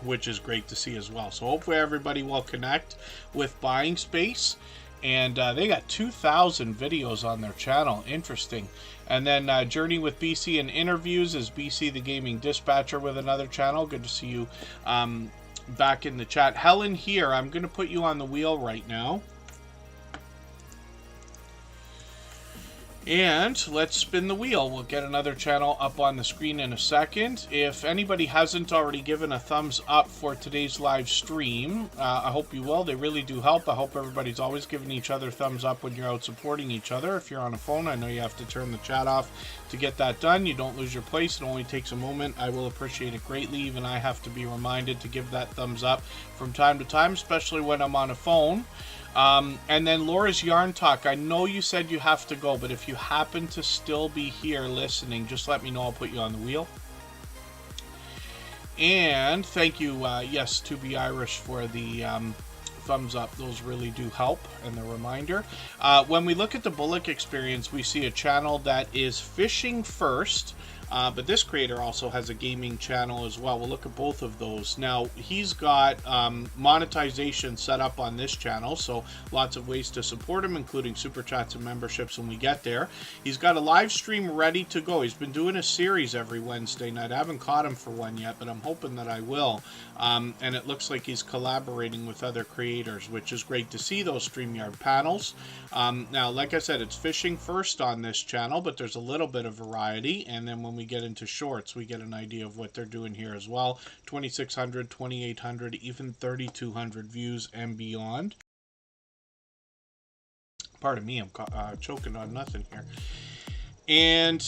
Which is great to see as well. So hopefully everybody will connect with Buying Space. And they got 2,000 videos on their channel. Interesting. And then Journey with BC and Interviews is BC the Gaming Dispatcher with another channel. Good to see you back in the chat. Helen here, I'm going to put you on the wheel right now. And let's spin the wheel. We'll get another channel up on the screen in a second. If anybody hasn't already given a thumbs up for today's live stream, I hope you will. They really do help. I hope everybody's always giving each other thumbs up when you're out supporting each other. If you're on a phone, I know you have to turn the chat off to get that done. You don't lose your place. It only takes a moment. I will appreciate it greatly. Even I have to be reminded to give that thumbs up from time to time, especially when I'm on a phone. And then Laura's Yarn Talk. I know you said you have to go, but if you happen to still be here listening, just let me know. I'll put you on the wheel. And thank you, yes, to be Irish for the thumbs up. Those really do help, and the reminder. When we look at the Bullock experience, we see a channel that is fishing first. But this creator also has a gaming channel as well. We'll look at both of those. Now, he's got monetization set up on this channel, so lots of ways to support him, including super chats and memberships when we get there. He's got a live stream ready to go. He's been doing a series every Wednesday night. I haven't caught him for one yet, but I'm hoping that I will. And it looks like he's collaborating with other creators, which is great to see, those StreamYard panels. Now, like I said, it's fishing first on this channel, but there's a little bit of variety. And then when we get into shorts, we get an idea of what they're doing here as well. 2,600, 2,800, even 3,200 views and beyond. Pardon me, I'm choking on nothing here. And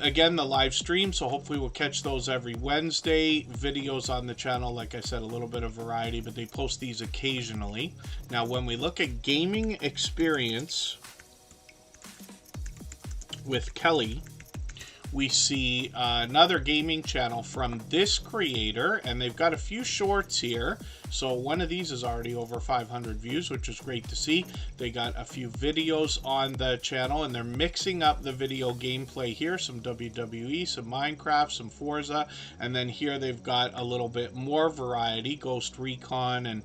again, the live stream, so hopefully we'll catch those every Wednesday. Videos on the channel, like I said, a little bit of variety, but they post these occasionally. Now, when we look at gaming experience with Kelly, we see another gaming channel from this creator, and they've got a few shorts here. So one of these is already over 500 views, which is great to see. They got a few videos on the channel, and they're mixing up the video gameplay here. Some WWE, some Minecraft, some Forza, and then here they've got a little bit more variety, Ghost Recon, and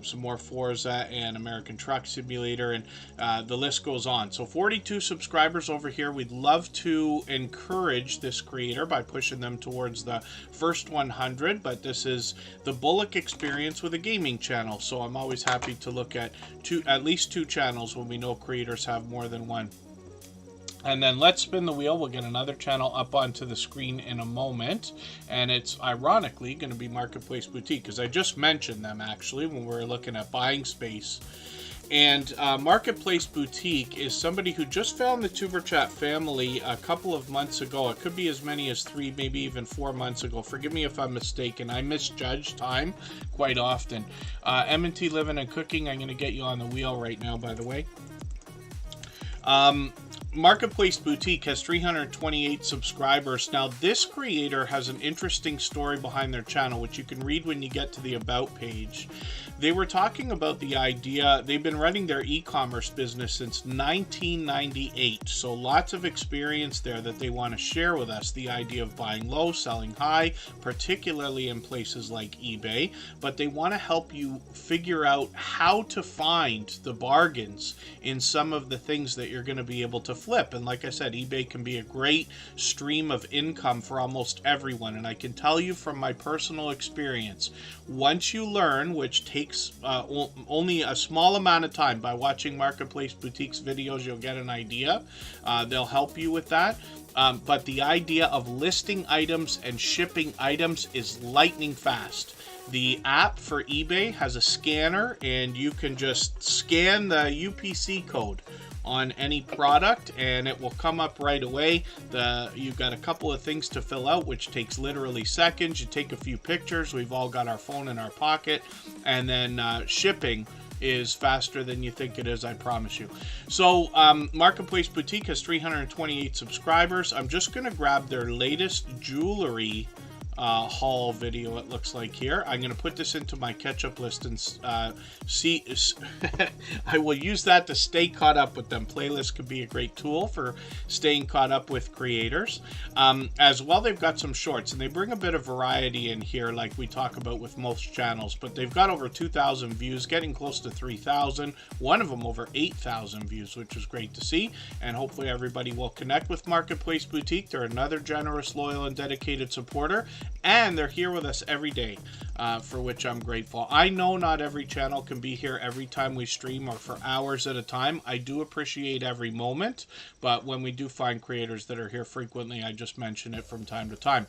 some more Forza and American Truck Simulator, and the list goes on. So 42 subscribers over here. We'd love to encourage this creator by pushing them towards the first 100, but this is the Bullock Experience with a gaming channel, so I'm always happy to look at at least two channels when we know creators have more than one. And then let's spin the wheel. We'll get another channel up onto the screen in a moment, and it's ironically going to be Marketplace Boutique, because I just mentioned them actually when we were looking at buying space. And Marketplace Boutique is somebody who just found the Superchat family a couple of months ago. It could be as many as 3, maybe even 4 months ago. Forgive me if I'm mistaken. I misjudge time quite often. M&T Living and Cooking, I'm going to get you on the wheel right now, by the way. Marketplace Boutique has 328 subscribers. Now, this creator has an interesting story behind their channel, which you can read when you get to the About page. They were talking about the idea, they've been running their e-commerce business since 1998, so lots of experience there that they want to share with us, the idea of buying low, selling high, particularly in places like eBay, but they want to help you figure out how to find the bargains in some of the things that you're going to be able to flip. And like I said, eBay can be a great stream of income for almost everyone, and I can tell you from my personal experience, once you learn, which takes only a small amount of time, by watching Marketplace Boutique's videos, you'll get an idea. They'll help you with that. But the idea of listing items and shipping items is lightning fast. The app for eBay has a scanner, and you can just scan the UPC code on any product and it will come up right away. You've got a couple of things to fill out, which takes literally seconds. You take a few pictures. We've all got our phone in our pocket, and then shipping is faster than you think it is, I promise you. So Marketplace Boutique has 328 subscribers. I'm just going to grab their latest jewelry haul video, it looks like here. I'm going to put this into my catch-up list and see. I will use that to stay caught up with them. Playlists could be a great tool for staying caught up with creators. As well, they've got some shorts, and they bring a bit of variety in here like we talk about with most channels, but they've got over 2,000 views, getting close to 3,000. One of them over 8,000 views, which is great to see, and hopefully everybody will connect with Marketplace Boutique. They're another generous, loyal, and dedicated supporter, and they're here with us every day, for which I'm grateful. I know not every channel can be here every time we stream or for hours at a time. I do appreciate every moment, but when we do find creators that are here frequently, I just mention it from time to time.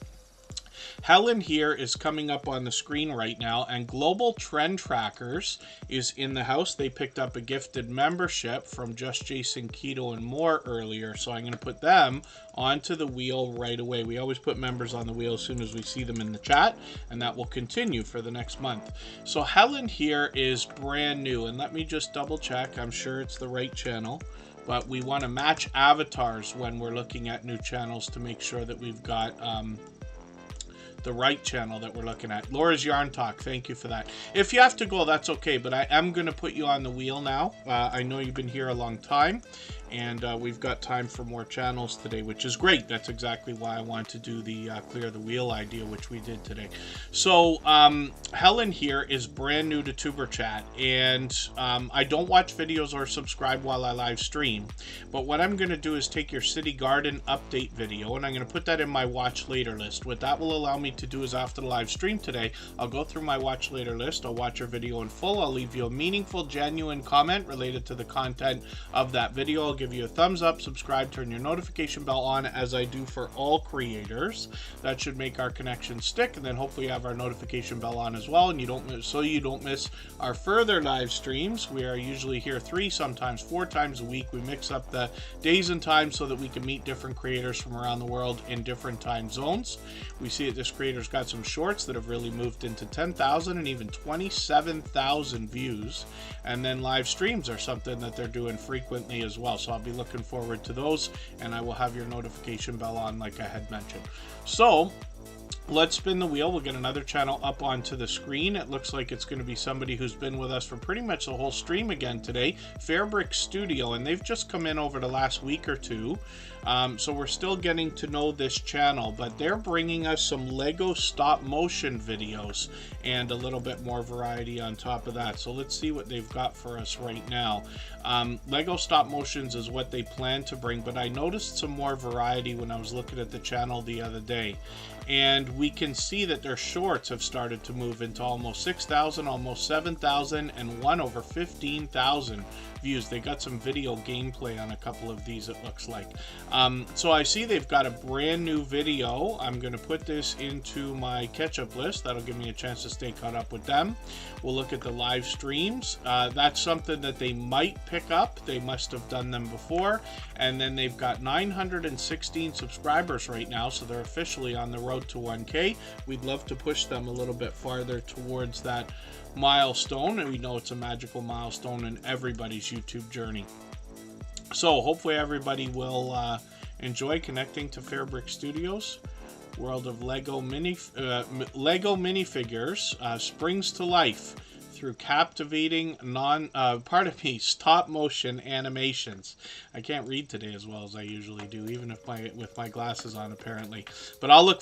Helen here is coming up on the screen right now, and Global Trend Trackers is in the house. They picked up a gifted membership from Just Jason Keto and More earlier, so I'm going to put them onto the wheel right away. We always put members on the wheel as soon as we see them in the chat, and that will continue for the next month. So Helen here is brand new, and let me just double check. I'm sure it's the right channel, but we want to match avatars when we're looking at new channels to make sure that we've got the right channel that we're looking at. Laura's Yarn Talk, thank you for that. If you have to go, that's okay, but I am going to put you on the wheel now. I know you've been here a long time, and we've got time for more channels today, which is great. That's exactly why I want to do the clear the wheel idea, which we did today. So Helen here is brand new to Tuber Chat, and I don't watch videos or subscribe while I live stream, but what I'm going to do is take your City Garden update video, and I'm going to put that in my watch later list. What that will allow me to do is, after the live stream today, I'll go through my watch later list. I'll watch your video in full. I'll leave you a meaningful, genuine comment related to the content of that video. I'll give you a thumbs up, subscribe, turn your notification bell on, as I do for all creators. That should make our connection stick, and then hopefully have our notification bell on as well, and you don't miss our further live streams. We are usually here 3, sometimes 4 times a week. We mix up the days and times so that we can meet different creators from around the world in different time zones. We see it this creators got some shorts that have really moved into 10,000 and even 27,000 views. And then live streams are something that they're doing frequently as well. So I'll be looking forward to those, and I will have your notification bell on like I had mentioned. So let's spin the wheel. We'll get another channel up onto the screen. It looks like it's going to be somebody who's been with us for pretty much the whole stream again today, Fairbrick Studio, and they've just come in over the last week or two. So we're still getting to know this channel, but they're bringing us some Lego stop motion videos and a little bit more variety on top of that. So let's see what they've got for us right now. Lego stop motions is what they plan to bring, but I noticed some more variety when I was looking at the channel the other day. And we can see that their shorts have started to move into almost 6,000, almost 7,000, and one over 15,000 views. They got some video gameplay on a couple of these, it looks like. So I see they've got a brand new video. I'm going to put this into my catch-up list. That'll give me a chance to stay caught up with them. We'll look at the live streams. That's something that they might pick up. They must have done them before. And then they've got 916 subscribers right now, so they're officially on the road to 1K. We'd love to push them a little bit farther towards that milestone, and we know it's a magical milestone in everybody's YouTube journey. So hopefully everybody will enjoy connecting to Fairbrick Studios. World of Lego minifigures springs to life through captivating stop motion animations. I can't read today as well as I usually do, even if with my glasses on apparently. But I'll look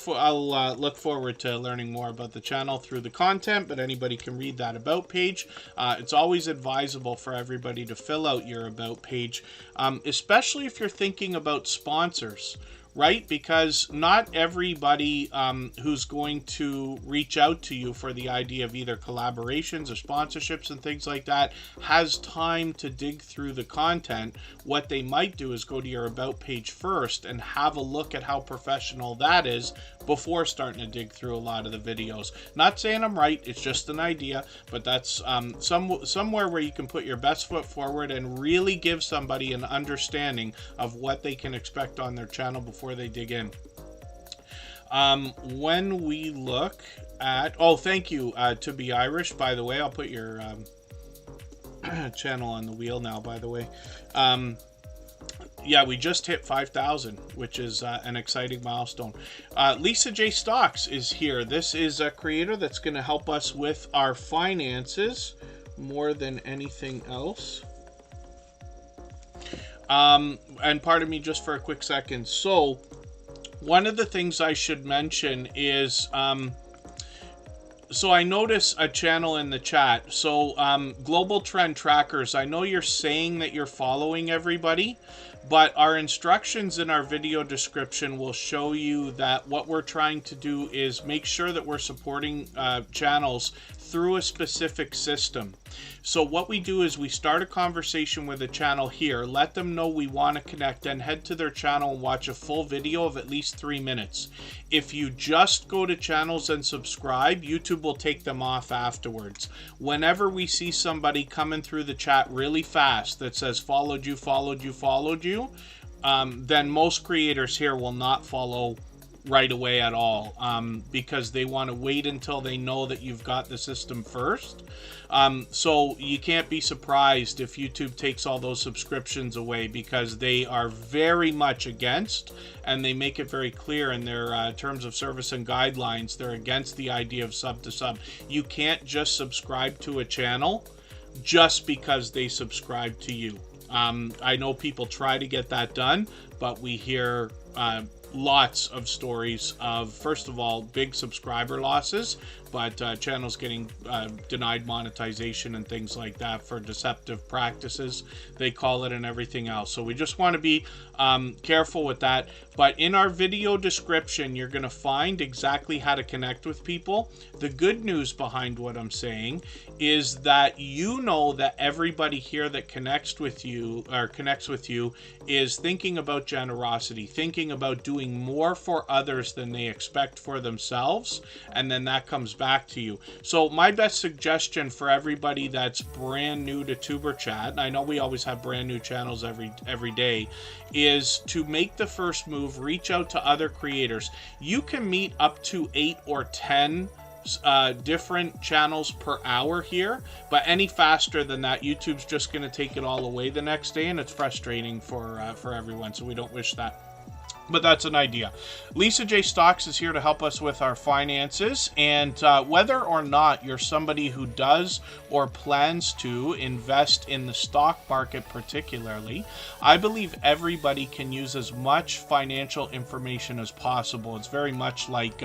forward to learning more about the channel through the content. But anybody can read that about page. It's always advisable for everybody to fill out your about page, especially if you're thinking about sponsors. Right? Because not everybody who's going to reach out to you for the idea of either collaborations or sponsorships and things like that has time to dig through the content. What they might do is go to your about page first and have a look at how professional that is before starting to dig through a lot of the videos. Not saying I'm right, it's just an idea, but that's somewhere where you can put your best foot forward and really give somebody an understanding of what they can expect on their channel before they dig in. When we look at, thank you to Be Irish, by the way. I'll put your channel on the wheel now, by the way. Yeah, we just hit 5,000, which is an exciting milestone. Lisa J. Stocks is here. This is a creator that's going to help us with our finances more than anything else. And pardon me just for a quick second. So one of the things I should mention is, so I notice a channel in the chat. So Global Trend Trackers, I know you're saying that you're following everybody, but our instructions in our video description will show you that what we're trying to do is make sure that we're supporting channels through a specific system. So what we do is we start a conversation with a channel here, let them know we want to connect, and head to their channel and watch a full video of at least 3 minutes. If you just go to channels and subscribe, YouTube will take them off afterwards. Whenever we see somebody coming through the chat really fast that says followed you, followed you, followed you, then most creators here will not follow right away at all, because they want to wait until they know that you've got the system first. So you can't be surprised if YouTube takes all those subscriptions away, because they are very much against, and they make it very clear in their terms of service and guidelines, they're against the idea of sub to sub. You can't just subscribe to a channel just because they subscribe to you. I know people try to get that done, but we hear lots of stories of, first of all, big subscriber losses, but channels getting denied monetization and things like that for deceptive practices, they call it, and everything else. So we just want to be careful with that. But in our video description, you're going to find exactly how to connect with people. The good news behind what I'm saying is that you know that everybody here that connects with you is thinking about generosity, thinking about doing more for others than they expect for themselves, and then that comes back to you. So my best suggestion for everybody that's brand new to Tuber Chat, and I know we always have brand new channels every day, is to make the first move, reach out to other creators. You can meet up to 8 or 10 different channels per hour here, but any faster than that, YouTube's just going to take it all away the next day, and it's frustrating for everyone, so we don't wish that. But that's an idea. Lisa J. Stocks is here to help us with our finances, and whether or not you're somebody who does or plans to invest in the stock market particularly, I believe everybody can use as much financial information as possible. It's very much like,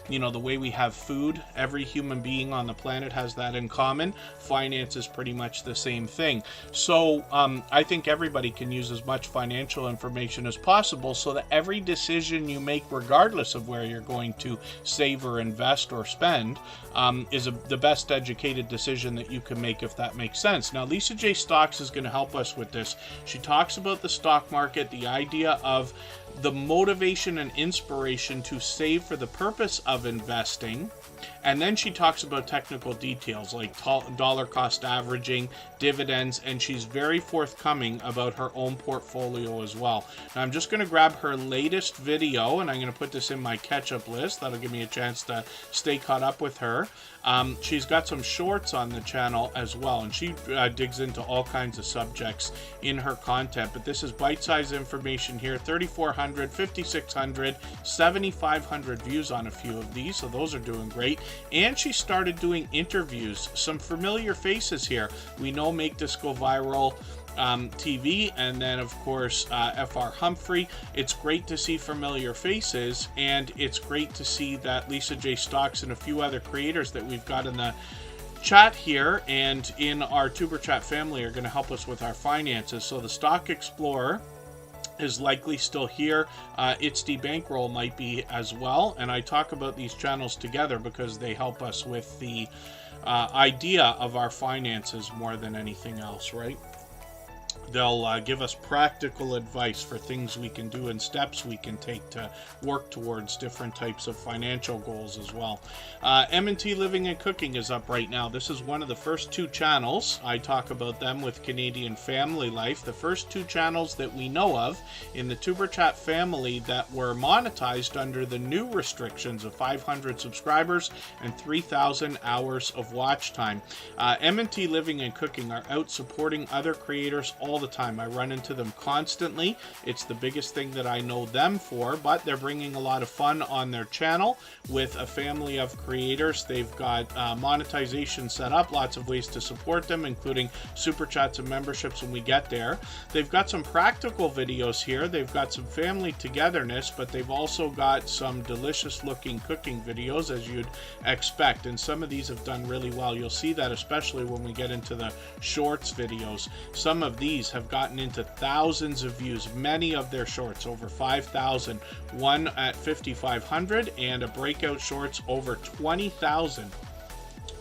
you know, the way we have food. Every human being on the planet has that in common. Finance is pretty much the same thing. So I think everybody can use as much financial information as possible so that every decision you make, regardless of where you're going to save or invest or spend, is the best educated decision that you can make, if that makes sense. Now, Lisa J. Stocks is going to help us with this. She talks about the stock market, the idea of the motivation and inspiration to save for the purpose of investing. And then she talks about technical details like dollar cost averaging, dividends, and she's very forthcoming about her own portfolio as well. Now I'm just going to grab her latest video, and I'm going to put this in my catch-up list. That'll give me a chance to stay caught up with her. She's got some shorts on the channel as well, and she digs into all kinds of subjects in her content. But this is bite-sized information here. 3,400, 5,600, 7,500 views on a few of these, so those are doing great. And she started doing interviews. Some familiar faces here. We know Make This Go Viral TV, and then of course FR Humphrey. It's great to see familiar faces, and it's great to see that Lisa J. Stocks and a few other creators that we've got in the chat here and in our Tuber Chat family are going to help us with our finances. So the Stock Explorer is likely still here. It's the Bankroll might be as well, and I talk about these channels together because they help us with the idea of our finances more than anything else, right? They'll give us practical advice for things we can do and steps we can take to work towards different types of financial goals as well. M&T Living and Cooking is up right now. This is one of the first two channels. I talk about them with Canadian Family Life. The first two channels that we know of in the Tuber Chat family that were monetized under the new restrictions of 500 subscribers and 3,000 hours of watch time. M&T Living and Cooking are out supporting other creators all the time. I run into them constantly. It's the biggest thing that I know them for, but they're bringing a lot of fun on their channel with a family of creators. They've got monetization set up, lots of ways to support them, including super chats and memberships when we get there. They've got some practical videos here. They've got some family togetherness, but they've also got some delicious looking cooking videos, as you'd expect, and some of these have done really well. You'll see that especially when we get into the shorts videos. Some of these have gotten into thousands of views, many of their shorts over 5,000, one at 5,500, and a breakout shorts over 20,000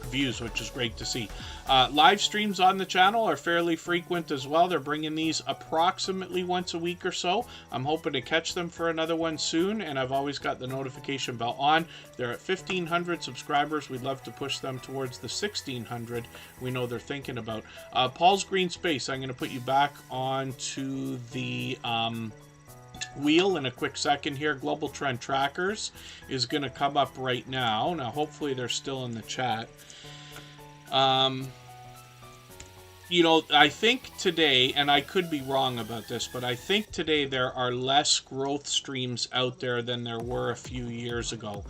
views, which is great to see. Live streams on the channel are fairly frequent as well. They're bringing these approximately once a week or so. I'm hoping to catch them for another one soon, and I've always got the notification bell on. They're at 1,500 subscribers. We'd love to push them towards the 1,600 we know they're thinking about. Paul's Green Space, I'm going to put you back onto the wheel in a quick second here. Global Trend Trackers is going to come up right now. Now, hopefully they're still in the chat. You know, I think today, and I could be wrong about this, but I think today there are less growth streams out there than there were a few years ago.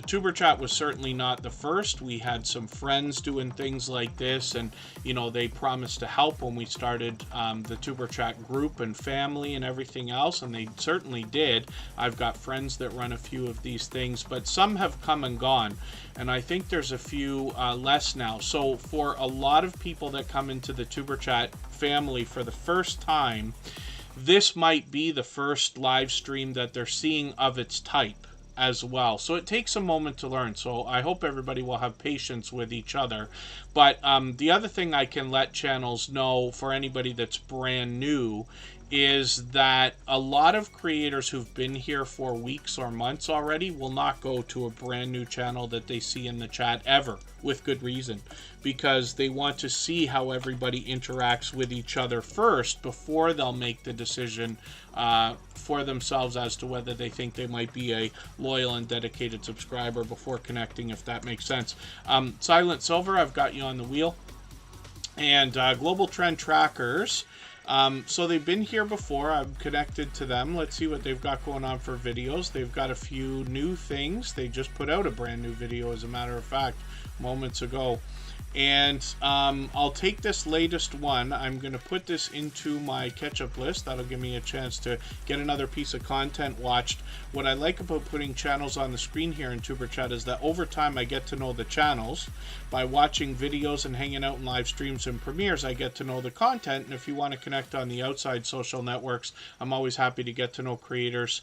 Tuber Chat was certainly not the first. We had some friends doing things like this, and you know, they promised to help when we started the Tuber Chat group and family and everything else, and they certainly did. I've got friends that run a few of these things, but some have come and gone, and I think there's a few less now. So for a lot of people that come into the Tuber Chat family for the first time, this might be the first live stream that they're seeing of its type as well. So it takes a moment to learn. So I hope everybody will have patience with each other. But the other thing I can let channels know for anybody that's brand new is that a lot of creators who've been here for weeks or months already will not go to a brand new channel that they see in the chat ever, with good reason, because they want to see how everybody interacts with each other first before they'll make the decision for themselves as to whether they think they might be a loyal and dedicated subscriber before connecting, if that makes sense. Silent Silver, I've got you on the wheel. And Global Trend Trackers, so they've been here before. I'm connected to them. Let's see what they've got going on for videos. They've got a few new things. They just put out a brand new video, as a matter of fact, moments ago. And I'll take this latest one. I'm going to put this into my catch-up list. That'll give me a chance to get another piece of content watched. What I like about putting channels on the screen here in Superchat is that over time I get to know the channels. By watching videos and hanging out in live streams and premieres, I get to know the content. And if you want to connect on the outside social networks, I'm always happy to get to know creators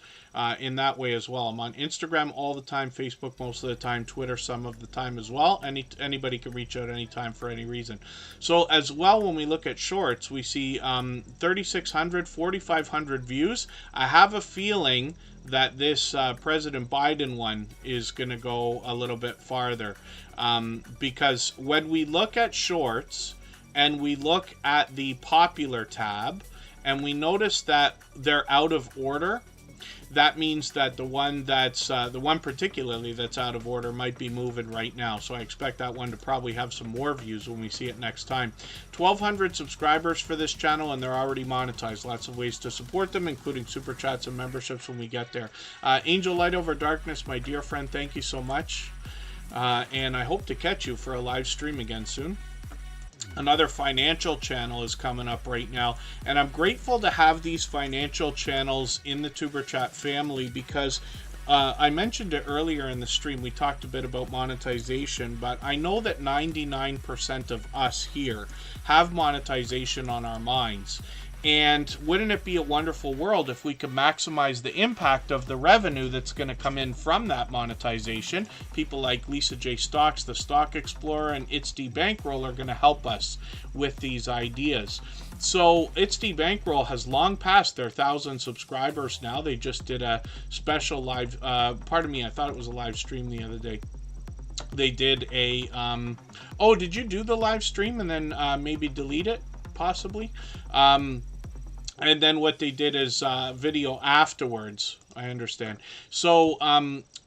in that way as well. I'm on Instagram all the time, Facebook most of the time, Twitter some of the time as well. Anybody can reach out anytime for any reason. So as well, when we look at shorts, we see 3,600, 4,500 views. I have a feeling that this President Biden one is going to go a little bit farther, because when we look at shorts and we look at the popular tab and we notice that they're out of order, that means that the one particularly that's out of order might be moving right now. So I expect that one to probably have some more views when we see it next time. 1,200 subscribers for this channel, and they're already monetized. Lots of ways to support them, including super chats and memberships when we get there. Angel Light Over Darkness, my dear friend, thank you so much. And I hope to catch you for a live stream again soon. Another financial channel is coming up right now, and I'm grateful to have these financial channels in the Tuber Chat family, because I mentioned it earlier in the stream. We talked a bit about monetization, but I know that 99% of us here have monetization on our minds. And wouldn't it be a wonderful world if we could maximize the impact of the revenue that's going to come in from that monetization? People like Lisa J. Stocks, the Stock Explorer, and It's D Bankroll are going to help us with these ideas. So It's D Bankroll has long passed their 1,000 subscribers now. They just did a special live, pardon me, I thought it was a live stream the other day. They did a, oh, did you do the live stream and then maybe delete it? Possibly. And then what they did is video afterwards. I understand. So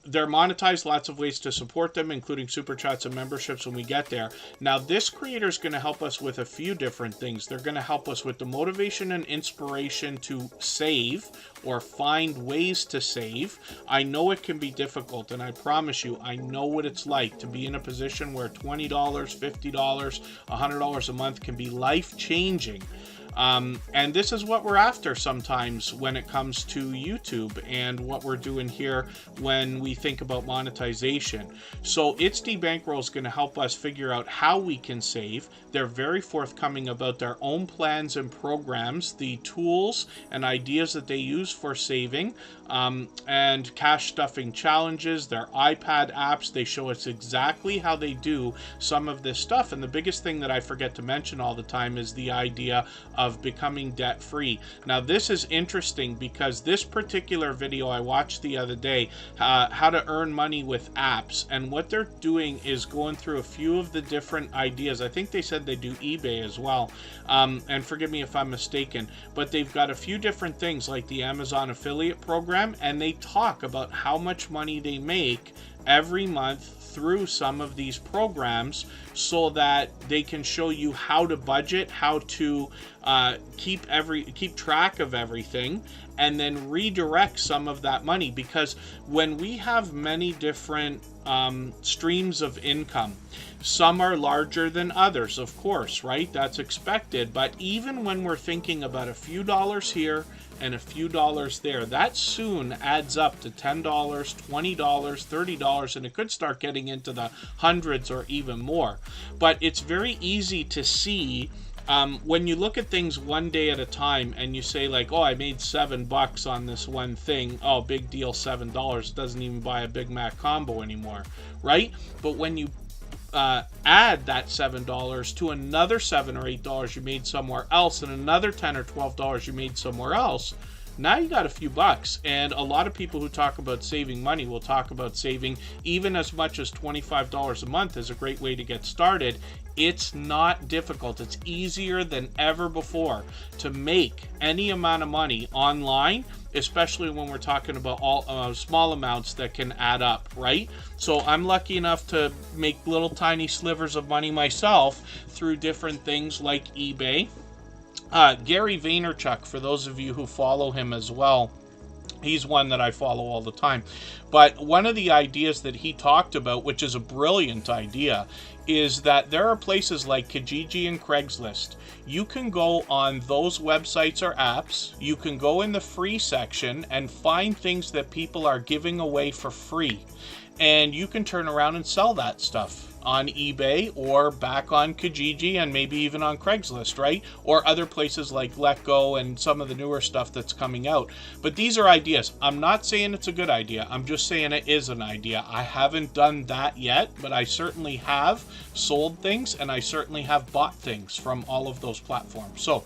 they're monetized, lots of ways to support them, including super chats and memberships when we get there. Now, this creator is going to help us with a few different things. They're going to help us with the motivation and inspiration to save or find ways to save. I know it can be difficult, and I promise you, I know what it's like to be in a position where $20, $50, $100 a month can be life-changing. And this is what we're after sometimes when it comes to YouTube and what we're doing here when we think about monetization. So It's D Bankroll is going to help us figure out how we can save. They're very forthcoming about their own plans and programs, the tools and ideas that they use for saving, and cash stuffing challenges, their iPad apps. They show us exactly how they do some of this stuff. And the biggest thing that I forget to mention all the time is the idea of becoming debt-free. Now, this is interesting because this particular video I watched the other day, how to earn money with apps, and what they're doing is going through a few of the different ideas. I think they said they do eBay as well, and forgive me if I'm mistaken, but they've got a few different things like the Amazon affiliate program, and they talk about how much money they make every month through some of these programs so that they can show you how to budget, how to keep track of everything, and then redirect some of that money. Because when we have many different streams of income, some are larger than others, of course, right? That's expected. But even when we're thinking about a few dollars here and a few dollars there, that soon adds up to $10, $20, $30, and it could start getting into the hundreds or even more. But it's very easy to see when you look at things one day at a time and you say like, oh, I made $7 on this one thing. Oh, big deal, $7. Doesn't even buy a Big Mac combo anymore, right? But when you add that $7 to another $7 or $8 you made somewhere else, and another $10 or $12 you made somewhere else, now you got a few bucks. And a lot of people who talk about saving money will talk about saving even as much as $25 a month is a great way to get started. It's not difficult. It's easier than ever before to make any amount of money online, especially when we're talking about all small amounts that can add up, right? So I'm lucky enough to make little tiny slivers of money myself through different things like eBay. Gary Vaynerchuk, for those of you who follow him as well, he's one that I follow all the time. But one of the ideas that he talked about, which is a brilliant idea, is that there are places like Kijiji and Craigslist. You can go on those websites or apps, you can go in the free section and find things that people are giving away for free. And you can turn around and sell that stuff on eBay or back on Kijiji and maybe even on Craigslist, right? Or other places like Let Go and some of the newer stuff that's coming out. But these are ideas. I'm not saying it's a good idea. I'm just saying it is an idea. I haven't done that yet, but I certainly have sold things and I certainly have bought things from all of those platforms. So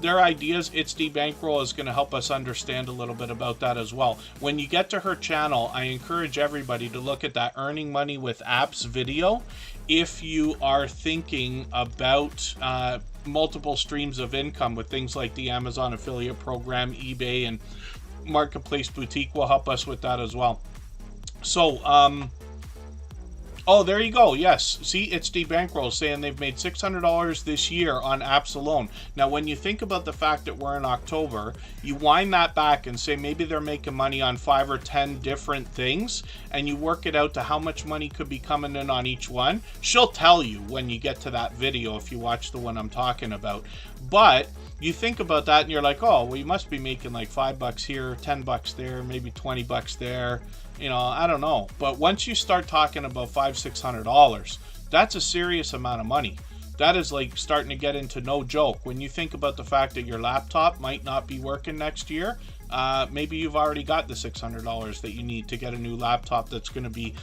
their ideas, It's the Bankroll, is going to help us understand a little bit about that as well. When you get to her channel, I encourage everybody to look at that Earning Money with Apps video if you are thinking about multiple streams of income with things like the Amazon affiliate program, eBay, and Marketplace Boutique will help us with that as well. So, oh, there you go. Yes. See, It's the Bankroll saying they've made $600 this year on apps alone. Now, when you think about the fact that we're in October, you wind that back and say maybe they're making money on 5 or 10 different things, and you work it out to how much money could be coming in on each one. She'll tell you when you get to that video if you watch the one I'm talking about. But you think about that and you're like, oh, well, you must be making like $5 here, $10 there, maybe $20 there. You know, I don't know. But once you start talking about $500-$600, that's a serious amount of money. That is like starting to get into no joke. When you think about the fact that your laptop might not be working next year, maybe you've already got the $600 that you need to get a new laptop that's going to be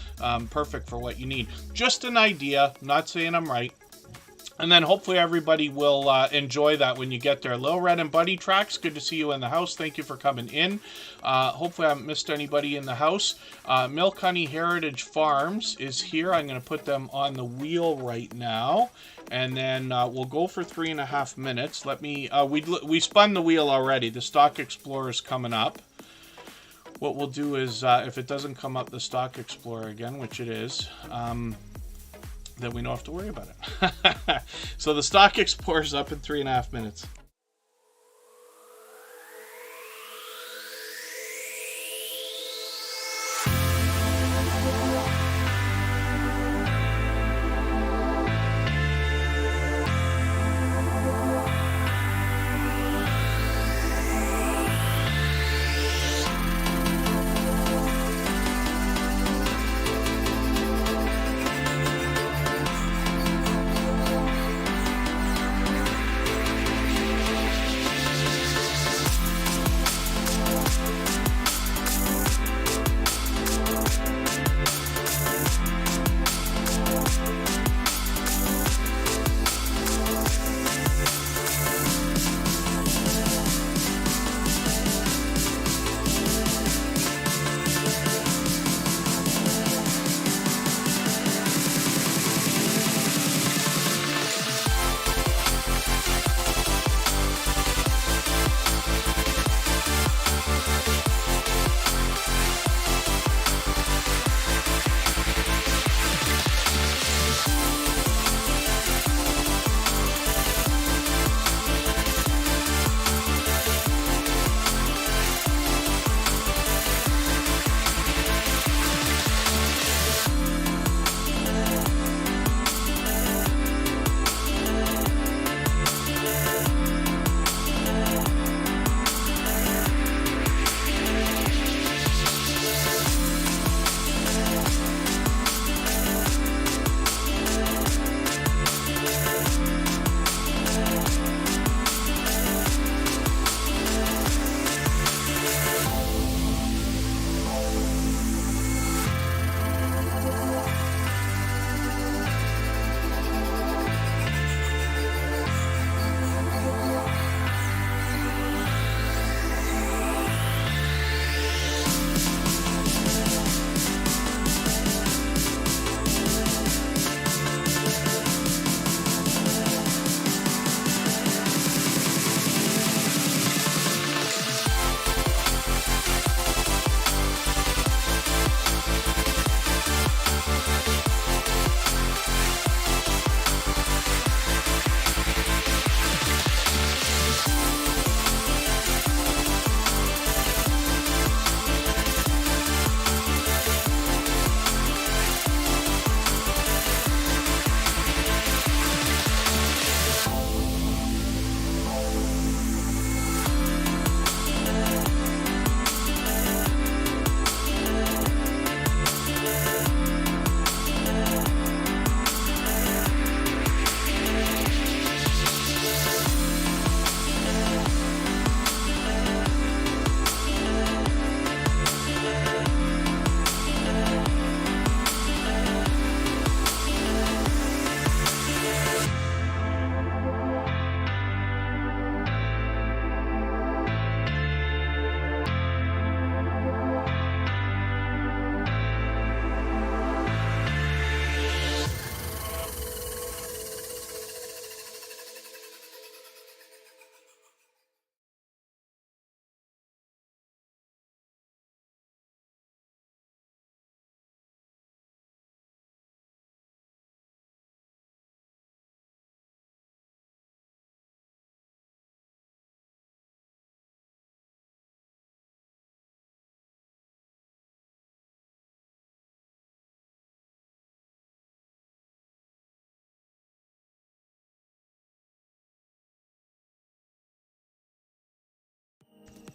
perfect for what you need. Just an idea, not saying I'm right. And then hopefully everybody will enjoy that when you get there. Lil Red and Buddy Tracks, good to see you in the house. Thank you for coming in. Hopefully I haven't missed anybody in the house. Milk Honey Heritage Farms is here. I'm going to put them on the wheel right now. And then we'll go for 3.5 minutes. Let me, we spun the wheel already. The Stock Explorer is coming up. What we'll do is, if it doesn't come up the Stock Explorer again, which it is, then we don't have to worry about it. So the Stock Explorer is up in 3.5 minutes.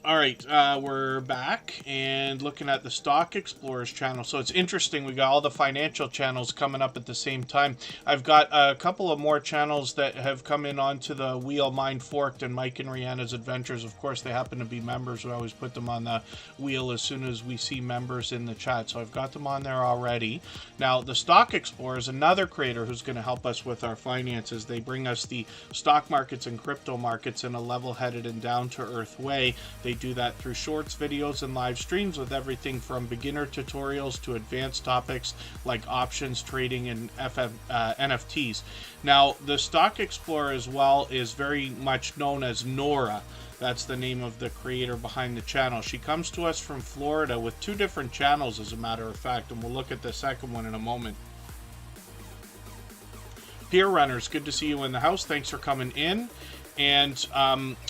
All right, we're back and looking at the Stock Explorers channel. So it's interesting, we got all the financial channels coming up at the same time. I've got a couple of more channels that have come in onto the wheel, Mind Forked and Mike and Rihanna's Adventures. Of course, they happen to be members. We always put them on the wheel as soon as we see members in the chat. So I've got them on there already. Now, the Stock Explorers, another creator who's going to help us with our finances. They bring us the stock markets and crypto markets in a level-headed and down-to-earth way. They do that through shorts, videos, and live streams with everything from beginner tutorials to advanced topics like options, trading, and NFTs. Now, the Stock Explorer as well is very much known as Nora. That's the name of the creator behind the channel. She comes to us from Florida with 2 different channels, as a matter of fact, and we'll look at the second one in a moment. Peer Runners, good to see you in the house. Thanks for coming in. And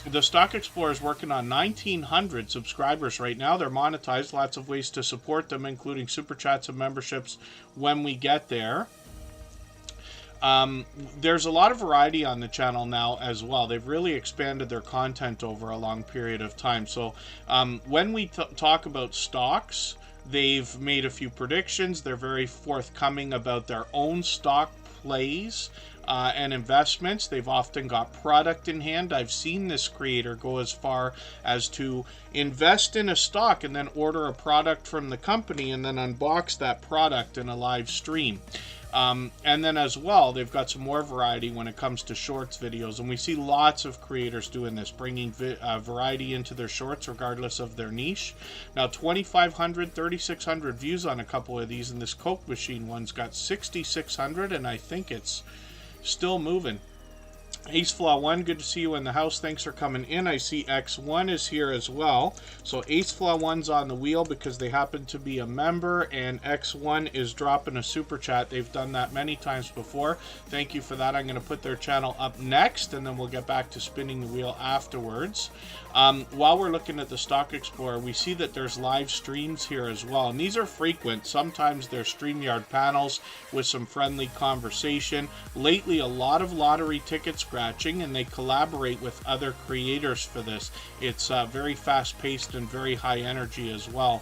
the Stock Explorer is working on 1,900 subscribers right now. They're monetized. Lots of ways to support them, including super chats and memberships when we get there. There's a lot of variety on the channel now as well. They've really expanded their content over a long period of time. So when we talk about stocks, they've made a few predictions. They're very forthcoming about their own stock plays and investments. They've often got product in hand. I've seen this creator go as far as to invest in a stock and then order a product from the company and then unbox that product in a live stream. And then as well, they've got some more variety when it comes to shorts videos. And we see lots of creators doing this, bringing variety into their shorts regardless of their niche. Now, 2,500, 3,600 views on a couple of these. And this Coke machine one's got 6,600, and I think it's still moving. Ace Flaw 1, good to see you in the house. Thanks for coming in. I see X1 is here as well. So Ace Flaw 1's on the wheel because they happen to be a member, and X1 is dropping a super chat. They've done that many times before. Thank you for that. I'm going to put their channel up next, and then we'll get back to spinning the wheel afterwards. While we're looking at the Stock Explorer, we see that there's live streams here as well, and these are frequent. Sometimes they're StreamYard panels with some friendly conversation. Lately, a lot of lottery ticket scratching, and they collaborate with other creators for this. It's very fast-paced and very high energy as well.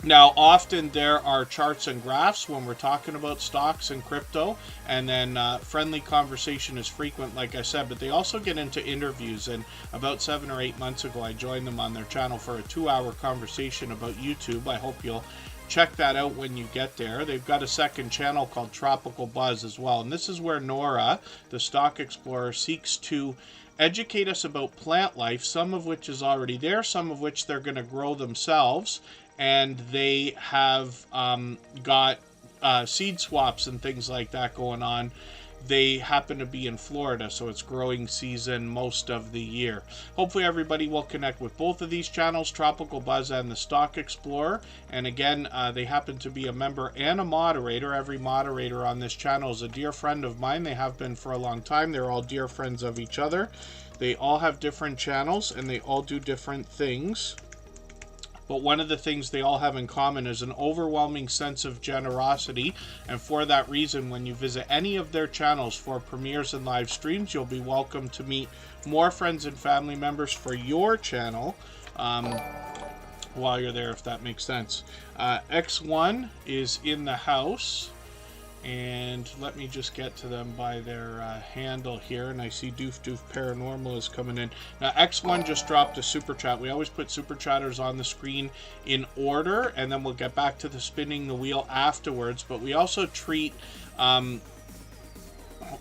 Now, often there are charts and graphs when we're talking about stocks and crypto, and then friendly conversation is frequent, like I said, but they also get into interviews, and about 7 or 8 months ago, I joined them on their channel for a 2-hour conversation about YouTube. I hope you'll check that out when you get there. They've got a second channel called Tropical Buzz as well, and this is where Nora, the Stock Explorer, seeks to educate us about plant life, some of which is already there, some of which they're going to grow themselves. And they have got seed swaps and things like that going on. They happen to be in Florida, so it's growing season most of the year. Hopefully everybody will connect with both of these channels, Tropical Buzz and the Stock Explorer. And again, they happen to be a member and a moderator. Every moderator on this channel is a dear friend of mine. They have been for a long time. They're all dear friends of each other. They all have different channels, and they all do different things. But one of the things they all have in common is an overwhelming sense of generosity. And for that reason, when you visit any of their channels for premieres and live streams, you'll be welcome to meet more friends and family members for your channel while you're there, if that makes sense. X1 is in the house. And let me just get to them by their handle here. And I see Doof Doof Paranormal is coming in. Now, X1 just dropped a super chat. We always put super chatters on the screen in order, and then we'll get back to the spinning the wheel afterwards. But we also treat...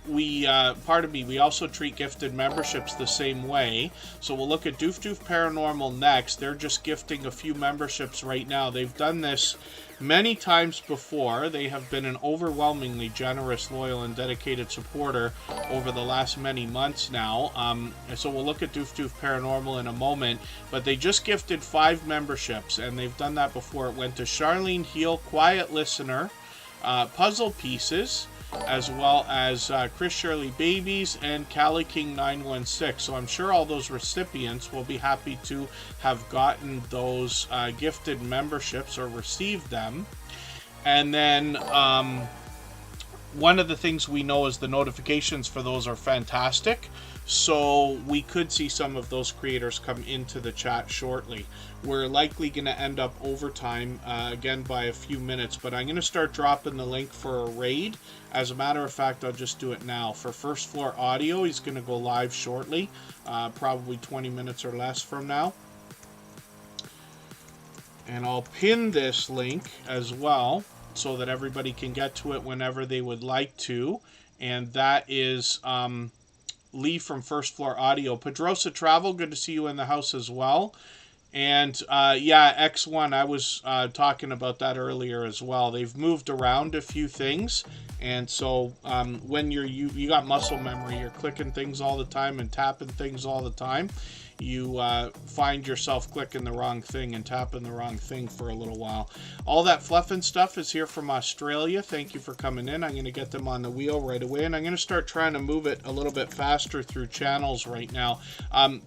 we also treat gifted memberships the same way. So we'll look at Doof Doof Paranormal next. They're just gifting a few memberships right now. They've done this many times before. They have been an overwhelmingly generous, loyal, and dedicated supporter over the last many months now. So we'll look at Doof Doof Paranormal in a moment, but they just gifted 5 memberships, and they've done that before. It went to Charlene Heel, Quiet Listener, Puzzle Pieces, as well as Chris Shirley Babies and Cali King 916. So I'm sure all those recipients will be happy to have gotten those gifted memberships or received them. And then one of the things we know is the notifications for those are fantastic. So we could see some of those creators come into the chat shortly. We're likely going to end up overtime, again, by a few minutes, but I'm going to start dropping the link for a raid. As a matter of fact, I'll just do it now. For First Floor Audio, he's going to go live shortly, probably 20 minutes or less from now. And I'll pin this link as well so that everybody can get to it whenever they would like to. And that is Lee from First Floor Audio. Pedrosa Travel, good to see you in the house as well. And yeah, X1, I was talking about that earlier as well. They've moved around a few things. And so when you got muscle memory, you're clicking things all the time and tapping things all the time, you find yourself clicking the wrong thing and tapping the wrong thing for a little while. All that fluff and stuff is here from Australia. Thank you for coming in. I'm going to get them on the wheel right away, and I'm going to start trying to move it a little bit faster through channels right now.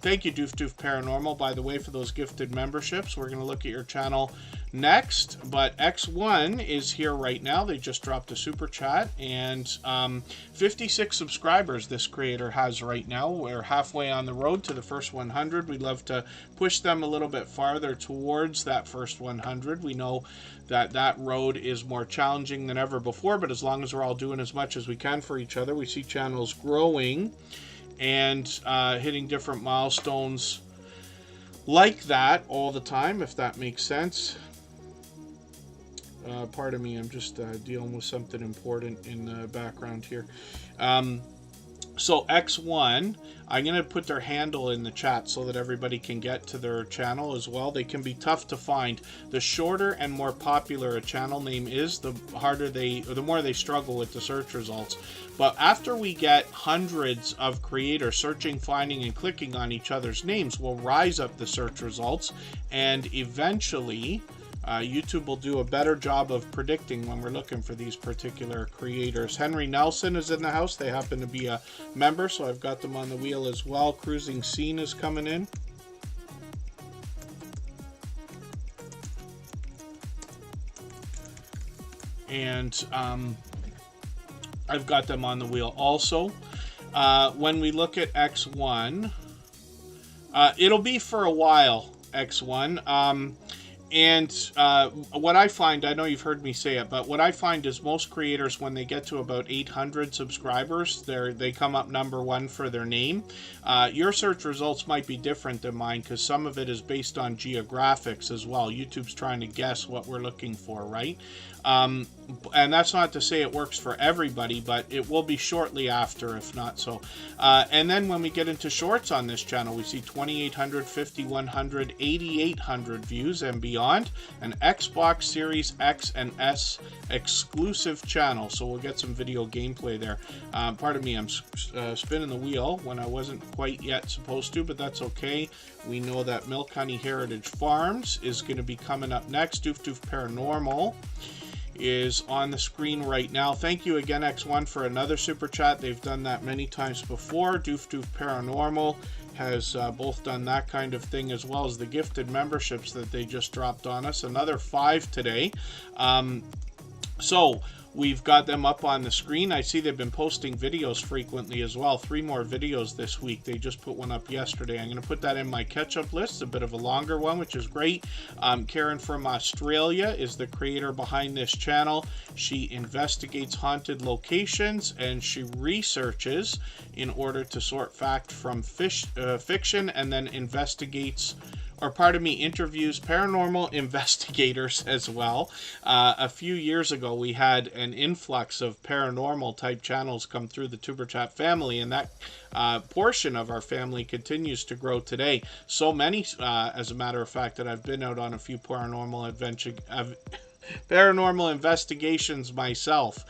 Thank you, Doof Doof Paranormal, by the way, for those gifted memberships. We're going to look at your channel next, but X1 is here right now. They just dropped a super chat, and 56 subscribers this creator has right now. We're halfway on the road to the first 100. We'd love to push them a little bit farther towards that first 100. We know that that road is more challenging than ever before, but as long as we're all doing as much as we can for each other, we see channels growing and hitting different milestones like that all the time, if that makes sense. Pardon me, I'm just dealing with something important in the background here. So X1, I'm going to put their handle in the chat so that everybody can get to their channel as well. They can be tough to find. The shorter and more popular a channel name is, the more they struggle with the search results. But after we get hundreds of creators searching, finding, and clicking on each other's names, we'll rise up the search results, and eventually YouTube will do a better job of predicting when we're looking for these particular creators. Henry Nelson is in the house. They happen to be a member, so I've got them on the wheel as well. Cruising Scene is coming in. And I've got them on the wheel also. When we look at X1, it'll be for a while, X1. And what I find, I know you've heard me say it, but what I find is most creators, when they get to about 800 subscribers, they come up number one for their name. Your search results might be different than mine because some of it is based on geographics as well. YouTube's trying to guess what we're looking for, right? And that's not to say it works for everybody, but it will be shortly after, if not so. And then when we get into shorts on this channel, we see 2,800, 5,100, 8,800 views and beyond. An Xbox Series X and S exclusive channel, so we'll get some video gameplay there. Pardon me, I'm spinning the wheel when I wasn't quite yet supposed to, but that's okay. We know that Milk Honey Heritage Farms is going to be coming up next. Doof Doof Paranormal is on the screen right now. Thank you again, X1, for another super chat. They've done that many times before. Doof Doof Paranormal has both done that kind of thing, as well as the gifted memberships that they just dropped on us. Another 5 today. So we've got them up on the screen. I see they've been posting videos frequently as well. 3 more videos this week. They just put one up yesterday. I'm going to put that in my catch-up list, a bit of a longer one, which is great. Karen from Australia is the creator behind this channel. She investigates haunted locations, and she researches in order to sort fact from fiction, and then investigates, or pardon me, interviews paranormal investigators as well. A few years ago, we had an influx of paranormal type channels come through the Superchat family, and that portion of our family continues to grow today. So many, as a matter of fact, that I've been out on a few paranormal investigations myself.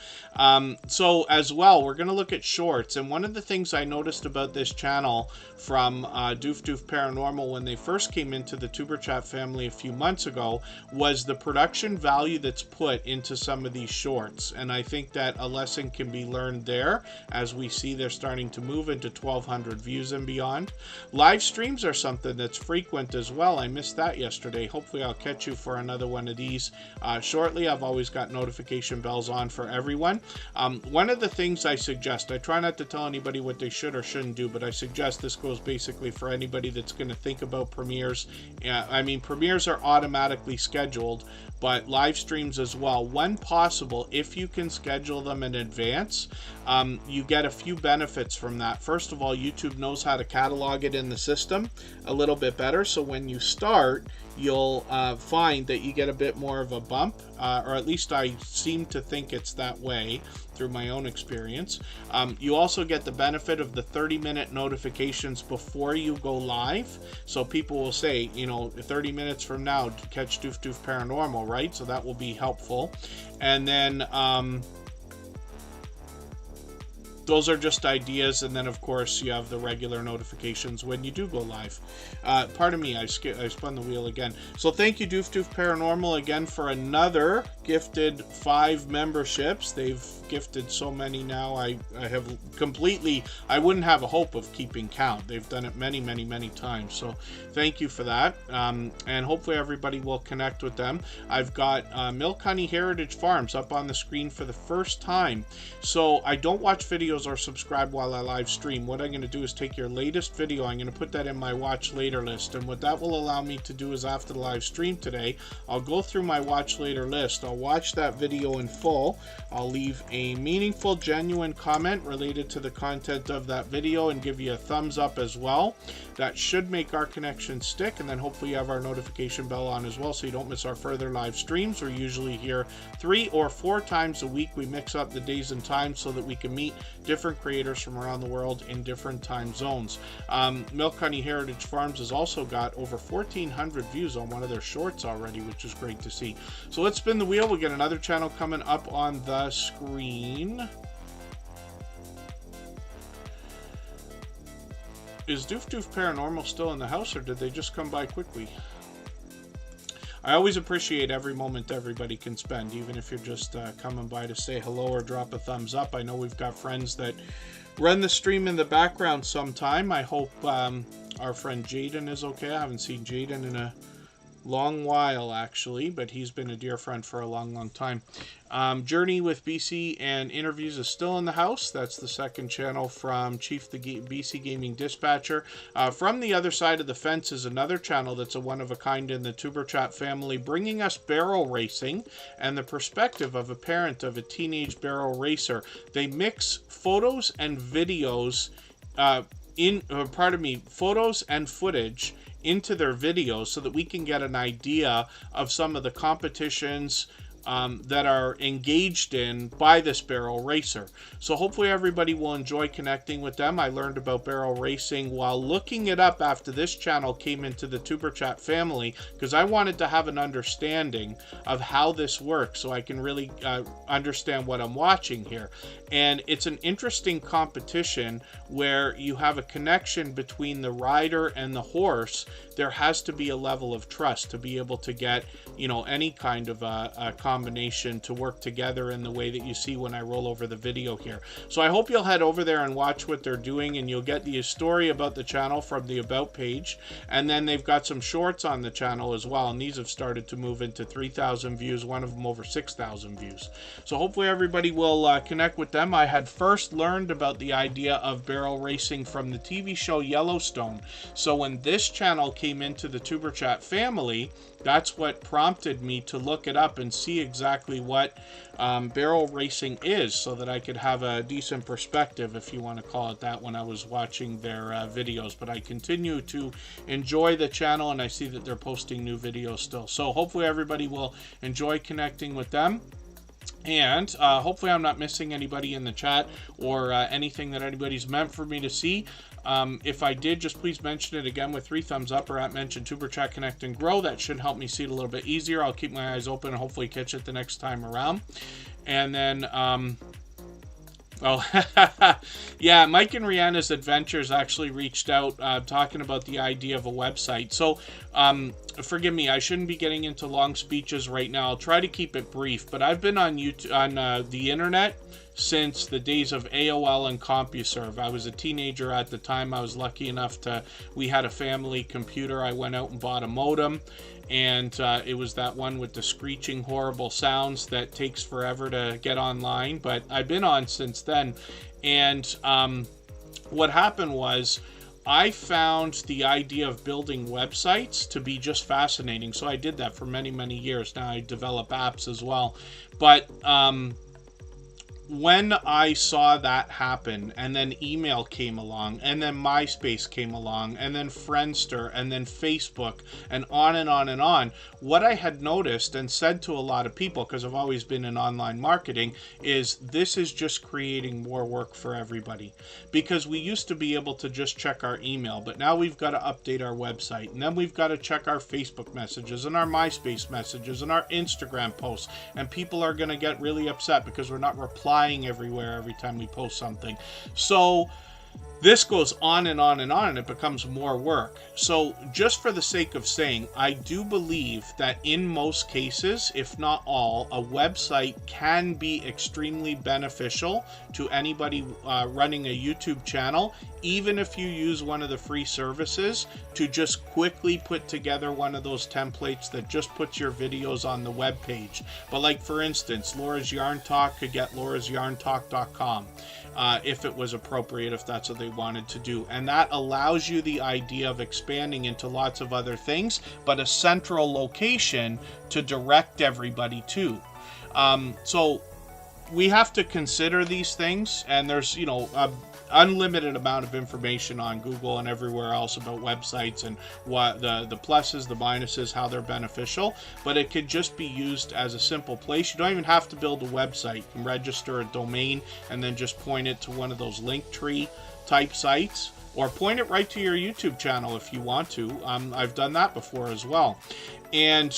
So as well, we're going to look at shorts, and one of the things I noticed about this channel from Doof Doof Paranormal when they first came into the Superchat family a few months ago was the production value that's put into some of these shorts, and I think that a lesson can be learned there, as we see they're starting to move into 1,200 views and beyond. Live streams are something that's frequent as well. I missed that yesterday. Hopefully I'll catch you for another one of these shortly. I've always got notification bells on for everyone. One of the things I suggest, I try not to tell anybody what they should or shouldn't do, but I suggest this goes basically for anybody that's going to think about premieres. I mean, premieres are automatically scheduled, but live streams as well. When possible, if you can schedule them in advance, you get a few benefits from that. First of all, YouTube knows how to catalog it in the system a little bit better, so when you start, you'll find that you get a bit more of a bump, or at least I seem to think it's that way through my own experience. You also get the benefit of the 30-minute notifications before you go live. So people will say, you know, 30 minutes from now to catch Doof Doof Paranormal, right? So that will be helpful. And then those are just ideas, and then of course you have the regular notifications when you do go live. Pardon me, I spun the wheel again. So thank you, Doof Doof Paranormal, again for another gifted 5 memberships. They've gifted so many now, I have completely, I wouldn't have a hope of keeping count. They've done it many, many, many times. So thank you for that. And hopefully everybody will connect with them. I've got Milk Honey Heritage Farms up on the screen for the first time. So I don't watch videos or subscribe while I live stream. What I'm going to do is take your latest video, I'm going to put that in my watch later list, and what that will allow me to do is after the live stream today, I'll go through my watch later list, I'll watch that video in full, I'll leave a meaningful, genuine comment related to the content of that video and give you a thumbs up as well. That should make our connection stick, and then hopefully you have our notification bell on as well so you don't miss our further live streams. We're usually here 3 or 4 times a week. We mix up the days and times so that we can meet different creators from around the world in different time zones. Milk Honey Heritage Farms has also got over 1,400 views on one of their shorts already, which is great to see. So let's spin the wheel. We'll get another channel coming up on the screen. Is Doof Doof Paranormal still in the house, or did they just come by quickly? I always appreciate every moment everybody can spend, even if you're just coming by to say hello or drop a thumbs up. I know we've got friends that run the stream in the background sometime. I hope our friend Jaden is okay. I haven't seen Jaden in a long while, actually, but he's been a dear friend for a long, long time. Journey with BC and Interviews is still in the house. That's the second channel from Chief the BC Gaming Dispatcher. From the other side of the fence is another channel that's a one-of-a-kind in the Superchat family, bringing us barrel racing and the perspective of a parent of a teenage barrel racer. They mix photos and videos, photos and footage into their videos so that we can get an idea of some of the competitions that are engaged in by this barrel racer. So hopefully everybody will enjoy connecting with them. I learned about barrel racing while looking it up after this channel came into the Superchat family, because I wanted to have an understanding of how this works so I can really understand what I'm watching here. And it's an interesting competition where you have a connection between the rider and the horse. There has to be a level of trust to be able to get, you know, any kind of a combination to work together in the way that you see when I roll over the video here. So I hope you'll head over there and watch what they're doing, and you'll get the story about the channel from the About page. And then they've got some shorts on the channel as well, and these have started to move into 3,000 views, one of them over 6,000 views. So hopefully everybody will connect with them. I had first learned about the idea of barrel racing from the TV show Yellowstone. So when this channel came into the Superchat family, that's what prompted me to look it up and see exactly what barrel racing is, so that I could have a decent perspective, if you want to call it that, when I was watching their videos. But I continue to enjoy the channel, and I see that they're posting new videos still. So hopefully everybody will enjoy connecting with them. And hopefully I'm not missing anybody in the chat or anything that anybody's meant for me to see. If I did, just please mention it again with 3 thumbs up or at mention Superchat Connect and Grow. That should help me see it a little bit easier. I'll keep my eyes open and hopefully catch it the next time around. And then yeah, Mike and Rihanna's Adventures actually reached out talking about the idea of a website. So forgive me, I shouldn't be getting into long speeches right now. I'll try to keep it brief, but I've been on YouTube, on the internet since the days of AOL and CompuServe. I was a teenager at the time. I was lucky enough we had a family computer. I went out and bought a modem, and it was that one with the screeching horrible sounds that takes forever to get online, but I've been on since then. And what happened was, I found the idea of building websites to be just fascinating. So I did that for many, many years. Now I develop apps as well. But when I saw that happen, and then email came along, and then MySpace came along, and then Friendster, and then Facebook, and on and on and on, what I had noticed and said to a lot of people, because I've always been in online marketing, is this is just creating more work for everybody. Because we used to be able to just check our email, but now we've got to update our website, and then we've got to check our Facebook messages, and our MySpace messages, and our Instagram posts, and people are going to get really upset because we're not replying everywhere every time we post something. So this goes on and on and on, and it becomes more work. So just for the sake of saying, I do believe that in most cases, if not all, a website can be extremely beneficial to anybody running a YouTube channel, even if you use one of the free services to just quickly put together one of those templates that just puts your videos on the web page. But like, for instance, Laura's Yarn Talk could get laurasyarntalk.com if it was appropriate, if that's what they wanted to do. And that allows you the idea of expanding into lots of other things, but a central location to direct everybody to. So we have to consider these things, and there's, unlimited amount of information on Google and everywhere else about websites and what the pluses, the minuses, how they're beneficial, but it could just be used as a simple place. You don't even have to build a website. You can register a domain and then just point it to one of those Linktree type sites, or point it right to your YouTube channel if you want to. I've done that before as well. And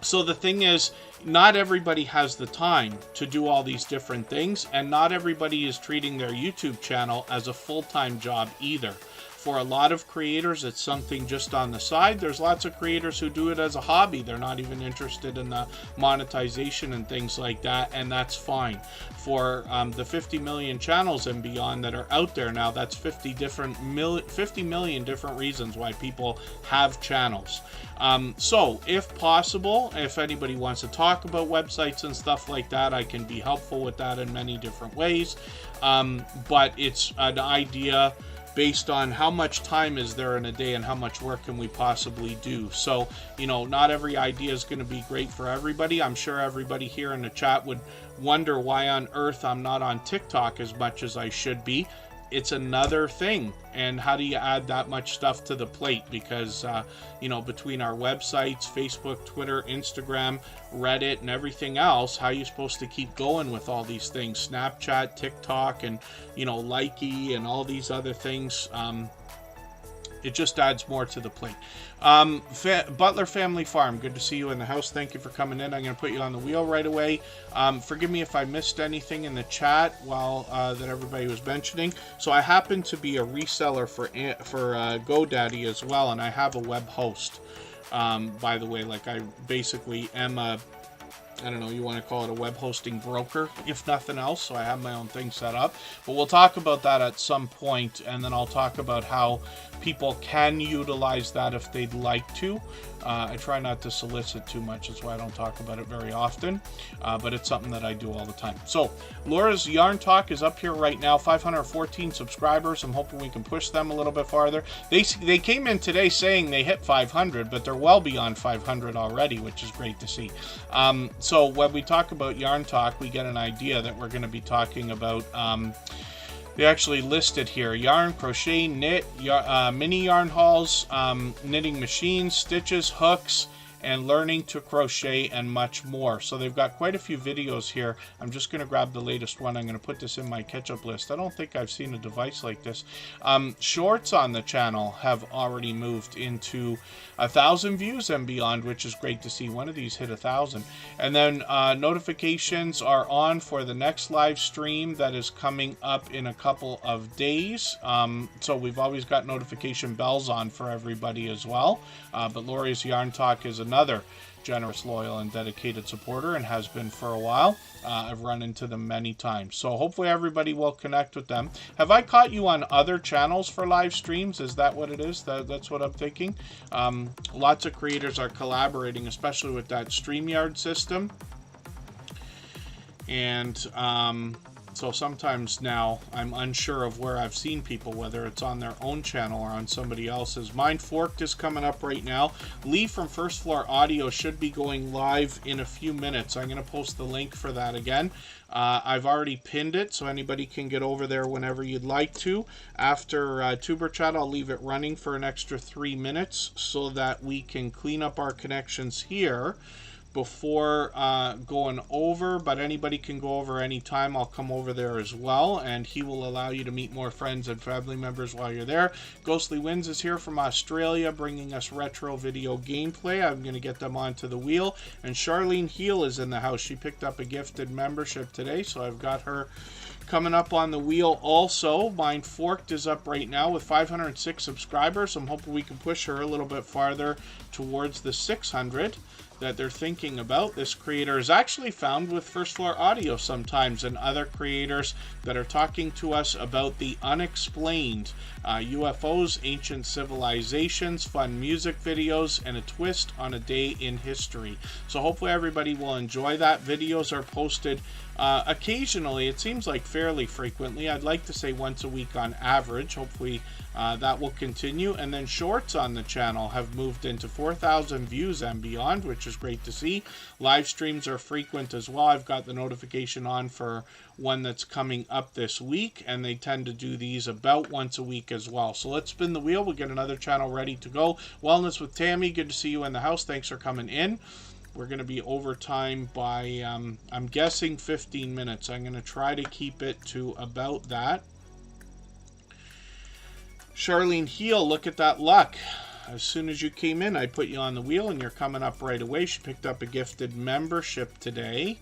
so the thing is, not everybody has the time to do all these different things, and not everybody is treating their YouTube channel as a full-time job either. For a lot of creators, it's something just on the side. There's lots of creators who do it as a hobby. They're not even interested in the monetization and things like that, and that's fine. For the 50 million channels and beyond that are out there now, that's 50 million different reasons why people have channels. So if possible, if anybody wants to talk about websites and stuff like that, I can be helpful with that in many different ways. But it's an idea based on how much time is there in a day and how much work can we possibly do. So, not every idea is going to be great for everybody. I'm sure everybody here in the chat would wonder why on earth I'm not on TikTok as much as I should be. It's another thing. And how do you add that much stuff to the plate? Because, between our websites, Facebook, Twitter, Instagram, Reddit, and everything else, how are you supposed to keep going with all these things? Snapchat, TikTok, and, Likey, and all these other things. It just adds more to the plate. Butler Family Farm, good to see you in the house. Thank you for coming in. I'm going to put you on the wheel right away. Forgive me if I missed anything in the chat while that everybody was mentioning. So I happen to be a reseller for GoDaddy as well, and I have a web host. By the way, like, I basically am I don't know, you want to call it a web hosting broker, if nothing else. So I have my own thing set up. But we'll talk about that at some point, and then I'll talk about how people can utilize that if they'd like to. I try not to solicit too much. That's why I don't talk about it very often. But it's something that I do all the time. So Laura's Yarn Talk is up here right now. 514 subscribers. I'm hoping we can push them a little bit farther. They came in today saying they hit 500, but they're well beyond 500 already, which is great to see. So when we talk about Yarn Talk, we get an idea that we're going to be talking about. They actually listed here: yarn, crochet, knit, mini yarn hauls, knitting machines, stitches, hooks, and learning to crochet, and much more. So they've got quite a few videos here. I'm just going to grab the latest one. I'm going to put this in my catch-up list. I don't think I've seen a device like this. Shorts on the channel have already moved into 1,000 views and beyond, which is great to see. One of these hit 1,000. And then notifications are on for the next live stream that is coming up in a couple of days. So we've always got notification bells on for everybody as well. But Laura's Yarn Talk is another generous, loyal, and dedicated supporter, and has been for a while. I've run into them many times, so hopefully everybody will connect with them. Have I caught you on other channels for live streams? Is that what it is? That's what I'm thinking. Lots of creators are collaborating, especially with that StreamYard system. And so sometimes now I'm unsure of where I've seen people, whether it's on their own channel or on somebody else's. Mind Forked is coming up right now. Lee from First Floor Audio should be going live in a few minutes. I'm going to post the link for that again. I've already pinned it, so anybody can get over there whenever you'd like to. After Tuber Chat, I'll leave it running for an extra 3 minutes so that we can clean up our connections here before going over, but anybody can go over anytime. I'll come over there as well, and he will allow you to meet more friends and family members while you're there. Ghostly Winds is here from Australia, bringing us retro video gameplay. I'm going to get them onto the wheel. And Charlene Heel is in the house. She picked up a gifted membership today, so I've got her coming up on the wheel also. Mind Forked is up right now with 506 subscribers. I'm hoping we can push her a little bit farther towards the 600 that they're thinking about. This creator is actually found with First Floor Audio sometimes, and other creators that are talking to us about the unexplained, UFOs, ancient civilizations, fun music videos, and a twist on a day in history. So hopefully everybody will enjoy that. Videos are posted occasionally. It seems like fairly frequently. I'd like to say once a week on average. Hopefully that will continue. And then shorts on the channel have moved into 4,000 views and beyond, which is great to see. Live streams are frequent as well. I've got the notification on for one that's coming up this week, and they tend to do these about once a week as well. So let's spin the wheel. We'll get another channel ready to go. Wellness with Tammy, good to see you in the house. Thanks for coming in. We're going to be over time by, I'm guessing 15 minutes. I'm going to try to keep it to about that. Charlene Heel, look at that luck. As soon as you came in, I put you on the wheel, and you're coming up right away. She picked up a gifted membership today.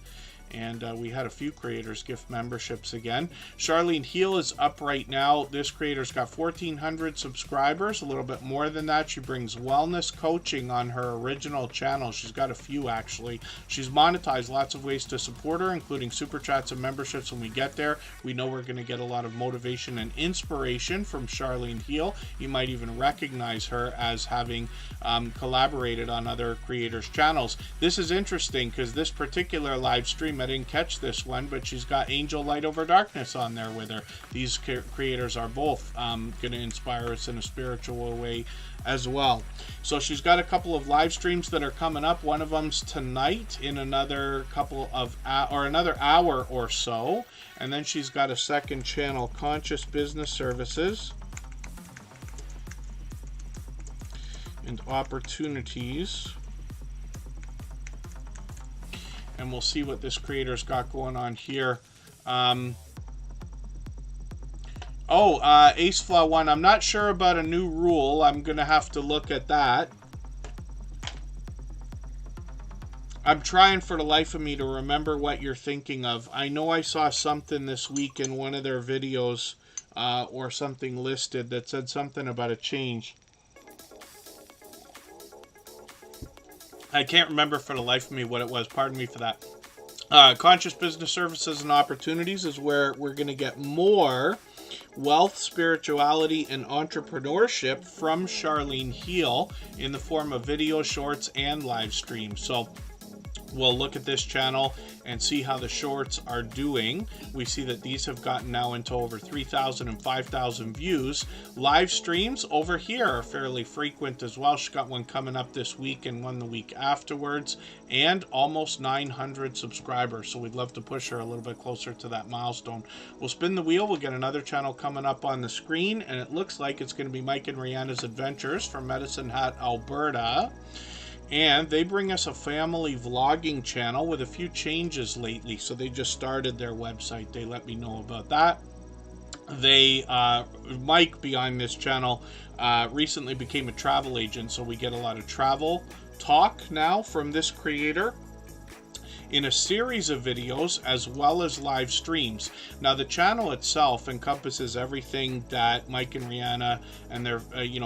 And we had a few creators gift memberships again. Charlene Heel is up right now. This creator's got 1,400 subscribers, a little bit more than that. She brings wellness coaching on her original channel. She's got a few, actually. She's monetized lots of ways to support her, including super chats and memberships. When we get there, we know we're going to get a lot of motivation and inspiration from Charlene Heel. You might even recognize her as having collaborated on other creators' channels. This is interesting because this particular live stream, I didn't catch this one, but she's got Angel Light Over Darkness on there with her. These creators are both going to inspire us in a spiritual way as well. So she's got a couple of live streams that are coming up. One of them's tonight in another couple of another hour or so, and then she's got a second channel, Conscious Business Services and Opportunities. And we'll see what this creator's got going on here. AceFlaw1, I'm not sure about a new rule. I'm going to have to look at that. I'm trying for the life of me to remember what you're thinking of. I know I saw something this week in one of their videos or something listed that said something about a change. I can't remember for the life of me what it was. Pardon me for that. Conscious Business Services and Opportunities is where we're going to get more wealth, spirituality, and entrepreneurship from Charlene Heel in the form of video, shorts, and live streams. So we'll look at this channel and see how the shorts are doing. We see that these have gotten now into over 3,000 and 5,000 views. Live streams over here are fairly frequent as well. She's got one coming up this week and one the week afterwards, and almost 900 subscribers. So we'd love to push her a little bit closer to that milestone. We'll spin the wheel. We'll get another channel coming up on the screen, and it looks like it's going to be Mike and Rihanna's Adventures from Medicine Hat, Alberta. And they bring us a family vlogging channel with a few changes lately. So they just started their website. They let me know about that. They, Mike behind this channel, recently became a travel agent. So we get a lot of travel talk now from this creator. in a series of videos as well as live streams. Now, the channel itself encompasses everything that Mike and Rihanna and their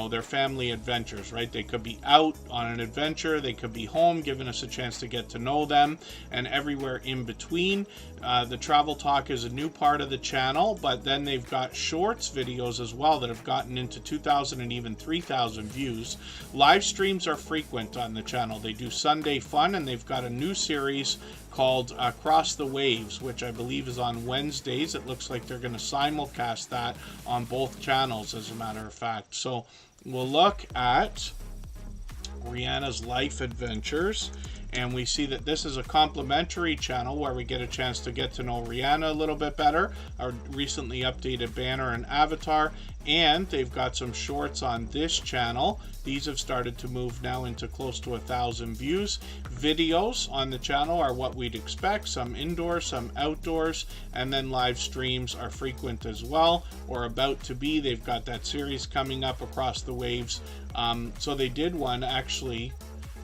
their family adventures, right? They could be out on an adventure, they could be home, giving us a chance to get to know them, and everywhere in between. The travel talk is a new part of the channel, but then they've got shorts videos as well that have gotten into 2,000 and even 3,000 views. Live streams are frequent on the channel. They do Sunday Fun, and they've got a new series called Across the Waves, which I believe is on Wednesdays. It looks like they're going to simulcast that on both channels, as a matter of fact. So we'll look at Rihanna's life adventures, and we see that this is a complimentary channel where we get a chance to get to know Rihanna a little bit better, our recently updated banner and avatar, and they've got some shorts on this channel. These have started to move now into close to 1,000 views. Videos on the channel are what we'd expect, some indoors, some outdoors, and then live streams are frequent as well, or about to be. They've got that series coming up, Across the Waves. So they did one actually.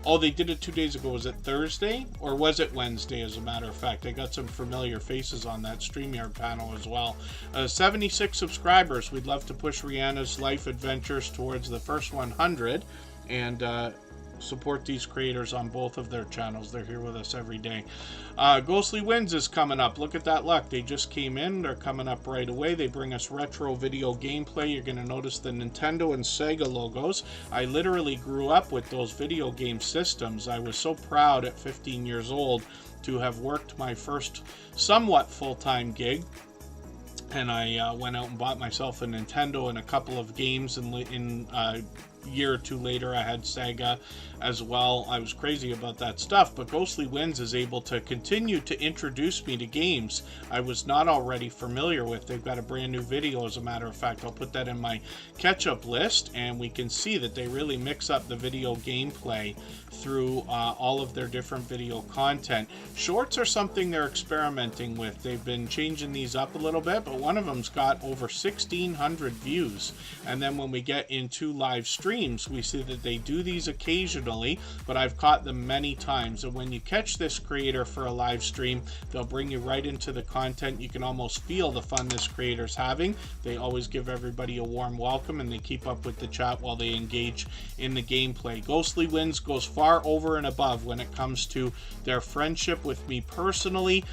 Oh, they did it 2 days ago. Was it Thursday or was it Wednesday, as a matter of fact? I got some familiar faces on that StreamYard panel as well. 76 subscribers. We'd love to push Rihanna's life adventures towards the first 100 and support these creators on both of their channels. They're here with us every day. Ghostly Winds is coming up. Look at that luck. They just came in. They're coming up right away. They bring us retro video gameplay. You're going to notice the Nintendo and Sega logos. I literally grew up with those video game systems. I was so proud at 15 years old to have worked my first somewhat full-time gig. And I went out and bought myself a Nintendo and a couple of games. In year or two later, I had Sega as well. I was crazy about that stuff, but Ghostly Winds is able to continue to introduce me to games I was not already familiar with. They've got a brand new video, as a matter of fact. I'll put that in my catch-up list, and we can see that they really mix up the video gameplay through all of their different video content. Shorts are something they're experimenting with. They've been changing these up a little bit, but one of them's got over 1,600 views. And then when we get into live streams, we see that they do these occasionally, but I've caught them many times. And when you catch this creator for a live stream, they'll bring you right into the content. You can almost feel the fun this creator's having. They always give everybody a warm welcome, and they keep up with the chat while they engage in the gameplay. Ghostly Winds goes far over and above when it comes to their friendship with me personally,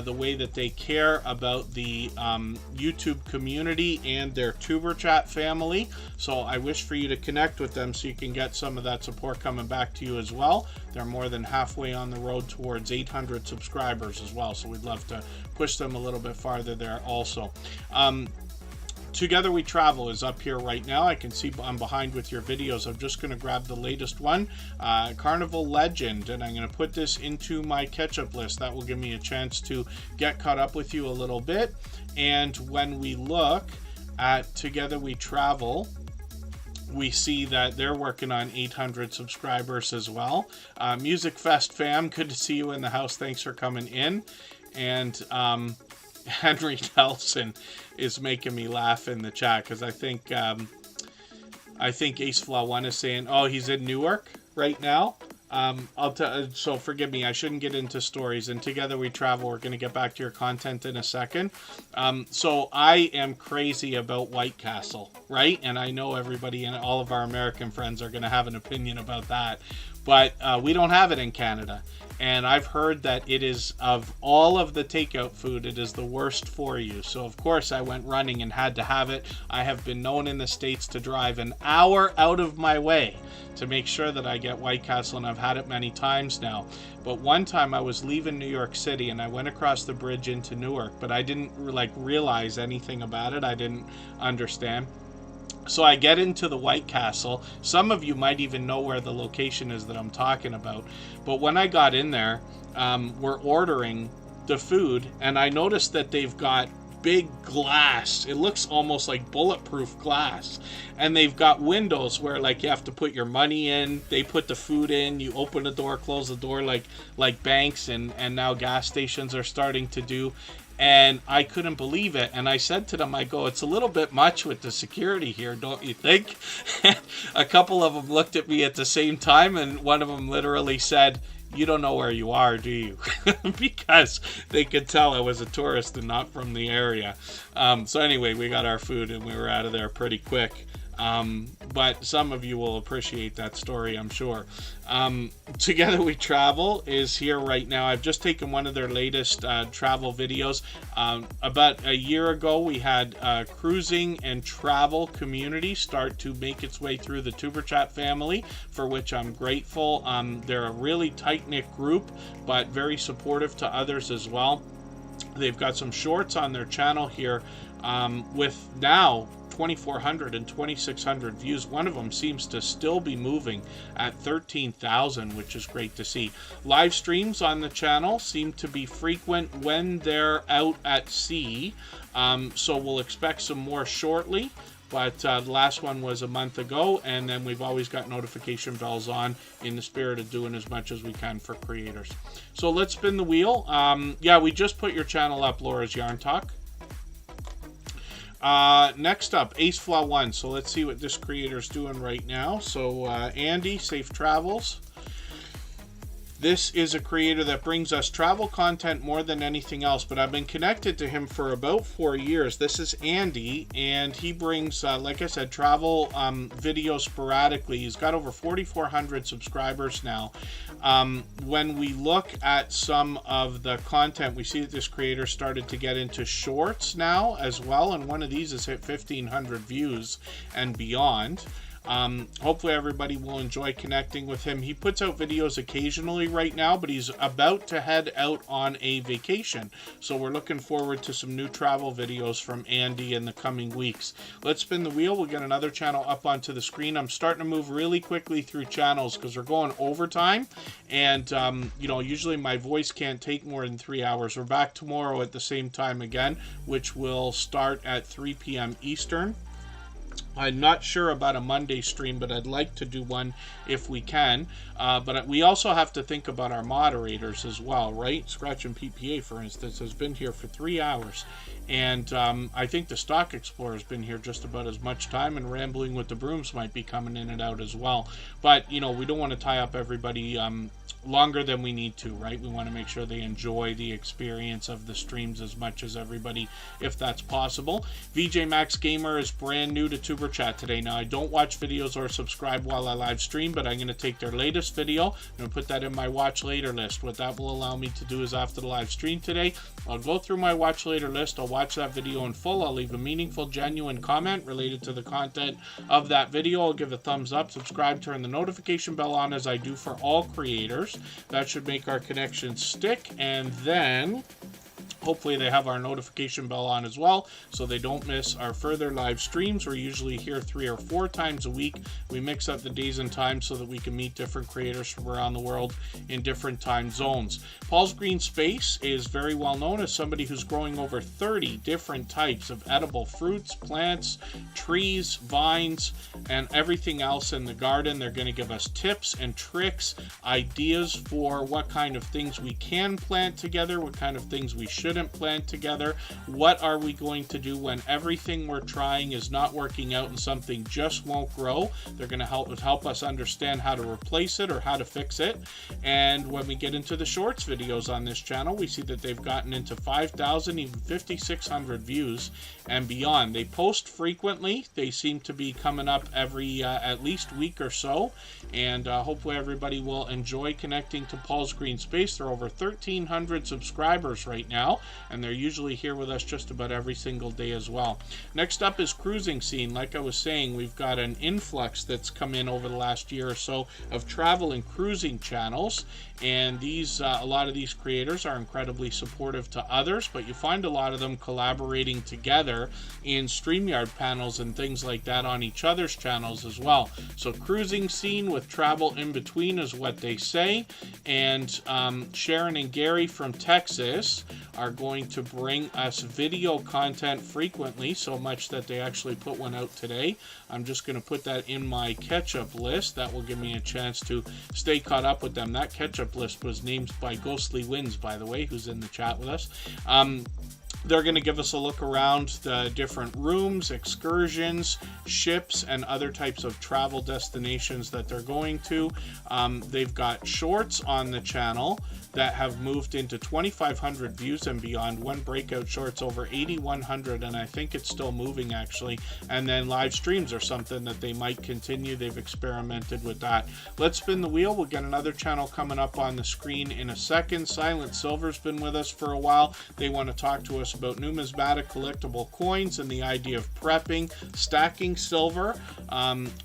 the way that they care about the YouTube community and their Tuber Chat family. So I wish for you to connect with them so you can get some of that support coming back to you as well. They're more than halfway on the road towards 800 subscribers as well, so we'd love to push them a little bit farther there also. Together We Travel is up here right now. I can see I'm behind with your videos. I'm just going to grab the latest one, Carnival Legend, and I'm going to put this into my catch-up list. That will give me a chance to get caught up with you a little bit. And when we look at Together We Travel, we see that they're working on 800 subscribers as well. Music Fest fam, good to see you in the house. Thanks for coming in. And Henry Nelson is making me laugh in the chat because I think Ace Flaw 1 is saying, oh, he's in Newark right now. So forgive me, I shouldn't get into stories. And Together We Travel, we're going to get back to your content in a second. So I am crazy about White Castle, right? And I know everybody and all of our American friends are going to have an opinion about that. But we don't have it in Canada. And I've heard that it is, of all of the takeout food, it is the worst for you. So of course I went running and had to have it. I have been known in the States to drive an hour out of my way to make sure that I get White Castle, and I've had it many times now. But one time I was leaving New York City and I went across the bridge into Newark, but I didn't realize anything about it. I didn't understand. So I get into the White Castle. Some of you might even know where the location is that I'm talking about. But when I got in there, we're ordering the food, and I noticed that they've got big glass. It looks almost like bulletproof glass. And they've got windows where you have to put your money in. They put the food in. You open the door, close the door like banks and now gas stations are starting to do. And I couldn't believe it. And I said to them, I go, it's a little bit much with the security here, don't you think? A couple of them looked at me at the same time, and one of them literally said, you don't know where you are, do you? Because they could tell I was a tourist and not from the area. So anyway, we got our food and we were out of there pretty quick. But some of you will appreciate that story, I'm sure. Together We Travel is here right now. I've just taken one of their latest travel videos. About a year ago, we had cruising and travel community start to make its way through the Superchat family, for which I'm grateful. They're a really tight-knit group, but very supportive to others as well. They've got some shorts on their channel here with now 2,400 and 2,600 views. One of them seems to still be moving at 13,000, which is great to see. Live streams on the channel seem to be frequent when they're out at sea, so we'll expect some more shortly. But the last one was a month ago, and then we've always got notification bells on in the spirit of doing as much as we can for creators. So let's spin the wheel. Yeah, we just put your channel up, Laura's Yarn Talk. Next up, AceFlaw1. So let's see what this creator's doing right now. So Andy, safe travels. This is a creator that brings us travel content more than anything else, but I've been connected to him for about 4 years. This is Andy, and he brings, like I said, travel videos sporadically. He's got over 4,400 subscribers now. When we look at some of the content, we see that this creator started to get into shorts now as well, and one of these has hit 1,500 views and beyond. Hopefully everybody will enjoy connecting with him. He puts out videos occasionally right now, but he's about to head out on a vacation. So we're looking forward to some new travel videos from Andy in the coming weeks. Let's spin the wheel. We'll get another channel up onto the screen. I'm starting to move really quickly through channels because we're going overtime. And, you know, usually my voice can't take more than 3 hours. We're back tomorrow at the same time again, which will start at 3 p.m. Eastern. I'm not sure about a Monday stream, but I'd like to do one if we can. But we also have to think about our moderators as well, right? Scratch and PPA, for instance, has been here for 3 hours. And I think the Stock Explorer has been here just about as much time, and Rambling with the Brooms might be coming in and out as well. But, you know, we don't want to tie up everybody longer than we need to, right? We want to make sure they enjoy the experience of the streams as much as everybody, if that's possible. VJ Max Gamer is brand new to Superchat today. Now, I don't watch videos or subscribe while I live stream, but I'm going to take their latest video and put that in my watch later list. What that will allow me to do is after the live stream today, I'll go through my watch later list. I'll watch that video in full. I'll leave a meaningful, genuine comment related to the content of that video. I'll give a thumbs up, subscribe, turn the notification bell on as I do for all creators. That should make our connection stick, and then hopefully they have our notification bell on as well, so they don't miss our further live streams. We're usually here 3 or 4 times a week. We mix up the days and times so that we can meet different creators from around the world in different time zones. Paul's Green Space is very well known as somebody who's growing over 30 different types of edible fruits, plants, trees, vines, and everything else in the garden. They're going to give us tips and tricks, ideas for what kind of things we can plant together, what kind of things we shouldn't plant together. What are we going to do when everything we're trying is not working out and something just won't grow? They're going to help us understand how to replace it or how to fix it. And when we get into the shorts videos on this channel, we see that they've gotten into 5,000, even 5,600 views and beyond. They post frequently. They seem to be coming up every at least week or so, and hopefully everybody will enjoy connecting to Paul's Green Space. They're over 1,300 subscribers right now, and they're usually here with us just about every single day as well. Next up is Cruising Scene. Like I was saying, we've got an influx that's come in over the last year or so of travel and cruising channels, and these a lot of these creators are incredibly supportive to others, but you find a lot of them collaborating together in StreamYard panels and things like that on each other's channels as well. So Cruising Scene with travel in between is what they say, and Sharon and Gary from Texas are going to bring us video content frequently, so much that they actually put one out today. I'm just going to put that in my catch-up list. That will give me a chance to stay caught up with them. That catch-up list was named by Ghostly Winds, by the way, who's in the chat with us. They're going to give us a look around the different rooms, excursions, ships, and other types of travel destinations that they're going to. They've got shorts on the channel that have moved into 2,500 views and beyond. One breakout short's over 8,100, and I think it's still moving actually. And then live streams are something that they might continue. They've experimented with that. Let's spin the wheel. We'll get another channel coming up on the screen in a second. Silent Silver's been with us for a while. They want to talk to us about numismatic collectible coins and the idea of prepping, stacking silver,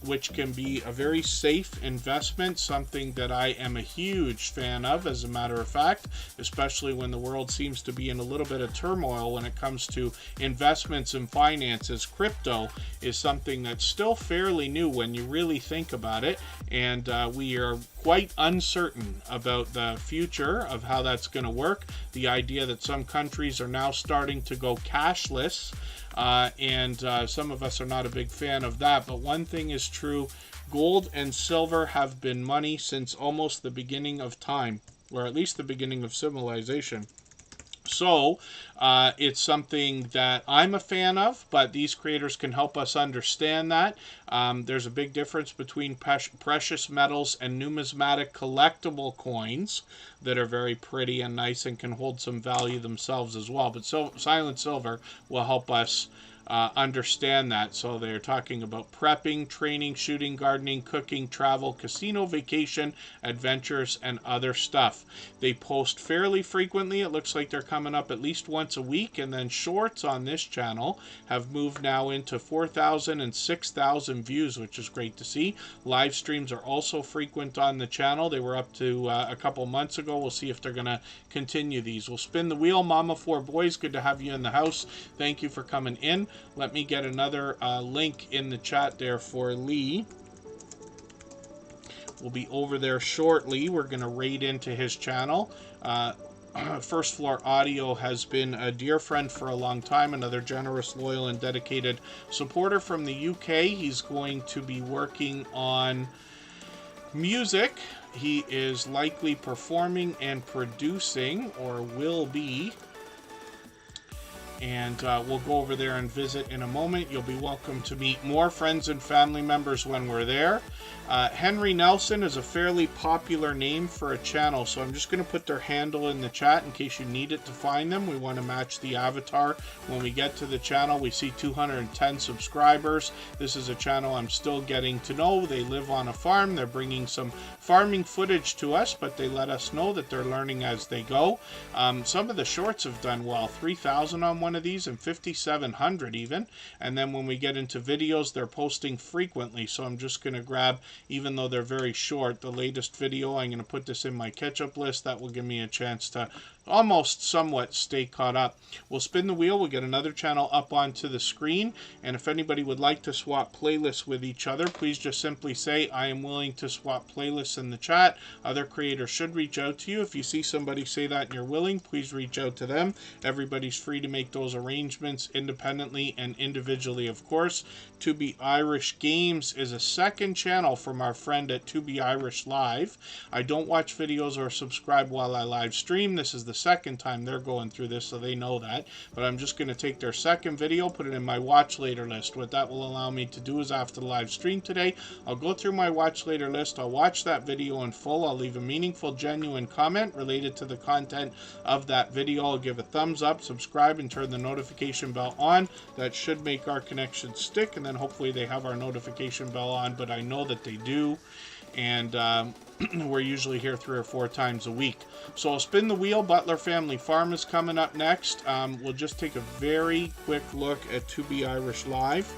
which can be a very safe investment, something that I am a huge fan of, as a matter of fact, especially when the world seems to be in a little bit of turmoil when it comes to investments and finances. Crypto is something that's still fairly new when you really think about it, and we are quite uncertain about the future of how that's going to work. The idea that some countries are now starting to go cashless, and some of us are not a big fan of that, but one thing is true: gold and silver have been money since almost the beginning of time, or at least the beginning of civilization. So it's something that I'm a fan of, but these creators can help us understand that. There's a big difference between precious metals and numismatic collectible coins that are very pretty and nice and can hold some value themselves as well. But Silent Silver will help us understand that. So they're talking about prepping, training, shooting, gardening, cooking, travel, casino, vacation, adventures, and other stuff. They post fairly frequently. It looks like they're coming up at least once a week. And then shorts on this channel have moved now into 4,000 and 6,000 views, which is great to see. Live streams are also frequent on the channel. They were up to a couple months ago. We'll see if they're going to continue these. We'll spin the wheel. Mama 4 Boys, good to have you in the house. Thank you for coming in. Let me get another link in the chat there for Lee. We'll be over there shortly. We're going to raid into his channel. First Floor Audio has been a dear friend for a long time, another generous, loyal, and dedicated supporter from the UK. He's going to be working on music. He is likely performing and producing, or will be. And we'll go over there and visit in a moment. You'll be welcome to meet more friends and family members when we're there. Henry Nelson is a fairly popular name for a channel, so I'm just going to put their handle in the chat in case you need it to find them. We want to match the avatar. When we get to the channel, we see 210 subscribers. This is a channel I'm still getting to know. They live on a farm. They're bringing some farming footage to us, but they let us know that they're learning as they go. Some of the shorts have done well. 3,000 on one of these and 5,700 even. And then when we get into videos, they're posting frequently. So I'm just going to grab, even though they're very short, the latest video. I'm going to put this in my catch-up list. That will give me a chance to almost somewhat stay caught up. We'll spin the wheel. We'll get another channel up onto the screen. And if anybody would like to swap playlists with each other, please just simply say, I am willing to swap playlists in the chat. Other creators should reach out to you. If you see somebody say that and you're willing, please reach out to them. Everybody's free to make those arrangements independently and individually, of course. To Be Irish Games is a second channel from our friend at To Be Irish Live. I don't watch videos or subscribe while I live stream. This is the second time they're going through this, so they know that. But I'm just going to take their second video, put it in my watch later list. What that will allow me to do is, after the live stream today, I'll go through my watch later list. I'll watch that video in full. I'll leave a meaningful, genuine comment related to the content of that video. I'll give a thumbs up, subscribe, and turn the notification bell on. That should make our connection stick, and then hopefully they have our notification bell on, but I know that they do. And we're usually here 3 or 4 times a week. So I'll spin the wheel. Butler Family Farm is coming up next. We'll just take a very quick look at To Be Irish Live.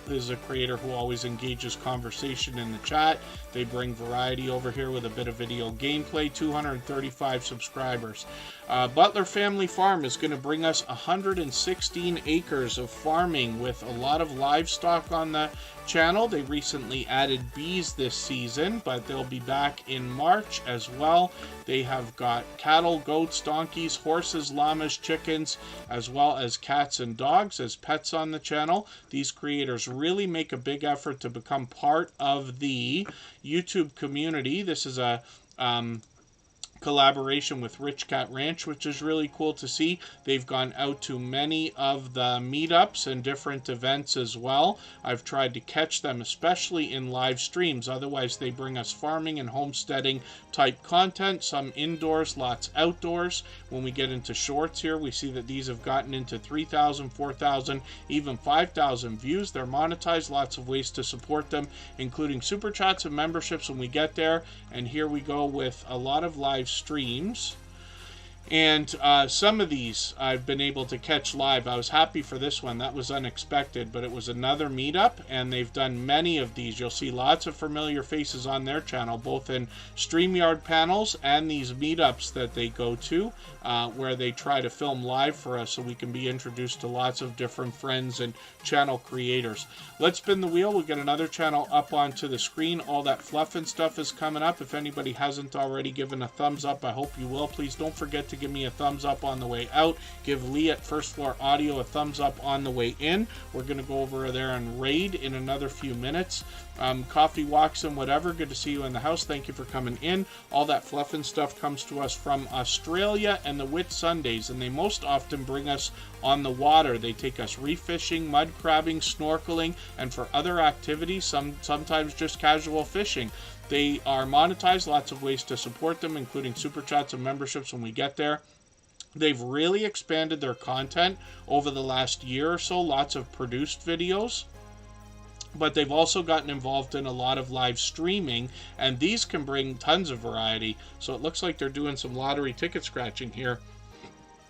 This is a creator who always engages conversation in the chat. They bring variety over here with a bit of video gameplay. 235 subscribers. Butler Family Farm is going to bring us 116 acres of farming with a lot of livestock on the channel. They recently added bees this season, but they'll be back in March as well. They have got cattle, goats, donkeys, horses, llamas, chickens, as well as cats and dogs as pets on the channel. These creators really make a big effort to become part of the YouTube community. This is a collaboration with Rich Cat Ranch, which is really cool to see. They've gone out to many of the meetups and different events as well. I've tried to catch them, especially in live streams. Otherwise, they bring us farming and homesteading type content, some indoors, lots outdoors. When we get into shorts here, we see that these have gotten into 3,000, 4,000, even 5,000 views. They're monetized, lots of ways to support them, including super chats and memberships when we get there. And here we go with a lot of live streams. And some of these I've been able to catch live. I was happy for this one. That was unexpected, but it was another meetup, and they've done many of these. You'll see lots of familiar faces on their channel, both in StreamYard panels and these meetups that they go to, where they try to film live for us so we can be introduced to lots of different friends and channel creators. Let's spin the wheel. We'll get another channel up onto the screen. All that fluff and stuff is coming up. If anybody hasn't already given a thumbs up, I hope you will. Please don't forget to give me a thumbs up on the way out. Give Lee at First Floor Audio a thumbs up on the way in. We're going to go over there and raid in another few minutes. Coffee walks and whatever. Good to see you in the house. Thank you for coming in. All that fluff and stuff comes to us from Australia and the Whit Sundays, and they most often bring us on the water. They take us reef fishing, mud crabbing, snorkeling, and for other activities, sometimes just casual fishing. They are monetized, lots of ways to support them, including super chats and memberships when we get there. They've really expanded their content over the last year or so, lots of produced videos. But they've also gotten involved in a lot of live streaming, and these can bring tons of variety. So it looks like they're doing some lottery ticket scratching here.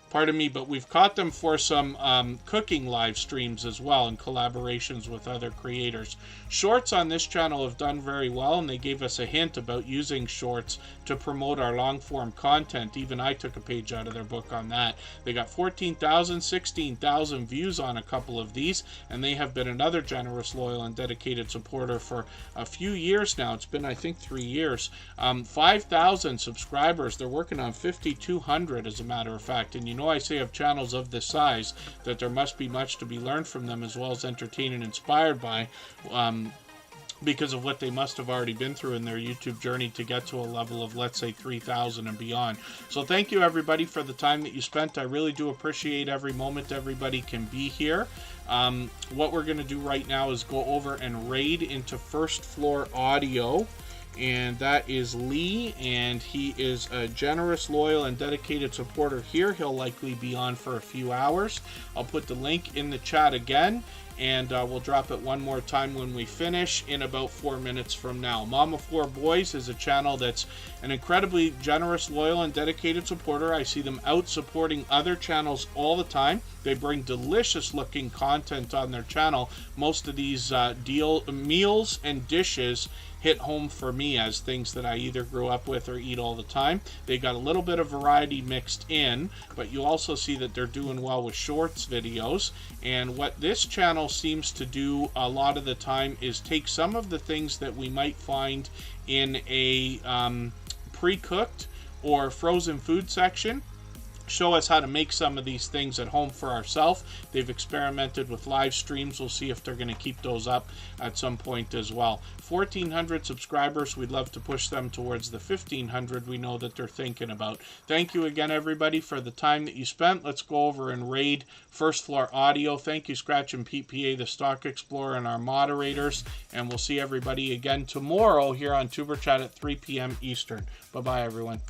Pardon me, but we've caught them for some cooking live streams as well, and collaborations with other creators. Shorts on this channel have done very well, and they gave us a hint about using shorts to promote our long-form content. Even I took a page out of their book on that. They got 14,000, 16,000 views on a couple of these, and they have been another generous, loyal, and dedicated supporter for a few years now. It's been, I think, 3 years. 5,000 subscribers. They're working on 5,200, as a matter of fact. And you know, I say of channels of this size that there must be much to be learned from them, as well as entertained and inspired by, because of what they must have already been through in their YouTube journey to get to a level of, let's say, 3,000 and beyond. So thank you, everybody, for the time that you spent. I really do appreciate every moment everybody can be here. What we're going to do right now is go over and raid into First Floor Audio. And that is Lee, and he is a generous, loyal, and dedicated supporter here. He'll likely be on for a few hours. I'll put the link in the chat again, and we'll drop it one more time when we finish in about 4 minutes from now. Mama 4 Boys is a channel that's an incredibly generous, loyal, and dedicated supporter. I see them out supporting other channels all the time. They bring delicious looking content on their channel. Most of these meals and dishes hit home for me as things that I either grew up with or eat all the time. They got a little bit of variety mixed in, but you also see that they're doing well with shorts videos. And what this channel seems to do a lot of the time is take some of the things that we might find in a pre-cooked or frozen food section, show us how to make some of these things at home for ourselves. They've experimented with live streams. We'll see if they're going to keep those up at some point as well. 1,400 subscribers. We'd love to push them towards the 1,500 we know that they're thinking about. Thank you again, everybody, for the time that you spent. Let's go over and raid First Floor Audio. Thank you, Scratch and Pete PA, the Stock Explorer, and our moderators. And we'll see everybody again tomorrow here on Tuber Chat at 3 p.m. Eastern. Bye-bye, everyone.